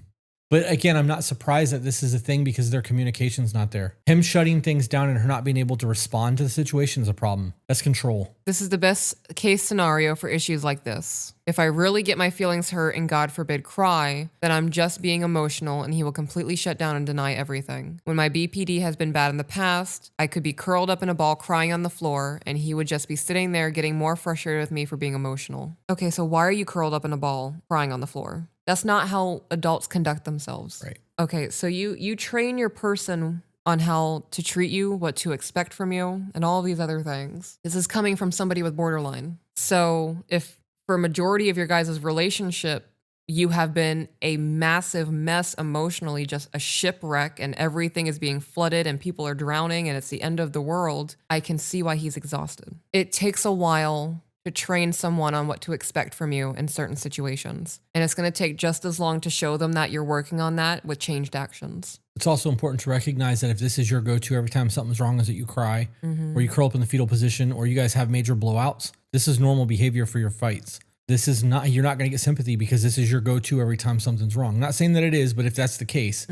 But again, I'm not surprised that this is a thing because their communication's not there. Him shutting things down and her not being able to respond to the situation is a problem. That's control. This is the best case scenario for issues like this. If I really get my feelings hurt and God forbid cry, then I'm just being emotional and he will completely shut down and deny everything. When my BPD has been bad in the past, I could be curled up in a ball crying on the floor and he would just be sitting there getting more frustrated with me for being emotional. Okay, so why are you curled up in a ball crying on the floor? That's not how adults conduct themselves. Right. Okay, so you train your person on how to treat you, what to expect from you, and all these other things. This is coming from somebody with borderline. So if for a majority of your guys' relationship, you have been a massive mess emotionally, just a shipwreck, and everything is being flooded and people are drowning and it's the end of the world, I can see why he's exhausted. It takes a while to train someone on what to expect from you in certain situations. And it's going to take just as long to show them that you're working on that with changed actions. It's also important to recognize that if this is your go-to every time something's wrong is that you cry or you curl up in the fetal position or you guys have major blowouts, this is normal behavior for your fights. This is not, you're not going to get sympathy because this is your go-to every time something's wrong. I'm not saying that it is, but if that's the case,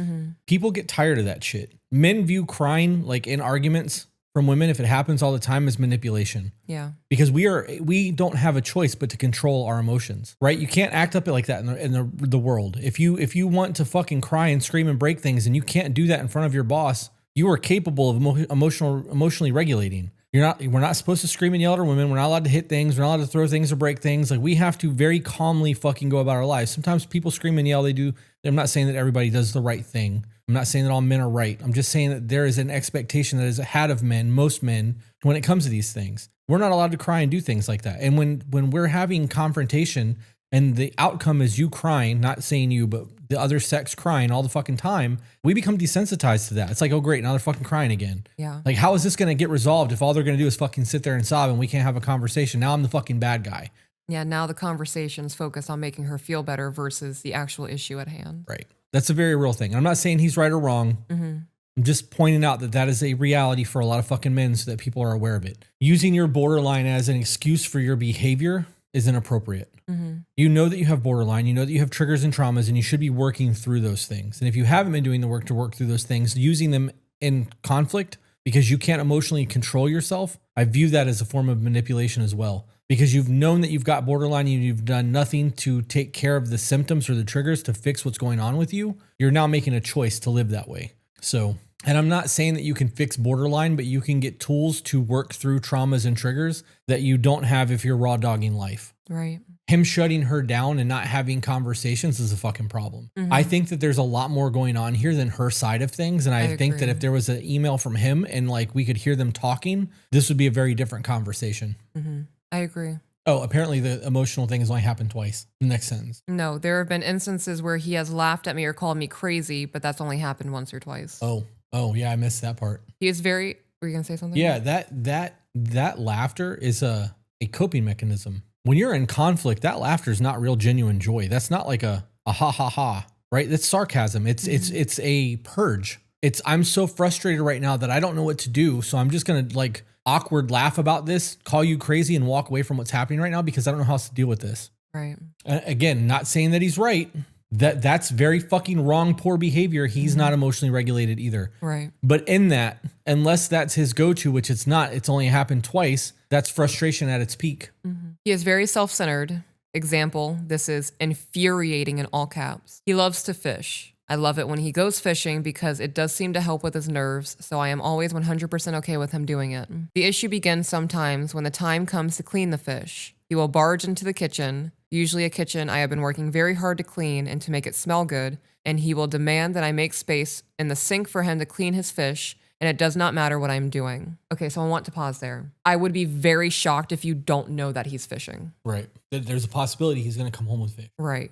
people get tired of that shit. Men view crying like in arguments from women, if it happens all the time, is manipulation. Yeah. Because we don't have a choice but to control our emotions, right? You can't act up like that in the world. If you want to fucking cry and scream and break things and you can't do that in front of your boss, you are capable of emotionally regulating. We're not supposed to scream and yell at our women. We're not allowed to hit things. We're not allowed to throw things or break things. Like, we have to very calmly fucking go about our lives. Sometimes people scream and yell. They do. I'm not saying that everybody does the right thing. I'm not saying that all men are right. I'm just saying that there is an expectation that is ahead of men, most men, when it comes to these things. We're not allowed to cry and do things like that. And when we're having confrontation and the outcome is you crying, not saying you, but the other sex crying all the fucking time, we become desensitized to that. It's like, oh great, now they're fucking crying again. Yeah. Like, how is this going to get resolved if all they're going to do is fucking sit there and sob and we can't have a conversation? Now I'm the fucking bad guy. Yeah, now the conversation's focused on making her feel better versus the actual issue at hand. Right. That's a very real thing. I'm not saying he's right or wrong. Mm-hmm. I'm just pointing out that is a reality for a lot of fucking men so that people are aware of it. Using your borderline as an excuse for your behavior is inappropriate. Mm-hmm. You know that you have borderline, you know that you have triggers and traumas, and you should be working through those things. And if you haven't been doing the work to work through those things, using them in conflict because you can't emotionally control yourself, I view that as a form of manipulation as well. Because you've known that you've got borderline and you've done nothing to take care of the symptoms or the triggers to fix what's going on with you, you're now making a choice to live that way. So, and I'm not saying that you can fix borderline, but you can get tools to work through traumas and triggers that you don't have if you're raw dogging life. Right. Him shutting her down and not having conversations is a fucking problem. Mm-hmm. I think that there's a lot more going on here than her side of things. And I think that if there was an email from him and like we could hear them talking, this would be a very different conversation. Mm-hmm. I agree. Oh, apparently the emotional thing has only happened twice. The next sentence. No, there have been instances where he has laughed at me or called me crazy, but that's only happened once or twice. Oh yeah, I missed that part. He is very, were you going to say something? Yeah, that laughter is a coping mechanism. When you're in conflict, that laughter is not real genuine joy. That's not like a ha ha ha, right? That's sarcasm. It's a purge. I'm so frustrated right now that I don't know what to do. So I'm just going to like awkward laugh about this, call you crazy and walk away from what's happening right now because I don't know how else to deal with this. Right. Again, not saying that he's right. That's very fucking wrong, poor behavior. He's not emotionally regulated either. Right. But in that, unless that's his go-to, which it's not, it's only happened twice, that's frustration at its peak. Mm-hmm. He is very self-centered. Example, this is infuriating in all caps. He loves to fish. I love it when he goes fishing because it does seem to help with his nerves, so I am always 100% okay with him doing it. The issue begins sometimes when the time comes to clean the fish. He will barge into the kitchen, usually a kitchen I have been working very hard to clean and to make it smell good, and he will demand that I make space in the sink for him to clean his fish, and it does not matter what I'm doing. Okay, so I want to pause there. I would be very shocked if you don't know that he's fishing. Right. There's a possibility he's going to come home with fish. Right.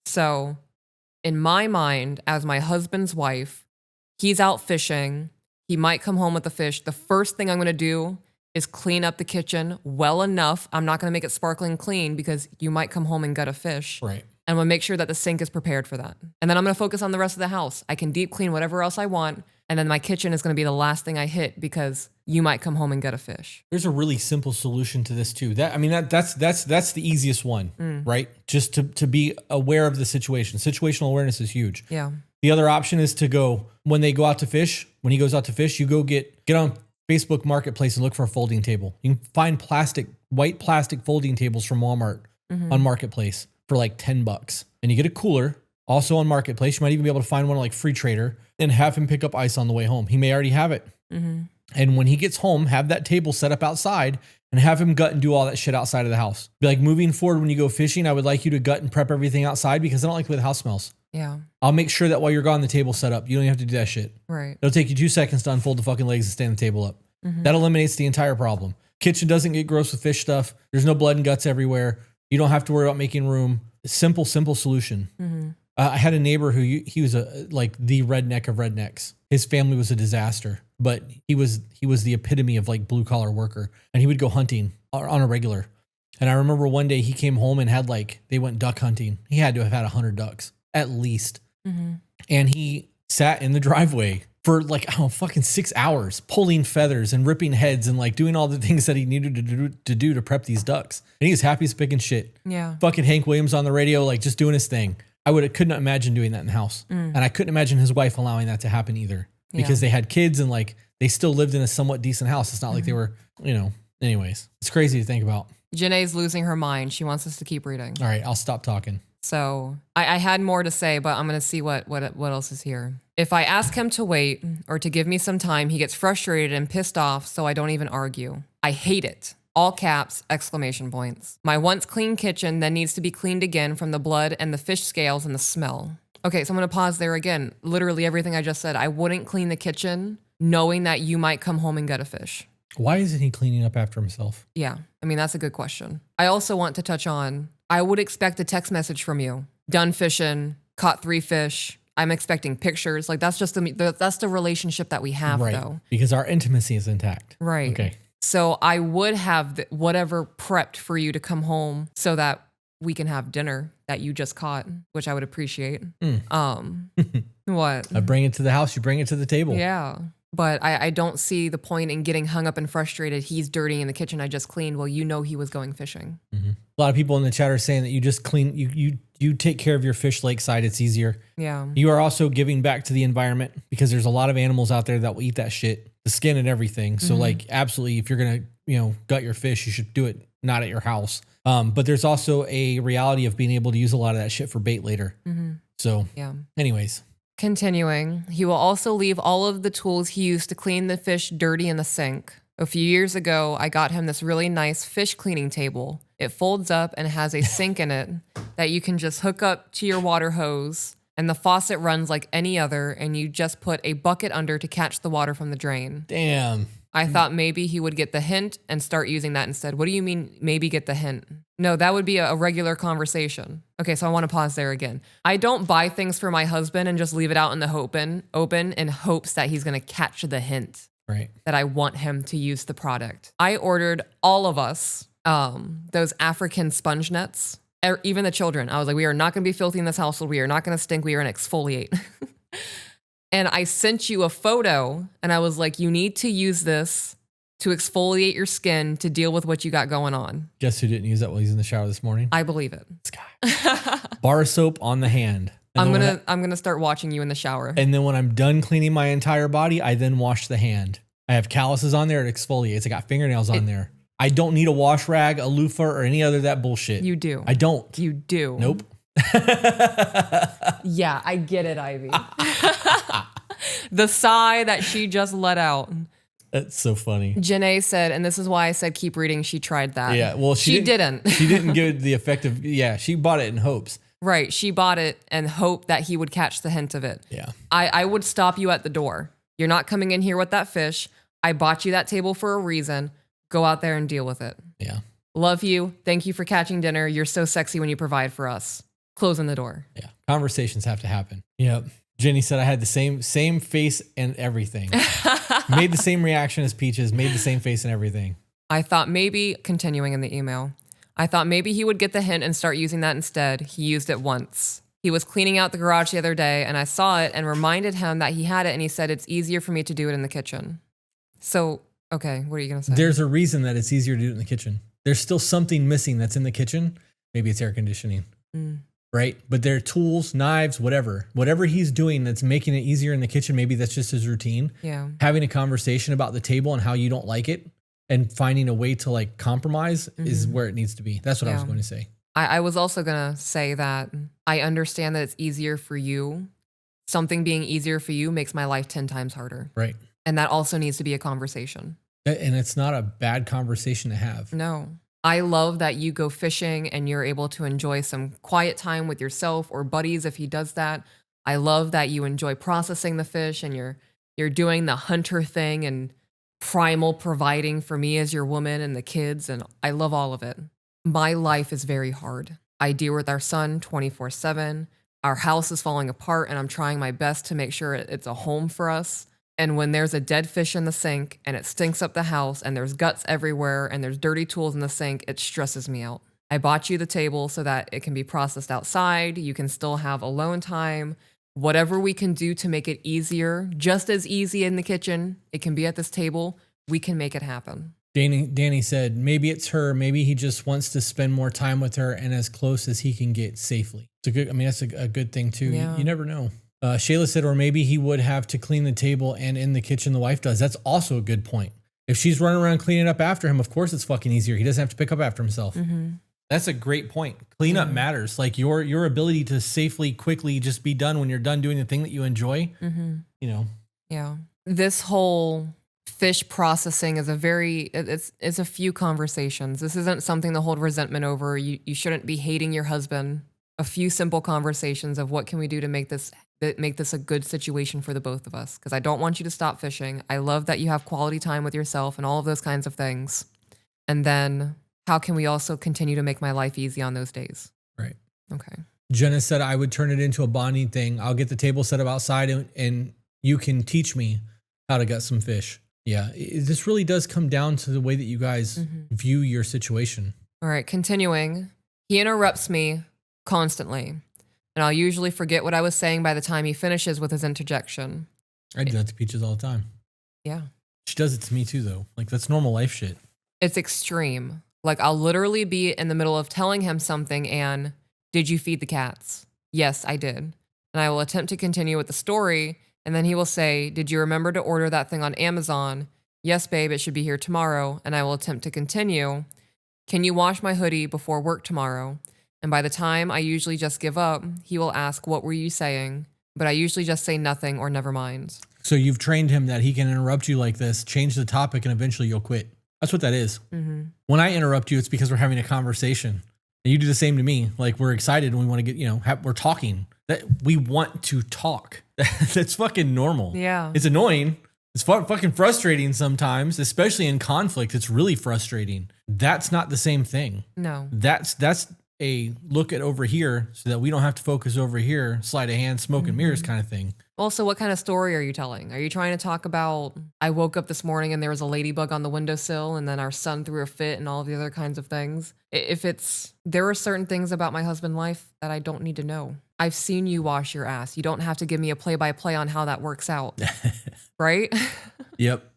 So in my mind, as my husband's wife, he's out fishing. He might come home with the fish. The first thing I'm going to do is clean up the kitchen well enough. I'm not going to make it sparkling clean because you might come home and gut a fish. Right. And we'll make sure that the sink is prepared for that. And then I'm going to focus on the rest of the house. I can deep clean whatever else I want. And then my kitchen is going to be the last thing I hit because you might come home and get a fish. There's a really simple solution to this too. That's the easiest one, right? Just to be aware of the situation. Situational awareness is huge. Yeah. The other option is to go, when he goes out to fish, you go get on Facebook Marketplace and look for a folding table. You can find white plastic folding tables from Walmart on Marketplace for like $10. And you get a cooler. Also on Marketplace, you might even be able to find one like Free Trader and have him pick up ice on the way home. He may already have it. Mm-hmm. And when he gets home, have that table set up outside and have him gut and do all that shit outside of the house. Be like, moving forward, when you go fishing, I would like you to gut and prep everything outside because I don't like the way the house smells. Yeah. I'll make sure that while you're gone, the table's set up. You don't even have to do that shit. Right. It'll take you 2 seconds to unfold the fucking legs and stand the table up. Mm-hmm. That eliminates the entire problem. Kitchen doesn't get gross with fish stuff. There's no blood and guts everywhere. You don't have to worry about making room. Simple solution. Mm-hmm. I had a neighbor who he was like the redneck of rednecks. His family was a disaster, but he was the epitome of like blue collar worker, and he would go hunting on a regular. And I remember one day he came home and had they went duck hunting. He had to have had 100 ducks at least. Mm-hmm. And he sat in the driveway for fucking 6 hours, pulling feathers and ripping heads and doing all the things that he needed to do to prep these ducks. And he was happy as picking shit. Yeah. Fucking Hank Williams on the radio, just doing his thing. I couldn't imagine doing that in the house. And I couldn't imagine his wife allowing that to happen either, because they had kids and they they still lived in a somewhat decent house. It's not like they were, anyways, it's crazy to think about. Janae's losing her mind. She wants us to keep reading. All right, I'll stop talking. So I had more to say, but I'm going to see what else is here. If I ask him to wait or to give me some time, he gets frustrated and pissed off, so I don't even argue. I hate it. All caps, exclamation points. My once clean kitchen then needs to be cleaned again from the blood and the fish scales and the smell. Okay, so I'm going to pause there again. Literally everything I just said. I wouldn't clean the kitchen knowing that you might come home and get a fish. Why isn't he cleaning up after himself? Yeah, I mean, that's a good question. I also want to touch on, I would expect a text message from you. Done fishing, caught 3 fish. I'm expecting pictures. Like that's just that's the relationship that we have, right, though. Because our intimacy is intact. Right. Okay. So I would have whatever prepped for you to come home so that we can have dinner that you just caught, which I would appreciate. What? I bring it to the house, you bring it to the table. Yeah. But I don't see the point in getting hung up and frustrated. He's dirty in the kitchen I just cleaned. Well, you know he was going fishing. Mm-hmm. A lot of people in the chat are saying that you just clean, you take care of your fish lakeside. It's easier. Yeah. You are also giving back to the environment because there's a lot of animals out there that will eat that shit, the skin and everything. So like absolutely, if you're going to, gut your fish, you should do it not at your house. But there's also a reality of being able to use a lot of that shit for bait later. Mm-hmm. So yeah. Anyways. Continuing, he will also leave all of the tools he used to clean the fish dirty in the sink. A few years ago, I got him this really nice fish cleaning table. It folds up and has a sink in it that you can just hook up to your water hose, and the faucet runs like any other, and you just put a bucket under to catch the water from the drain. Damn. I thought maybe he would get the hint and start using that instead. What do you mean, maybe get the hint? No, that would be a regular conversation. Okay, so I want to pause there again. I don't buy things for my husband and just leave it out in the open in hopes that he's going to catch the hint. Right. That I want him to use the product. I ordered all of us those African sponge nets, even the children. I was like, we are not going to be filthy in this household. We are not going to stink. We are going to exfoliate. And I sent you a photo and I was like, you need to use this to exfoliate your skin to deal with what you got going on. Guess who didn't use that while he's in the shower this morning? I believe it. This guy. Bar soap on the hand. I'm gonna start watching you in the shower. And then when I'm done cleaning my entire body, I then wash the hand. I have calluses on there. It exfoliates. I got fingernails on there. I don't need a wash rag, a loofah, or any other of that bullshit. You do. I don't. You do. Nope. Yeah, I get it, Ivy. The sigh that she just let out. That's so funny. Janae said, and this is why I said keep reading, she tried that. Yeah, well, she didn't. She didn't give the effect of, she bought it in hopes. Right, she bought it and hoped that he would catch the hint of it. Yeah. I would stop you at the door. You're not coming in here with that fish. I bought you that table for a reason. Go out there and deal with it. Yeah. Love you. Thank you for catching dinner. You're so sexy when you provide for us. Closing the door. Yeah. Conversations have to happen. Yep. Jenny said I had the same face and everything. Made the same reaction as Peaches. Made the same face and everything. I thought maybe, continuing in the email, I thought maybe he would get the hint and start using that instead. He used it once. He was cleaning out the garage the other day and I saw it and reminded him that he had it and he said it's easier for me to do it in the kitchen. So, okay, what are you going to say? There's a reason that it's easier to do it in the kitchen. There's still something missing that's in the kitchen. Maybe it's air conditioning. Right? But there are tools, knives, whatever he's doing that's making it easier in the kitchen. Maybe that's just his routine. Yeah. Having a conversation about the table and how you don't like it and finding a way to like compromise is where it needs to be. That's what I was going to say. I was also going to say that I understand that it's easier for you. Something being easier for you makes my life 10 times harder. Right. And that also needs to be a conversation. And it's not a bad conversation to have. No. I love that you go fishing and you're able to enjoy some quiet time with yourself or buddies if he does that. I love that you enjoy processing the fish and you're doing the hunter thing and primal providing for me as your woman and the kids, and I love all of it. My life is very hard. I deal with our son 24/7. Our house is falling apart and I'm trying my best to make sure it's a home for us. And when there's a dead fish in the sink and it stinks up the house and there's guts everywhere and there's dirty tools in the sink, it stresses me out. I bought you the table so that it can be processed outside. You can still have alone time. Whatever we can do to make it easier, just as easy in the kitchen, it can be at this table, we can make it happen. Danny said, maybe it's her. Maybe he just wants to spend more time with her and as close as he can get safely. It's a good, that's a good thing too. Yeah. You never know. Shayla said, or maybe he would have to clean the table and in the kitchen the wife does. That's also a good point. If she's running around cleaning up after him, of course it's fucking easier. He doesn't have to pick up after himself. Mm-hmm. That's a great point. Cleanup matters. Like your ability to safely, quickly just be done when you're done doing the thing that you enjoy, you know. Yeah. This whole fish processing is it's a few conversations. This isn't something to hold resentment over. You shouldn't be hating your husband. A few simple conversations of what can we do to make this a good situation for the both of us. Because I don't want you to stop fishing. I love that you have quality time with yourself and all of those kinds of things. And then how can we also continue to make my life easy on those days? Right. Okay. Jenna said, I would turn it into a bonding thing. I'll get the table set up outside and you can teach me how to gut some fish. Yeah. This really does come down to the way that you guys view your situation. All right. Continuing. He interrupts me constantly. And I'll usually forget what I was saying by the time he finishes with his interjection. I do that to Peaches all the time. Yeah. She does it to me too, though. Like, that's normal life shit. It's extreme. Like, I'll literally be in the middle of telling him something and, did you feed the cats? Yes, I did. And I will attempt to continue with the story. And then he will say, did you remember to order that thing on Amazon? Yes, babe, it should be here tomorrow. And I will attempt to continue. Can you wash my hoodie before work tomorrow? And by the time I usually just give up, he will ask, what were you saying? But I usually just say nothing or never mind. So you've trained him that he can interrupt you like this, change the topic, and eventually you'll quit. That's what that is. Mm-hmm. When I interrupt you, it's because we're having a conversation. And you do the same to me. Like, we're excited and we want to get, we're talking. That we want to talk. That's fucking normal. Yeah. It's annoying. It's fucking frustrating sometimes, especially in conflict. It's really frustrating. That's not the same thing. No. That's a look at over here so that we don't have to focus over here, sleight of hand, smoke and mirrors kind of thing. Also, what kind of story are you telling? Are you trying to talk about, I woke up this morning and there was a ladybug on the windowsill and then our son threw a fit and all of the other kinds of things? There are certain things about my husband's life that I don't need to know. I've seen you wash your ass. You don't have to give me a play-by-play on how that works out. Right? Yep.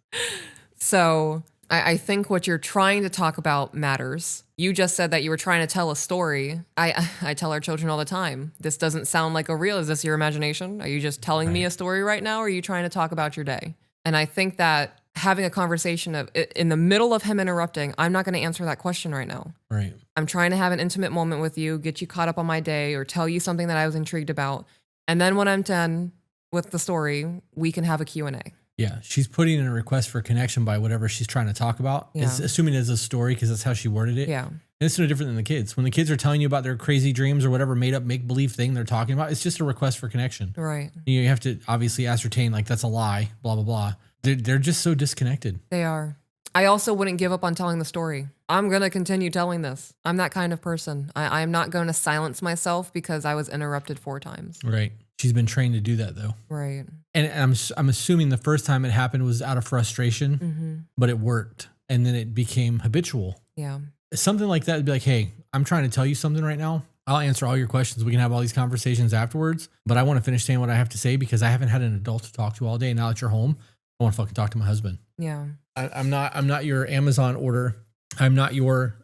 So I think what you're trying to talk about matters. You just said that you were trying to tell a story. I tell our children all the time, this doesn't sound like a real. Is this your imagination? Are you just telling me a story right now? Or are you trying to talk about your day? And I think that having a conversation in the middle of him interrupting, I'm not going to answer that question right now. Right. I'm trying to have an intimate moment with you, get you caught up on my day or tell you something that I was intrigued about. And then when I'm done with the story, we can have a Q&A. Yeah, she's putting in a request for connection by whatever she's trying to talk about. Yeah. It's assuming it's a story because that's how she worded it. Yeah. And it's no different than the kids. When the kids are telling you about their crazy dreams or whatever made up make-believe thing they're talking about, it's just a request for connection. Right. You have to obviously ascertain, like, that's a lie, blah, blah, blah. They're just so disconnected. They are. I also wouldn't give up on telling the story. I'm going to continue telling this. I'm that kind of person. I'm not going to silence myself because I was interrupted 4 times. Right. She's been trained to do that, though. Right. And I'm assuming the first time it happened was out of frustration, but it worked. And then it became habitual. Yeah. Something like that would be like, hey, I'm trying to tell you something right now. I'll answer all your questions. We can have all these conversations afterwards. But I want to finish saying what I have to say because I haven't had an adult to talk to all day. Now that you're home, I want to fucking talk to my husband. Yeah. I'm not your Amazon order. I'm not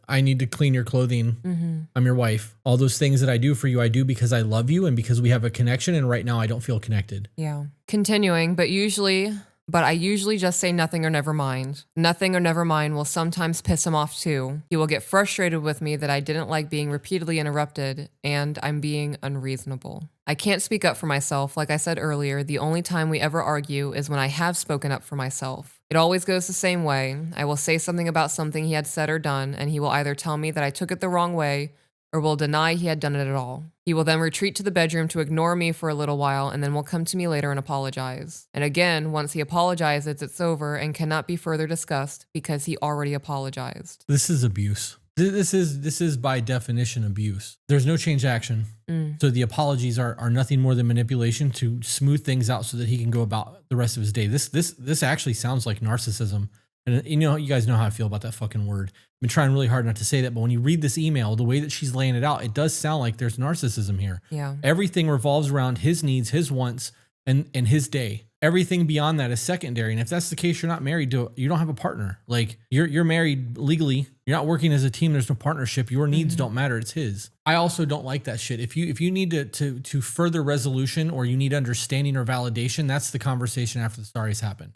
I need to clean your clothing. I'm your wife. All those things that I do for you, I do because I love you and because we have a connection. And right now I don't feel connected. Yeah. Continuing, but I usually just say nothing or never mind. Nothing or never mind will sometimes piss him off too. He will get frustrated with me that I didn't like being repeatedly interrupted and I'm being unreasonable. I can't speak up for myself. Like I said earlier, the only time we ever argue is when I have spoken up for myself. It always goes the same way. I will say something about something he had said or done, and he will either tell me that I took it the wrong way or will deny he had done it at all. He will then retreat to the bedroom to ignore me for a little while and then will come to me later and apologize. And again, once he apologizes, it's over and cannot be further discussed because he already apologized. This is abuse. This is by definition abuse. There's no change action. So the apologies are nothing more than manipulation to smooth things out so that he can go about the rest of his day. This actually sounds like narcissism. And you guys know how I feel about that fucking word. I've been trying really hard not to say that, but when you read this email, the way that she's laying it out, it does sound like there's narcissism here. Yeah. Everything revolves around his needs, his wants, and his day. Everything beyond that is secondary. And if that's the case, you're not married to, you don't have a partner. Like you're married legally. You're not working as a team. There's no partnership. Your needs don't matter. It's his. I also don't like that shit. If you need to further resolution or you need understanding or validation, that's the conversation after the stories happened.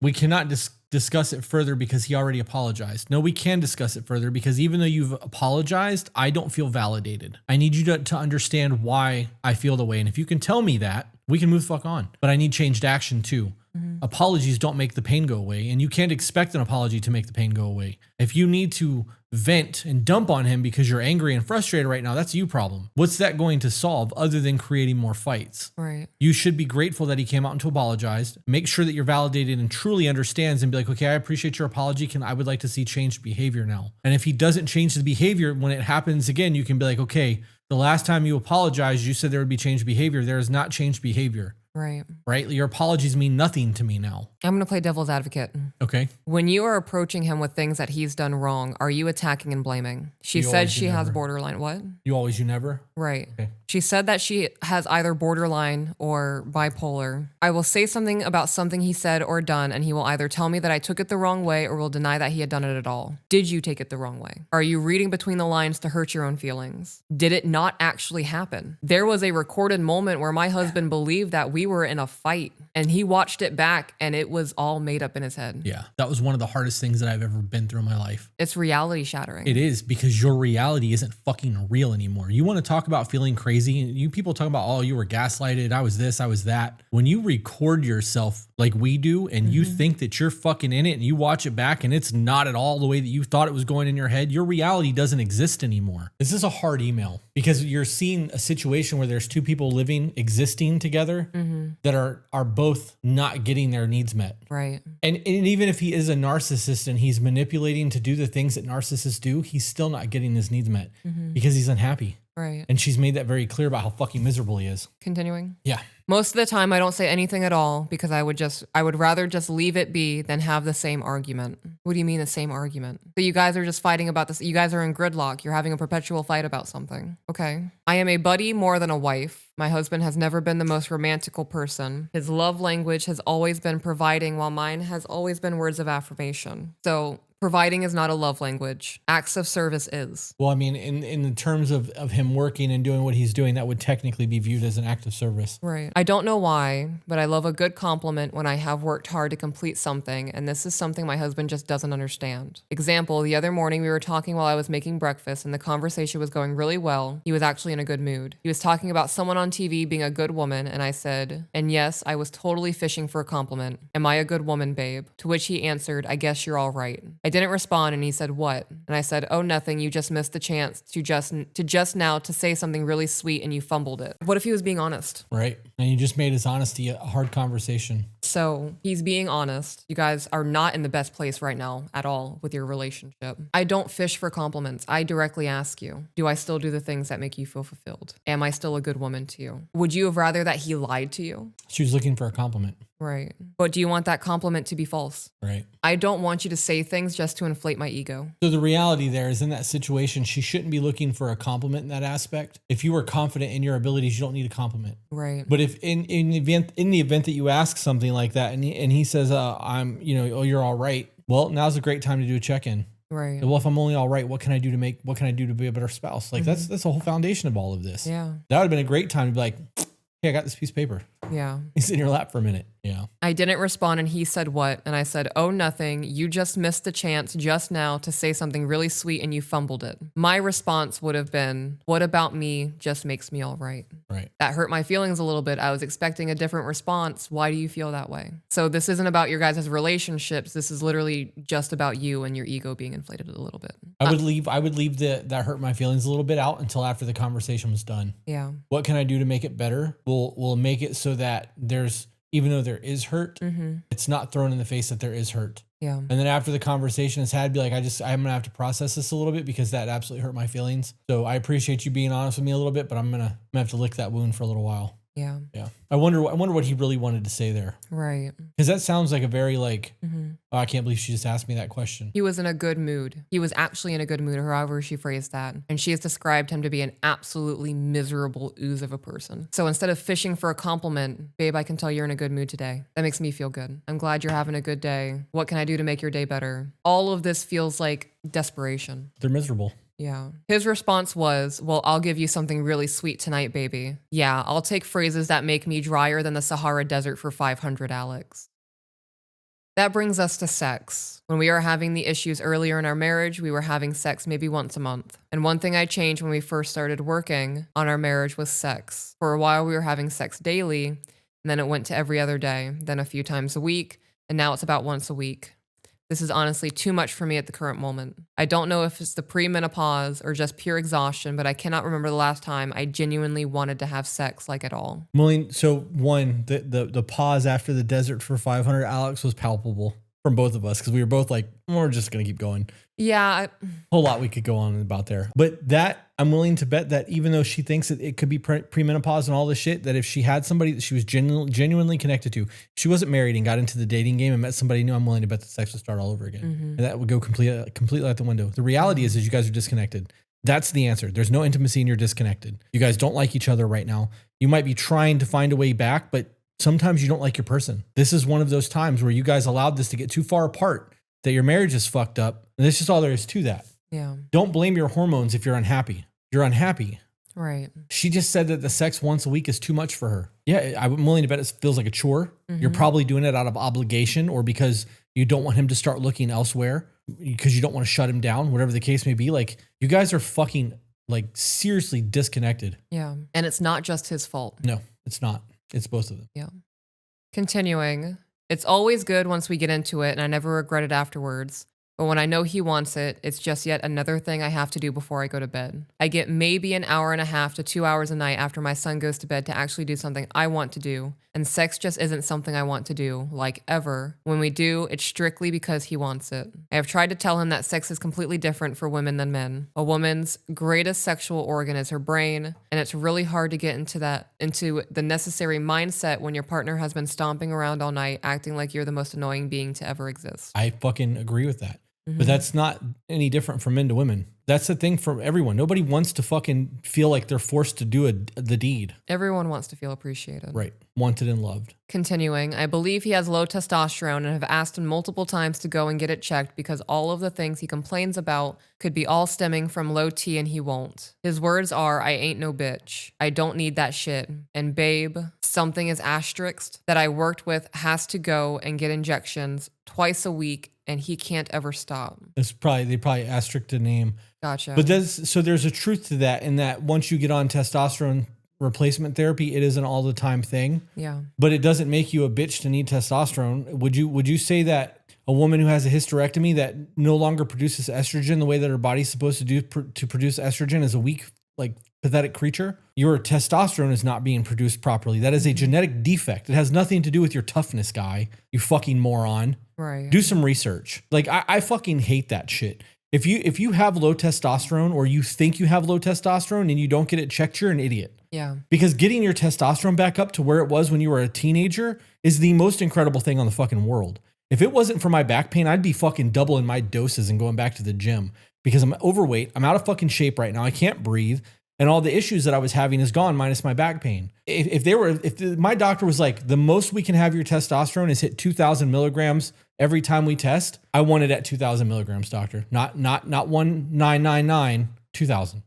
We cannot discuss it further because he already apologized. No, we can discuss it further because even though you've apologized, I don't feel validated. I need you to understand why I feel the way. And if you can tell me that, we can move the fuck on. But I need changed action too. Apologies don't make the pain go away, and you can't expect an apology to make the pain go away. If you need to vent and dump on him because you're angry and frustrated right now, that's a you problem. What's that going to solve other than creating more fights? Right. You should be grateful that he came out and apologized. Make sure that you're validated and truly understands and be like, okay, I appreciate your apology. I would like to see changed behavior now. And if he doesn't change the behavior, when it happens again, you can be like, okay, the last time you apologized, you said there would be changed behavior. There is not changed behavior. Right. Right? Your apologies mean nothing to me now. I'm going to play devil's advocate. Okay. When you are approaching him with things that he's done wrong, are you attacking and blaming? She You said always, she you has never. borderline. What? You always, you never? Right. Okay. She said that she has either borderline or bipolar. I will say something about something he said or done, and he will either tell me that I took it the wrong way or will deny that he had done it at all. Did you take it the wrong way? Are you reading between the lines to hurt your own feelings? Did it not actually happen? There was a recorded moment where my husband believed that we were in a fight, and he watched it back, and it was all made up in his head. Yeah. That was one of the hardest things that I've ever been through in my life. It's reality shattering. It is, because your reality isn't fucking real anymore. You want to talk about feeling crazy? You people talk about, oh, you were gaslighted. I was this, I was that. When you record yourself like we do and you think that you're fucking in it and you watch it back and it's not at all the way that you thought it was going in your head, your reality doesn't exist anymore. This is a hard email because you're seeing a situation where there's two people existing together that are both not getting their needs met. Right. And even if he is a narcissist and he's manipulating to do the things that narcissists do, he's still not getting his needs met because he's unhappy. Right. And she's made that very clear about how fucking miserable he is. Continuing. Yeah. Most of the time I don't say anything at all because I would rather just leave it be than have the same argument. What do you mean the same argument? So you guys are just fighting about this. You guys are in gridlock. You're having a perpetual fight about something. Okay. I am a buddy more than a wife. My husband has never been the most romantical person. His love language has always been providing, while mine has always been words of affirmation. So providing is not a love language. Acts of service is. Well, I mean, in the terms of him working and doing what he's doing, that would technically be viewed as an act of service. Right. I don't know why, but I love a good compliment when I have worked hard to complete something, and this is something my husband just doesn't understand. Example, the other morning we were talking while I was making breakfast, and the conversation was going really well. He was actually in a good mood. He was talking about someone on TV being a good woman, and I said, and yes, I was totally fishing for a compliment. Am I a good woman, babe? To which he answered, I guess you're all right. I didn't respond, and he said, what? And I said, oh, nothing. You just missed the chance to just now to say something really sweet, and you fumbled it. What if he was being honest? Right. And you just made his honesty a hard conversation. So he's being honest. You guys are not in the best place right now at all with your relationship. I don't fish for compliments. I directly ask you, do I still do the things that make you feel fulfilled? Am I still a good woman to you? Would you have rather that he lied to you? She was looking for a compliment. Right. But do you want that compliment to be false? Right. I don't want you to say things just to inflate my ego. So the reality there is, in that situation, she shouldn't be looking for a compliment in that aspect. If you are confident in your abilities, you don't need a compliment. Right. But if in the event that you ask something like that and he says, oh, you're all right. Well, now's a great time to do a check-in. Right. Well, if I'm only all right, what can I do to be a better spouse? Like that's the whole foundation of all of this. Yeah. That would have been a great time to be like, hey, I got this piece of paper. Yeah. He's in your lap for a minute. Yeah. I didn't respond, and he said what? And I said, oh, nothing. You just missed the chance just now to say something really sweet and you fumbled it. My response would have been, what about me just makes me all right? Right. That hurt my feelings a little bit. I was expecting a different response. Why do you feel that way? So this isn't about your guys' relationships. This is literally just about you and your ego being inflated a little bit. I would leave that hurt my feelings a little bit out until after the conversation was done. Yeah. What can I do to make it better? We'll make it so that even though there is hurt, it's not thrown in the face that there is hurt. Yeah. And then after the conversation is had, be like, I'm going to have to process this a little bit because that absolutely hurt my feelings. So I appreciate you being honest with me a little bit, but I'm going to have to lick that wound for a little while. Yeah. Yeah. I wonder what he really wanted to say there. Right. Because that sounds like a very like, oh, I can't believe she just asked me that question. He was in a good mood. He was actually in a good mood, or however she phrased that. And she has described him to be an absolutely miserable ooze of a person. So instead of fishing for a compliment, babe, I can tell you're in a good mood today. That makes me feel good. I'm glad you're having a good day. What can I do to make your day better? All of this feels like desperation. They're miserable. Yeah. His response was, well, I'll give you something really sweet tonight, baby. Yeah, I'll take phrases that make me drier than the Sahara Desert for 500, Alex. That brings us to sex. When we were having the issues earlier in our marriage, we were having sex maybe once a month. And one thing I changed when we first started working on our marriage was sex. For a while, we were having sex daily, and then it went to every other day, then a few times a week, and now it's about once a week. This is honestly too much for me at the current moment. I don't know if it's the premenopause or just pure exhaustion, but I cannot remember the last time I genuinely wanted to have sex like at all. So one, the pause after the desert for 500, Alex, was palpable from both of us because we were both like, we're just going to keep going. Yeah. Whole lot we could go on about there. But that, I'm willing to bet that even though she thinks that it could be premenopause and all this shit, that if she had somebody that she was genuinely connected to, she wasn't married and got into the dating game and met somebody new, I'm willing to bet the sex would start all over again. And that would go completely out the window. The reality is you guys are disconnected. That's the answer. There's no intimacy and you're disconnected. You guys don't like each other right now. You might be trying to find a way back, but sometimes you don't like your person. This is one of those times where you guys allowed this to get too far apart that your marriage is fucked up. And that's just all there is to that. Yeah. Don't blame your hormones if you're unhappy. You're unhappy. Right. She just said that the sex once a week is too much for her. Yeah, I'm willing to bet it feels like a chore. You're probably doing it out of obligation or because you don't want him to start looking elsewhere because you don't want to shut him down, whatever the case may be. Like, you guys are fucking, like, seriously disconnected. Yeah. And it's not just his fault. No, it's not. It's both of them. Yeah. Continuing. It's always good once we get into it, and I never regret it afterwards. But when I know he wants it, it's just yet another thing I have to do before I go to bed. I get maybe an hour and a half to 2 hours a night after my son goes to bed to actually do something I want to do. And sex just isn't something I want to do, like ever. When we do, it's strictly because he wants it. I have tried to tell him that sex is completely different for women than men. A woman's greatest sexual organ is her brain, and it's really hard to get into the necessary mindset when your partner has been stomping around all night, acting like you're the most annoying being to ever exist. I fucking agree with that. But that's not any different from men to women. That's the thing for everyone. Nobody wants to fucking feel like they're forced to do the deed. Everyone wants to feel appreciated. Right. Wanted and loved. Continuing, I believe he has low testosterone and have asked him multiple times to go and get it checked because all of the things he complains about could be all stemming from low T and he won't. His words are, I ain't no bitch. I don't need that shit. And babe, something is asterisked that I worked with has to go and get injections twice a week and he can't ever stop. They probably asterisked the name. Gotcha. But there's a truth to that in that once you get on testosterone replacement therapy, it is an all the time thing. Yeah. But it doesn't make you a bitch to need testosterone. Would you say that a woman who has a hysterectomy that no longer produces estrogen the way that her body's supposed to do to produce estrogen is a weak, like, pathetic creature? Your testosterone is not being produced properly. That is a genetic defect. It has nothing to do with your toughness, guy. You fucking moron. Right. Do some research. Like, I fucking hate that shit. If you have low testosterone or you think you have low testosterone and you don't get it checked, you're an idiot. Yeah. Because getting your testosterone back up to where it was when you were a teenager is the most incredible thing on the fucking world. If it wasn't for my back pain, I'd be fucking doubling my doses and going back to the gym because I'm overweight. I'm out of fucking shape right now. I can't breathe. And all the issues that I was having is gone minus my back pain. If my doctor was like, the most we can have your testosterone is hit 2,000 milligrams every time we test, I want it at 2,000 milligrams, doctor. Not 1,999, 2,000.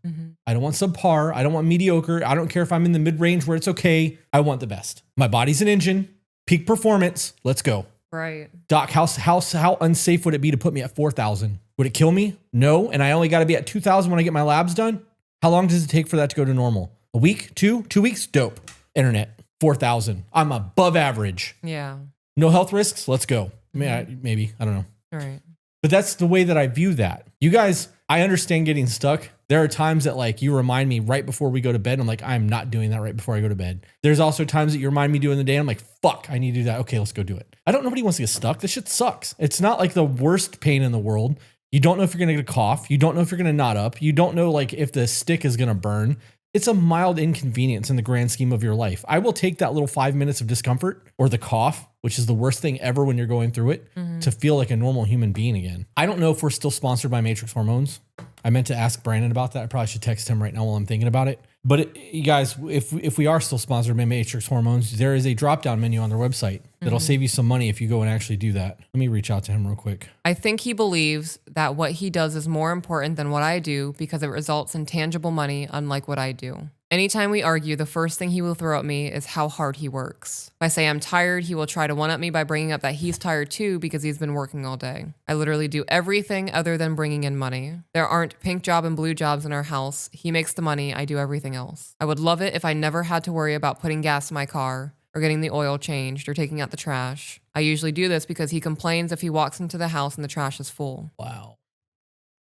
I don't want subpar. I don't want mediocre. I don't care if I'm in the mid-range where it's okay. I want the best. My body's an engine, peak performance. Let's go. Right. Doc, how unsafe would it be to put me at 4,000? Would it kill me? No. And I only got to be at 2,000 when I get my labs done? How long does it take for that to go to normal? A week? 2 weeks? Dope. Internet, 4,000. I'm above average. Yeah. No health risks? Let's go. Maybe. I don't know. All right. But that's the way that I view that. You guys, I understand getting stuck. There are times that, like, you remind me right before we go to bed. I'm like, I'm not doing that right before I go to bed. There's also times that you remind me during the day. And I'm like, fuck, I need to do that. Okay, let's go do it. Nobody wants to get stuck. This shit sucks. It's not like the worst pain in the world. You don't know if you're going to get a cough. You don't know if you're going to knot up. You don't know, like, if the stick is going to burn. It's a mild inconvenience in the grand scheme of your life. I will take that little 5 minutes of discomfort or the cough, which is the worst thing ever when you're going through it, to feel like a normal human being again. I don't know if we're still sponsored by Matrix Hormones. I meant to ask Brandon about that. I probably should text him right now while I'm thinking about it. But you guys, if we are still sponsored by Matrix Hormones, there is a drop-down menu on their website that'll save you some money if you go and actually do that. Let me reach out to him real quick. I think he believes that what he does is more important than what I do because it results in tangible money, unlike what I do. Anytime we argue, the first thing he will throw at me is how hard he works. If I say I'm tired, he will try to one-up me by bringing up that he's tired too because he's been working all day. I literally do everything other than bringing in money. There aren't pink job and blue jobs in our house. He makes the money, I do everything else. I would love it if I never had to worry about putting gas in my car or getting the oil changed or taking out the trash. I usually do this because he complains if he walks into the house and the trash is full. Wow.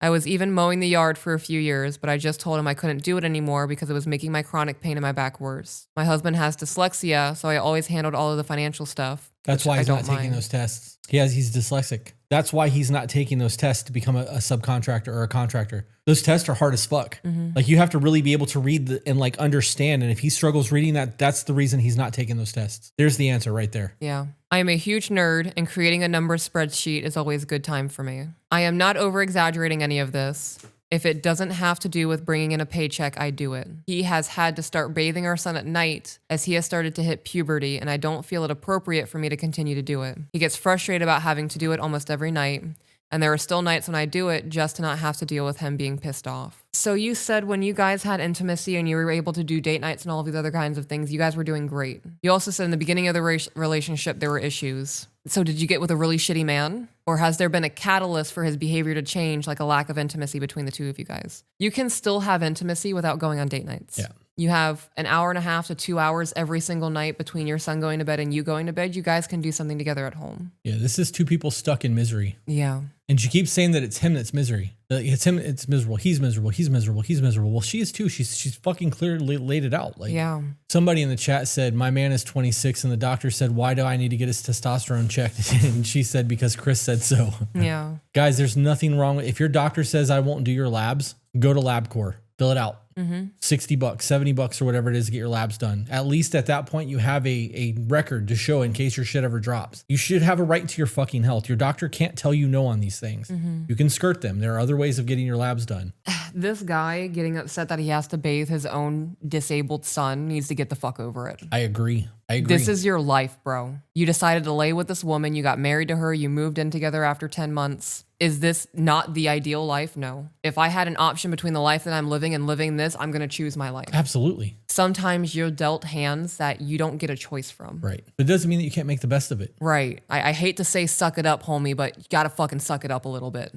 I was even mowing the yard for a few years, but I just told him I couldn't do it anymore because it was making my chronic pain in my back worse. My husband has dyslexia, so I always handled all of the financial stuff. That's why he's not taking those tests. He's dyslexic. That's why he's not taking those tests to become a subcontractor or a contractor. Those tests are hard as fuck. Like you have to really be able to read and like understand. And if he struggles reading that, that's the reason he's not taking those tests. There's the answer right there. Yeah. I am a huge nerd and creating a number spreadsheet is always a good time for me. I am not over exaggerating any of this. If it doesn't have to do with bringing in a paycheck, I do it. He has had to start bathing our son at night as he has started to hit puberty, and I don't feel it appropriate for me to continue to do it. He gets frustrated about having to do it almost every night, and there are still nights when I do it just to not have to deal with him being pissed off. So you said when you guys had intimacy and you were able to do date nights and all of these other kinds of things, you guys were doing great. You also said in the beginning of the relationship there were issues. So did you get with a really shitty man? Or has there been a catalyst for his behavior to change, like a lack of intimacy between the two of you guys? You can still have intimacy without going on date nights. Yeah. You have an hour and a half to 2 hours every single night between your son going to bed and you going to bed. You guys can do something together at home. Yeah, this is two people stuck in misery. Yeah. And she keeps saying that it's him that's misery. It's him, it's miserable. He's miserable. He's miserable. He's miserable. Well, she is too. She's fucking clearly laid it out. Like, yeah. Somebody in the chat said, my man is 26 and the doctor said, why do I need to get his testosterone checked? And she said, because Chris said so. Yeah. Guys, there's nothing wrong with, if your doctor says I won't do your labs, go to LabCorp, fill it out. $60, $70 or whatever it is to get your labs done. At least at that point, you have a record to show in case your shit ever drops. You should have a right to your fucking health. Your doctor can't tell you no on these things. You can skirt them. There are other ways of getting your labs done. This guy getting upset that he has to bathe his own disabled son needs to get the fuck over it. I agree. This is your life, bro. You decided to lay with this woman. You got married to her. You moved in together after 10 months. Is this not the ideal life? No. If I had an option between the life that I'm living and living this, I'm going to choose my life. Absolutely. Sometimes you're dealt hands that you don't get a choice from. Right. But it doesn't mean that you can't make the best of it. Right. I hate to say suck it up, homie, but you got to fucking suck it up a little bit.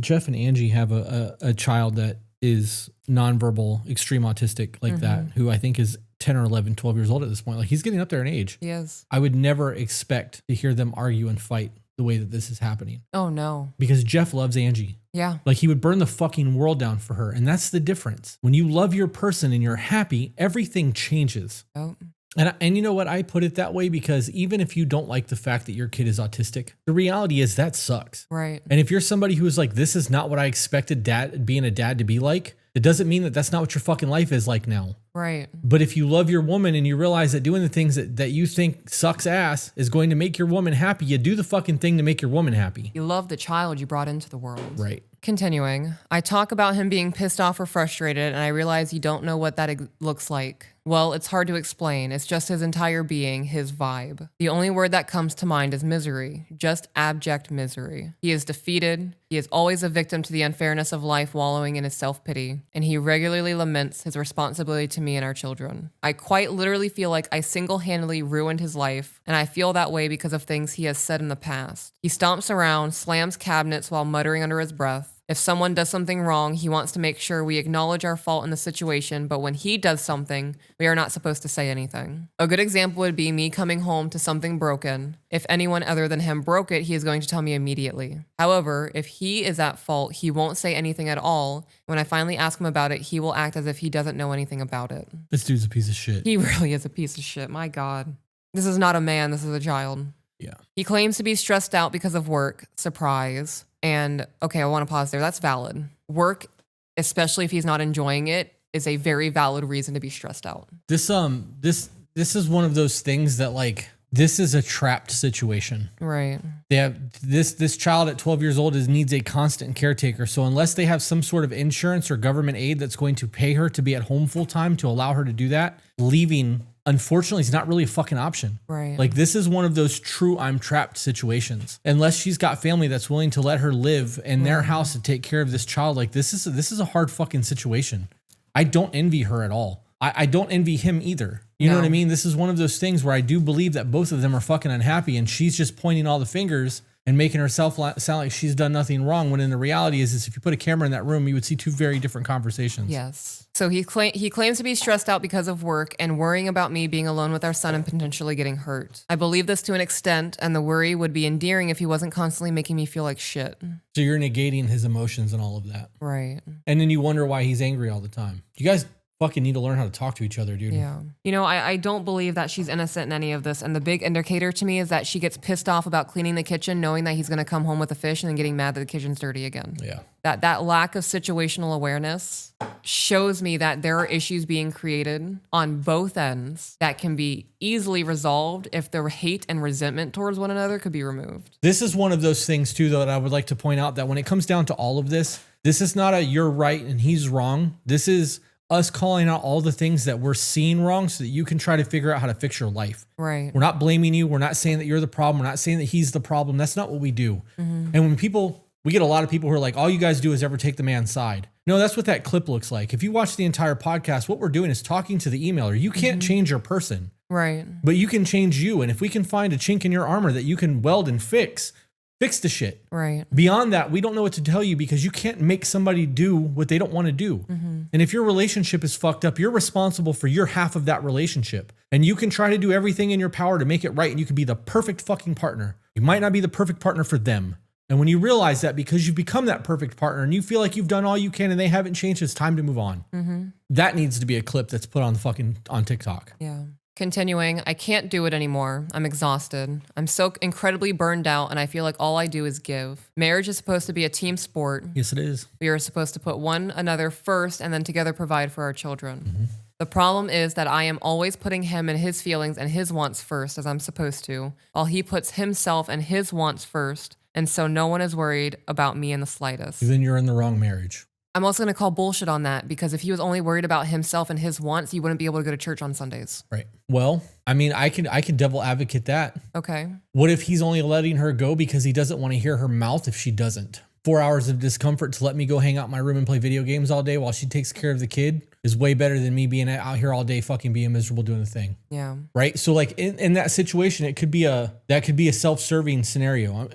Jeff and Angie have a child that is nonverbal, extreme autistic like that, who I think is 10 or 11, 12 years old at this point. Like he's getting up there in age. He is. I would never expect to hear them argue and fight the way that this is happening. Oh no. Because Jeff loves Angie. Yeah. Like he would burn the fucking world down for her. And that's the difference. When you love your person and you're happy, everything changes. Oh. And you know what? I put it that way because even if you don't like the fact that your kid is autistic, the reality is that sucks. Right. And if you're somebody who is like, this is not what I expected being a dad to be like, it doesn't mean that that's not what your fucking life is like now. Right. But if you love your woman and you realize that doing the things that you think sucks ass is going to make your woman happy, you do the fucking thing to make your woman happy. You love the child you brought into the world. Right. Continuing, I talk about him being pissed off or frustrated, and I realize you don't know what that looks like. Well, it's hard to explain. It's just his entire being, his vibe. The only word that comes to mind is misery, just abject misery. He is defeated. He is always a victim to the unfairness of life, wallowing in his self-pity, and he regularly laments his responsibility to me and our children. I quite literally feel like I single-handedly ruined his life, and I feel that way because of things he has said in the past. He stomps around, slams cabinets while muttering under his breath. If someone does something wrong, he wants to make sure we acknowledge our fault in the situation, but when he does something, we are not supposed to say anything. A good example would be me coming home to something broken. If anyone other than him broke it, he is going to tell me immediately. However, if he is at fault, he won't say anything at all. When I finally ask him about it, he will act as if he doesn't know anything about it. This dude's a piece of shit. He really is a piece of shit. My God. This is not a man. This is a child. Yeah. He claims to be stressed out because of work. Surprise. And okay, I want to pause there. That's valid. Work, especially if he's not enjoying it, is a very valid reason to be stressed out. This is one of those things that like, this is a trapped situation. Right. They have this child at 12 years old needs a constant caretaker. So unless they have some sort of insurance or government aid that's going to pay her to be at home full time to allow her to do that, leaving, unfortunately, is not really a fucking option. Right. Like this is one of those true I'm trapped situations. Unless she's got family that's willing to let her live in their house to take care of this child, like this is a hard fucking situation. I don't envy her at all. I don't envy him either. You know what I mean? This is one of those things where I do believe that both of them are fucking unhappy and she's just pointing all the fingers and making herself sound like she's done nothing wrong, when in the reality is if you put a camera in that room, you would see two very different conversations. Yes. So he claims to be stressed out because of work and worrying about me being alone with our son and potentially getting hurt. I believe this to an extent, and the worry would be endearing if he wasn't constantly making me feel like shit. So you're negating his emotions and all of that. Right. And then you wonder why he's angry all the time. You guys fucking need to learn how to talk to each other, dude. Yeah. You know, I don't believe that she's innocent in any of this. And the big indicator to me is that she gets pissed off about cleaning the kitchen, knowing that he's going to come home with a fish and then getting mad that the kitchen's dirty again. Yeah. That lack of situational awareness shows me that there are issues being created on both ends that can be easily resolved if the hate and resentment towards one another could be removed. This is one of those things too, though, that I would like to point out, that when it comes down to all of this is not a you're right and he's wrong. This is us calling out all the things that we're seeing wrong so that you can try to figure out how to fix your life. Right. We're not blaming you. We're not saying that you're the problem. We're not saying that he's the problem. That's not what we do. And when we get a lot of people who are like, all you guys do is ever take the man's side. No, that's what that clip looks like. If you watch the entire podcast, what we're doing is talking to the emailer. You can't change your person. Right. But you can change you. And if we can find a chink in your armor that you can weld and fix the shit. Right. Beyond that, we don't know what to tell you because you can't make somebody do what they don't want to do. And if your relationship is fucked up, you're responsible for your half of that relationship. And you can try to do everything in your power to make it right. And you can be the perfect fucking partner. You might not be the perfect partner for them. And when you realize that, because you've become that perfect partner and you feel like you've done all you can and they haven't changed, it's time to move on. That needs to be a clip that's put on on TikTok. Yeah. Continuing, I can't do it anymore. I'm exhausted. I'm so incredibly burned out, and I feel like all I do is give. Marriage is supposed to be a team sport. Yes, it is. We are supposed to put one another first and then together provide for our children. The problem is that I am always putting him and his feelings and his wants first, as I'm supposed to, while he puts himself and his wants first, and so no one is worried about me in the slightest. Then you're in the wrong marriage. I'm also going to call bullshit on that, because if he was only worried about himself and his wants, he wouldn't be able to go to church on Sundays. Right. Well, I mean, I can devil advocate that. Okay. What if he's only letting her go because he doesn't want to hear her mouth if she doesn't? 4 hours of discomfort to let me go hang out in my room and play video games all day while she takes care of the kid is way better than me being out here all day fucking being miserable doing the thing. Yeah. Right? So like in that situation, that could be a self-serving scenario.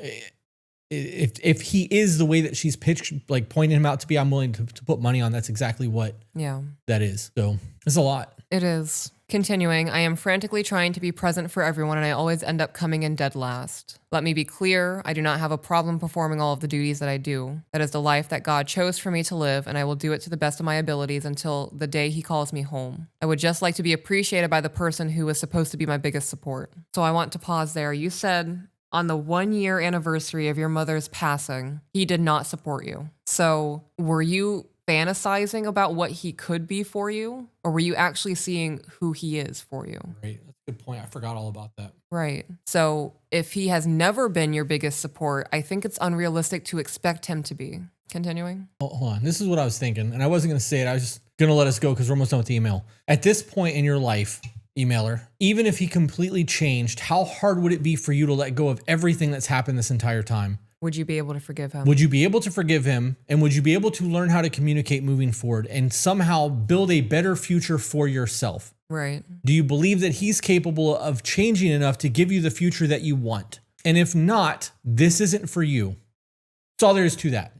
If he is the way that she's pitched, like pointing him out to be, I'm willing to put money on, that's exactly what that is. So it's a lot. It is. Continuing, I am frantically trying to be present for everyone, and I always end up coming in dead last. Let me be clear, I do not have a problem performing all of the duties that I do. That is the life that God chose for me to live, and I will do it to the best of my abilities until the day he calls me home. I would just like to be appreciated by the person who was supposed to be my biggest support. So I want to pause there. You said on the 1-year anniversary of your mother's passing, he did not support you. So were you fantasizing about what he could be for you, or were you actually seeing who he is for you? Right. That's a good point. I forgot all about that. Right. So if he has never been your biggest support, I think it's unrealistic to expect him to be. Continuing. Hold on. This is what I was thinking, and I wasn't going to say it. I was just going to let us go because we're almost done with the email. At this point in your life, emailer, even if he completely changed, how hard would it be for you to let go of everything that's happened this entire time? Would you be able to forgive him? Would you be able to forgive him? And would you be able to learn how to communicate moving forward and somehow build a better future for yourself? Right. Do you believe that he's capable of changing enough to give you the future that you want? And if not, this isn't for you. That's all there is to that.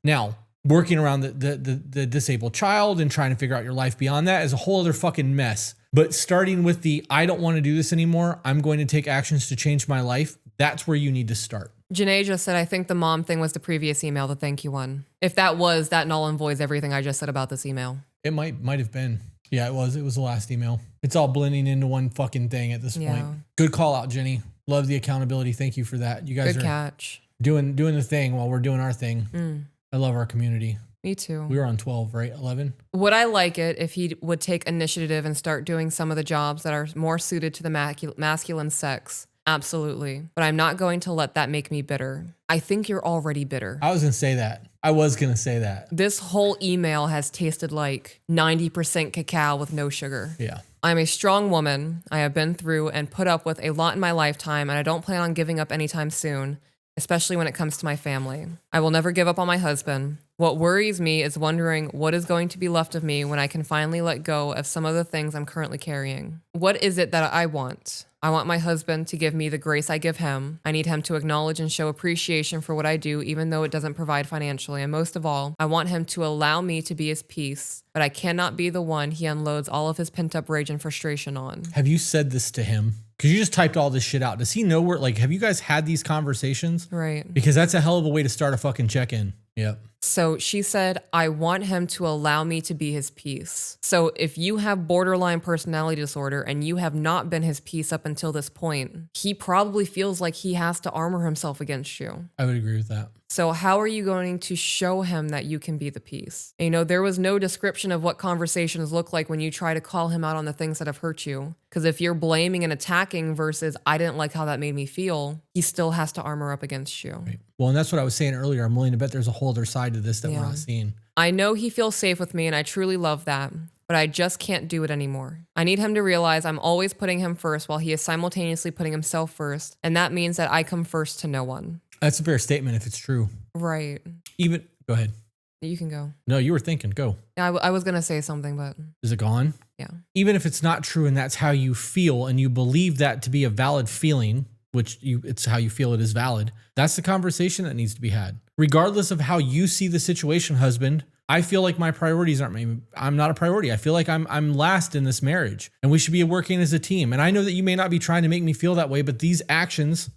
Now, working around the disabled child and trying to figure out your life beyond that is a whole other fucking mess. But starting with I don't want to do this anymore, I'm going to take actions to change my life, that's where you need to start. Janae just said, I think the mom thing was the previous email, the thank you one. If that was, that null and voids everything I just said about this email. It might have been. Yeah, it was. It was the last email. It's all blending into one fucking thing at this point. Good call out, Jenny. Love the accountability. Thank you for that. You guys Good are catch. doing the thing while we're doing our thing. I love our community. Me too. We were on 12, right? 11? Would I like it if he would take initiative and start doing some of the jobs that are more suited to the masculine sex? Absolutely. But I'm not going to let that make me bitter. I think you're already bitter. I was going to say that. I was going to say that. This whole email has tasted like 90% cacao with no sugar. Yeah. I'm a strong woman. I have been through and put up with a lot in my lifetime, and I don't plan on giving up anytime soon, especially when it comes to my family. I will never give up on my husband. What worries me is wondering what is going to be left of me when I can finally let go of some of the things I'm currently carrying. What is it that I want? I want my husband to give me the grace I give him. I need him to acknowledge and show appreciation for what I do, even though it doesn't provide financially. And most of all, I want him to allow me to be his peace, but I cannot be the one he unloads all of his pent-up rage and frustration on. Have you said this to him? Because you just typed all this shit out. Does he know where, like, have you guys had these conversations? Right. Because that's a hell of a way to start a fucking check-in. Yep. So she said, I want him to allow me to be his peace. So if you have borderline personality disorder and you have not been his peace up until this point, he probably feels like he has to armor himself against you. I would agree with that. So how are you going to show him that you can be the peace? You know, there was no description of what conversations look like when you try to call him out on the things that have hurt you. Because if you're blaming and attacking versus I didn't like how that made me feel, he still has to armor up against you. Right. Well, and that's what I was saying earlier. I'm willing to bet there's a whole other side to this that we're not seeing. I know he feels safe with me and I truly love that, but I just can't do it anymore. I need him to realize I'm always putting him first while he is simultaneously putting himself first. And that means that I come first to no one. That's a fair statement if it's true. Right. Even, go ahead. You can go. No, you were thinking, go. I was going to say something, but. Is it gone? Yeah. Even if it's not true and that's how you feel and you believe that to be a valid feeling, which it's how you feel it is valid, that's the conversation that needs to be had. Regardless of how you see the situation, husband, I feel like my priorities I'm not a priority. I feel like I'm last in this marriage and we should be working as a team. And I know that you may not be trying to make me feel that way, but these actions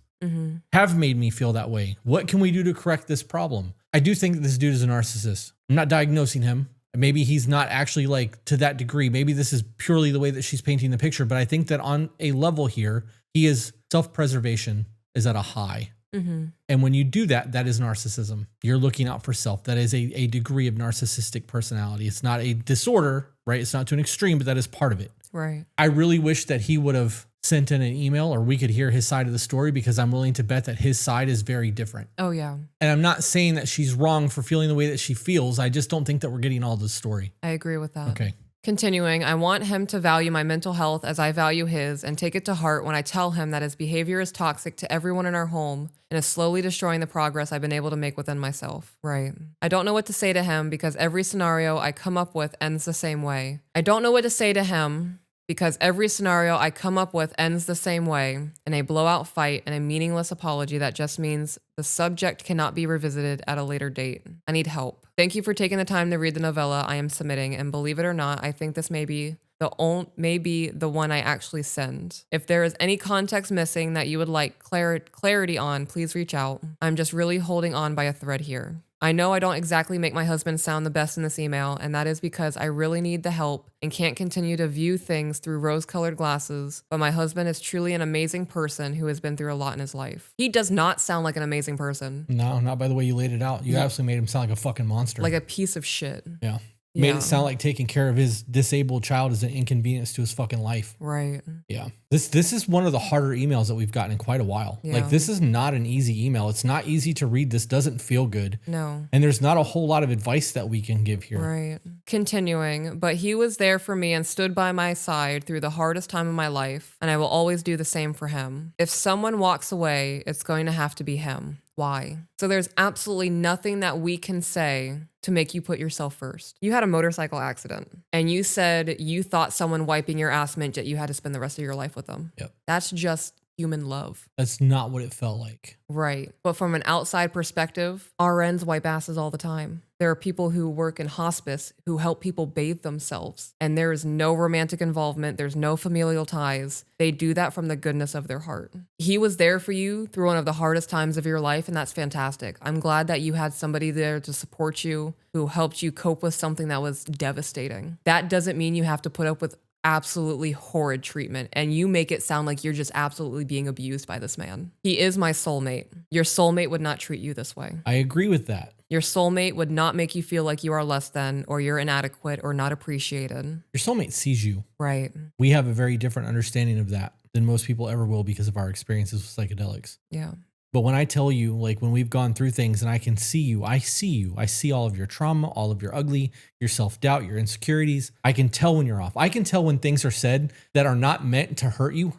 have made me feel that way. What can we do to correct this problem? I do think that this dude is a narcissist. I'm not diagnosing him. Maybe he's not actually like to that degree. Maybe this is purely the way that she's painting the picture. But I think that on a level here, he is self-preservation is at a high. And when you do that, that is narcissism. You're looking out for self. That is a degree of narcissistic personality. It's not a disorder, right? It's not to an extreme, but that is part of it. Right. I really wish that he would have sent in an email or we could hear his side of the story because I'm willing to bet that his side is very different. Oh, yeah. And I'm not saying that she's wrong for feeling the way that she feels. I just don't think that we're getting all the story. I agree with that. Okay. Continuing, I want him to value my mental health as I value his and take it to heart when I tell him that his behavior is toxic to everyone in our home and is slowly destroying the progress I've been able to make within myself. Right. I don't know what to say to him because every scenario I come up with ends the same way. I don't know what to say to him because every scenario I come up with ends the same way in a blowout fight and a meaningless apology that just means the subject cannot be revisited at a later date. I need help. Thank you for taking the time to read the novella I am submitting, and believe it or not, I think this may be the one I actually send. If there is any context missing that you would like clarity on, please reach out. I'm just really holding on by a thread here. I know I don't exactly make my husband sound the best in this email, and that is because I really need the help and can't continue to view things through rose-colored glasses, but my husband is truly an amazing person who has been through a lot in his life. He does not sound like an amazing person. No, not by the way you laid it out. You absolutely made him sound like a fucking monster. Like a piece of shit. Yeah. Made it sound like taking care of his disabled child is an inconvenience to his fucking life. Right. Yeah. This is one of the harder emails that we've gotten in quite a while. Yeah. Like, this is not an easy email. It's not easy to read. This doesn't feel good. No. And there's not a whole lot of advice that we can give here. Right. Continuing, but he was there for me and stood by my side through the hardest time of my life, and I will always do the same for him. If someone walks away, it's going to have to be him. Why? So there's absolutely nothing that we can say to make you put yourself first. You had a motorcycle accident and you said you thought someone wiping your ass meant that you had to spend the rest of your life with them. Yep. That's just human love. That's not what it felt like. Right. But from an outside perspective, RNs wipe asses all the time. There are people who work in hospice who help people bathe themselves, and there is no romantic involvement. There's no familial ties. They do that from the goodness of their heart. He was there for you through one of the hardest times of your life, and that's fantastic. I'm glad that you had somebody there to support you, who helped you cope with something that was devastating. That doesn't mean you have to put up with absolutely horrid treatment, and you make it sound like you're just absolutely being abused by this man. He is my soulmate. Your soulmate would not treat you this way. I agree with that. Your soulmate would not make you feel like you are less than, or you're inadequate, or not appreciated. Your soulmate sees you. Right. We have a very different understanding of that than most people ever will because of our experiences with psychedelics. Yeah. But when I tell you, like when we've gone through things and I can see you, I see all of your trauma, all of your ugly, your self-doubt, your insecurities. I can tell when you're off. I can tell when things are said that are not meant to hurt you.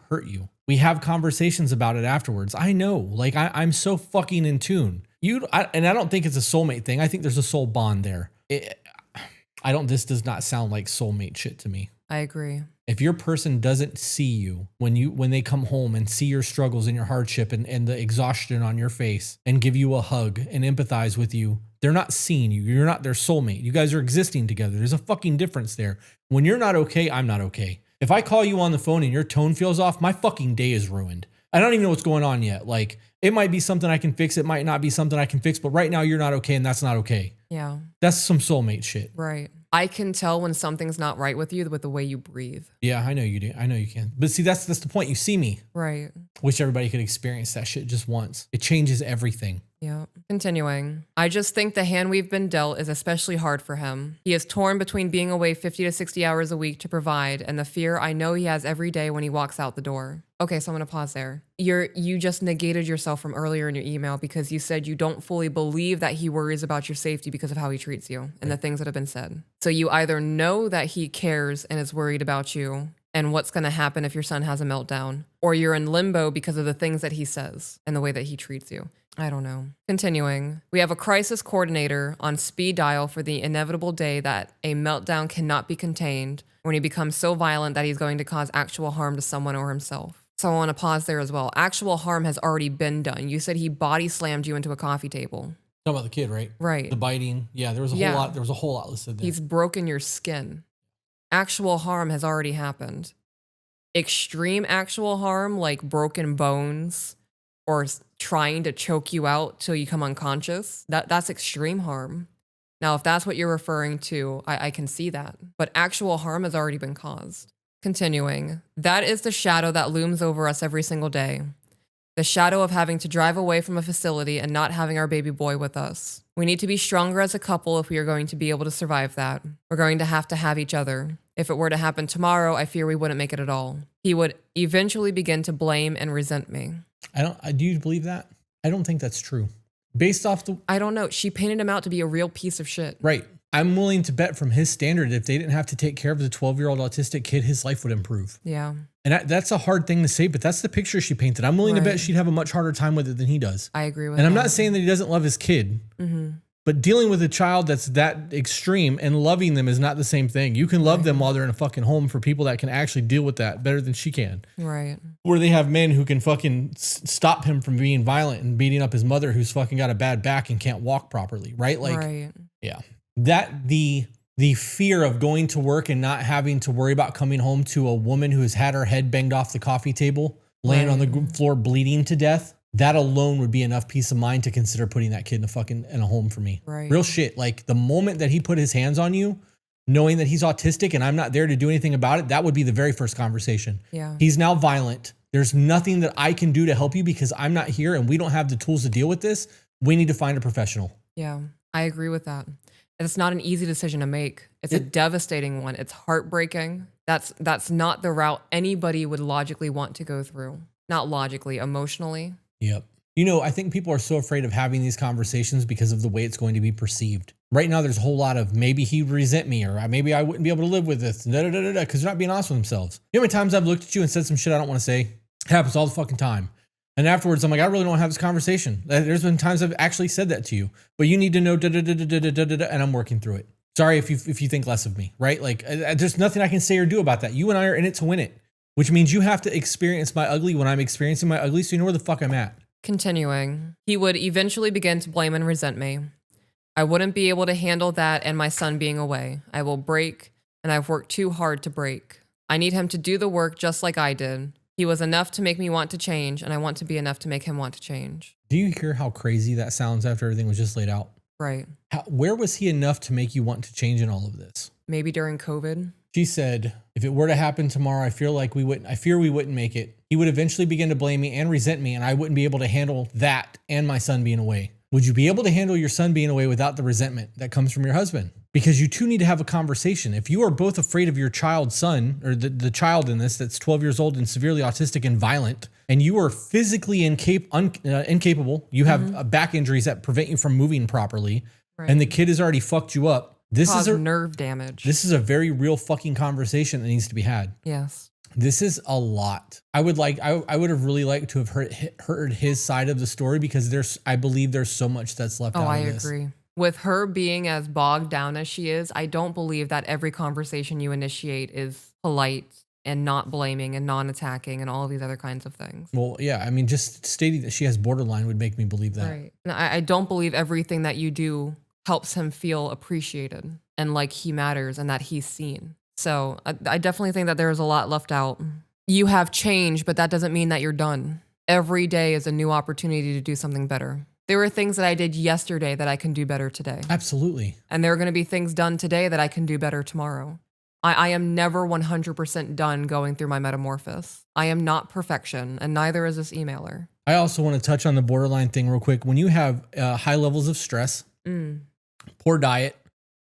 We have conversations about it afterwards. I know, like I'm so fucking in tune. And I don't think it's a soulmate thing. I think there's a soul bond there. This does not sound like soulmate shit to me. I agree. If your person doesn't see you when they come home and see your struggles and your hardship and the exhaustion on your face and give you a hug and empathize with you, they're not seeing you. You're not their soulmate. You guys are existing together. There's a fucking difference there. When you're not okay, I'm not okay. If I call you on the phone and your tone feels off, my fucking day is ruined. I don't even know what's going on yet. Like, it might be something I can fix. It might not be something I can fix, but right now you're not okay and that's not okay. Yeah. That's some soulmate shit. Right. I can tell when something's not right with you with the way you breathe. Yeah, I know you do. I know you can. But see, that's the point. You see me. Right. Wish everybody could experience that shit just once. It changes everything. Yeah. Continuing. I just think the hand we've been dealt is especially hard for him. He is torn between being away 50 to 60 hours a week to provide and the fear I know he has every day when he walks out the door. Okay, so I'm going to pause there. You just negated yourself from earlier in your email because you said you don't fully believe that he worries about your safety because of how he treats you and the things that have been said. So you either know that he cares and is worried about you and what's going to happen if your son has a meltdown, or you're in limbo because of the things that he says and the way that he treats you. I don't know. Continuing, we have a crisis coordinator on speed dial for the inevitable day that a meltdown cannot be contained when he becomes so violent that he's going to cause actual harm to someone or himself. So I want to pause there as well. Actual harm has already been done. You said he body slammed you into a coffee table. Talking about the kid, right? Right. The biting. Yeah, there was a whole lot. There was a whole lot listed there. He's broken your skin. Actual harm has already happened. Extreme actual harm, like broken bones or trying to choke you out till you come unconscious, that's extreme harm. Now, if that's what you're referring to, I can see that. But actual harm has already been caused. Continuing, that is the shadow that looms over us every single day. The shadow of having to drive away from a facility and not having our baby boy with us. We need to be stronger as a couple if we are going to be able to survive that. We're going to have each other. If it were to happen tomorrow, I fear we wouldn't make it at all. He would eventually begin to blame and resent me. Do you believe that? I don't think that's true. Based off I don't know. She painted him out to be a real piece of shit. Right. I'm willing to bet from his standard, if they didn't have to take care of the 12-year-old autistic kid, his life would improve. Yeah. And that's a hard thing to say, but that's the picture she painted. I'm willing to bet she'd have a much harder time with it than he does. I agree with that. And I'm not saying that he doesn't love his kid, but dealing with a child that's that extreme and loving them is not the same thing. You can love them while they're in a fucking home for people that can actually deal with that better than she can. Right. Where they have men who can fucking stop him from being violent and beating up his mother who's fucking got a bad back and can't walk properly, right? Like, yeah. That the fear of going to work and not having to worry about coming home to a woman who has had her head banged off the coffee table, laying on the floor bleeding to death, that alone would be enough peace of mind to consider putting that kid in a home for me. Right. Real shit. Like the moment that he put his hands on you, knowing that he's autistic and I'm not there to do anything about it, that would be the very first conversation. Yeah. He's now violent. There's nothing that I can do to help you because I'm not here and we don't have the tools to deal with this. We need to find a professional. Yeah, I agree with that. It's not an easy decision to make. It's a devastating one. It's heartbreaking. That's not the route anybody would logically want to go through. Not logically, emotionally. Yep. You know, I think people are so afraid of having these conversations because of the way it's going to be perceived. Right now, there's a whole lot of maybe he'd resent me or maybe I wouldn't be able to live with this, because they're not being honest with themselves. You know how many times I've looked at you and said some shit I don't want to say? It happens all the fucking time. And afterwards, I'm like, I really don't want to have this conversation. There's been times I've actually said that to you, but you need to know, and I'm working through it. Sorry if you think less of me, right? Like, there's nothing I can say or do about that. You and I are in it to win it, which means you have to experience my ugly when I'm experiencing my ugly, so you know where the fuck I'm at. Continuing, he would eventually begin to blame and resent me. I wouldn't be able to handle that and my son being away. I will break, and I've worked too hard to break. I need him to do the work just like I did. He was enough to make me want to change, and I want to be enough to make him want to change. Do you hear how crazy that sounds after everything was just laid out? Right. Where was he enough to make you want to change in all of this? Maybe during COVID. She said, if it were to happen tomorrow, I fear we wouldn't make it. He would eventually begin to blame me and resent me, and I wouldn't be able to handle that and my son being away. Would you be able to handle your son being away without the resentment that comes from your husband? Because you two need to have a conversation. If you are both afraid of your child's son, or the child in this that's 12 years old and severely autistic and violent, and you are physically incapable, you have back injuries that prevent you from moving properly, and the kid has already fucked you up, this is a nerve damage. This is a very real fucking conversation that needs to be had. Yes. This is a lot. I would have really liked to have heard his side of the story, because I believe there's so much that's left out of this. I agree. With her being as bogged down as she is, I don't believe that every conversation you initiate is polite and not blaming and non-attacking and all of these other kinds of things. Well, yeah. I mean, just stating that she has borderline would make me believe that. Right. I don't believe everything that you do helps him feel appreciated and like he matters and that he's seen. So I definitely think that there is a lot left out. You have changed, but that doesn't mean that you're done. Every day is a new opportunity to do something better. There were things that I did yesterday that I can do better today. Absolutely. And there are going to be things done today that I can do better tomorrow. I am never 100% done going through my metamorphosis. I am not perfection, and neither is this emailer. I also want to touch on the borderline thing real quick. When you have high levels of stress, poor diet,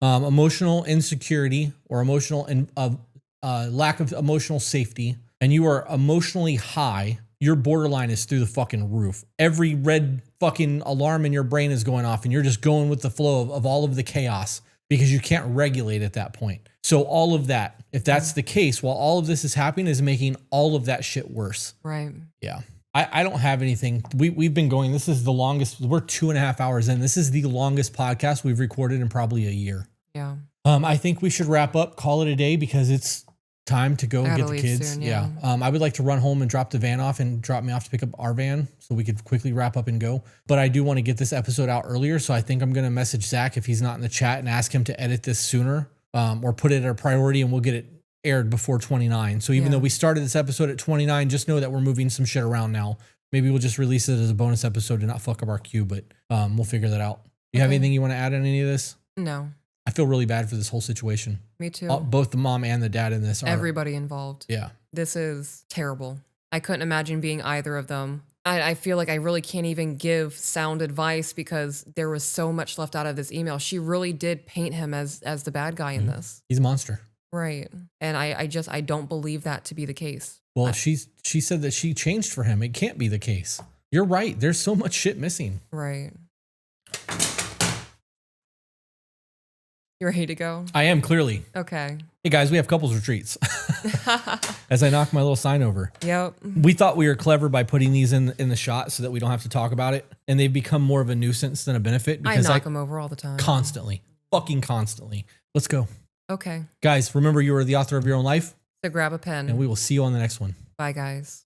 emotional insecurity or emotional lack of emotional safety, and you are emotionally high, your borderline is through the fucking roof. Every red fucking alarm in your brain is going off, and you're just going with the flow of all of the chaos because you can't regulate at that point. So all of that, if that's the case, while all of this is happening, is making all of that shit worse. Right. Yeah. I don't have anything. We've been going, this is the longest, we're 2.5 hours in. This is the longest podcast we've recorded in probably a year. Yeah. I think we should wrap up, call it a day, because it's time to go and get the kids. Soon, yeah. I would like to run home and drop the van off and drop me off to pick up our van so we could quickly wrap up and go. But I do want to get this episode out earlier. So I think I'm going to message Zach if he's not in the chat and ask him to edit this sooner, or put it at a priority, and we'll get it aired before 29. So even though we started this episode at 29, just know that we're moving some shit around now. Maybe we'll just release it as a bonus episode to not fuck up our queue, but we'll figure that out. You have anything you want to add on any of this? No. I feel really bad for this whole situation. Me too. Both the mom and the dad in this are... Everybody involved. Yeah. This is terrible. I couldn't imagine being either of them. I feel like I really can't even give sound advice because there was so much left out of this email. She really did paint him as the bad guy in this. He's a monster. Right. And I don't believe that to be the case. Well, she said that she changed for him. It can't be the case. You're right. There's so much shit missing. Right. You ready to go? I am, clearly. Okay. Hey guys, we have couples retreats. As I knock my little sign over. Yep. We thought we were clever by putting these in the shot so that we don't have to talk about it. And they've become more of a nuisance than a benefit. Because I knock them over all the time. Constantly. Fucking constantly. Let's go. Okay. Guys, remember you are the author of your own life. So grab a pen. And we will see you on the next one. Bye, guys.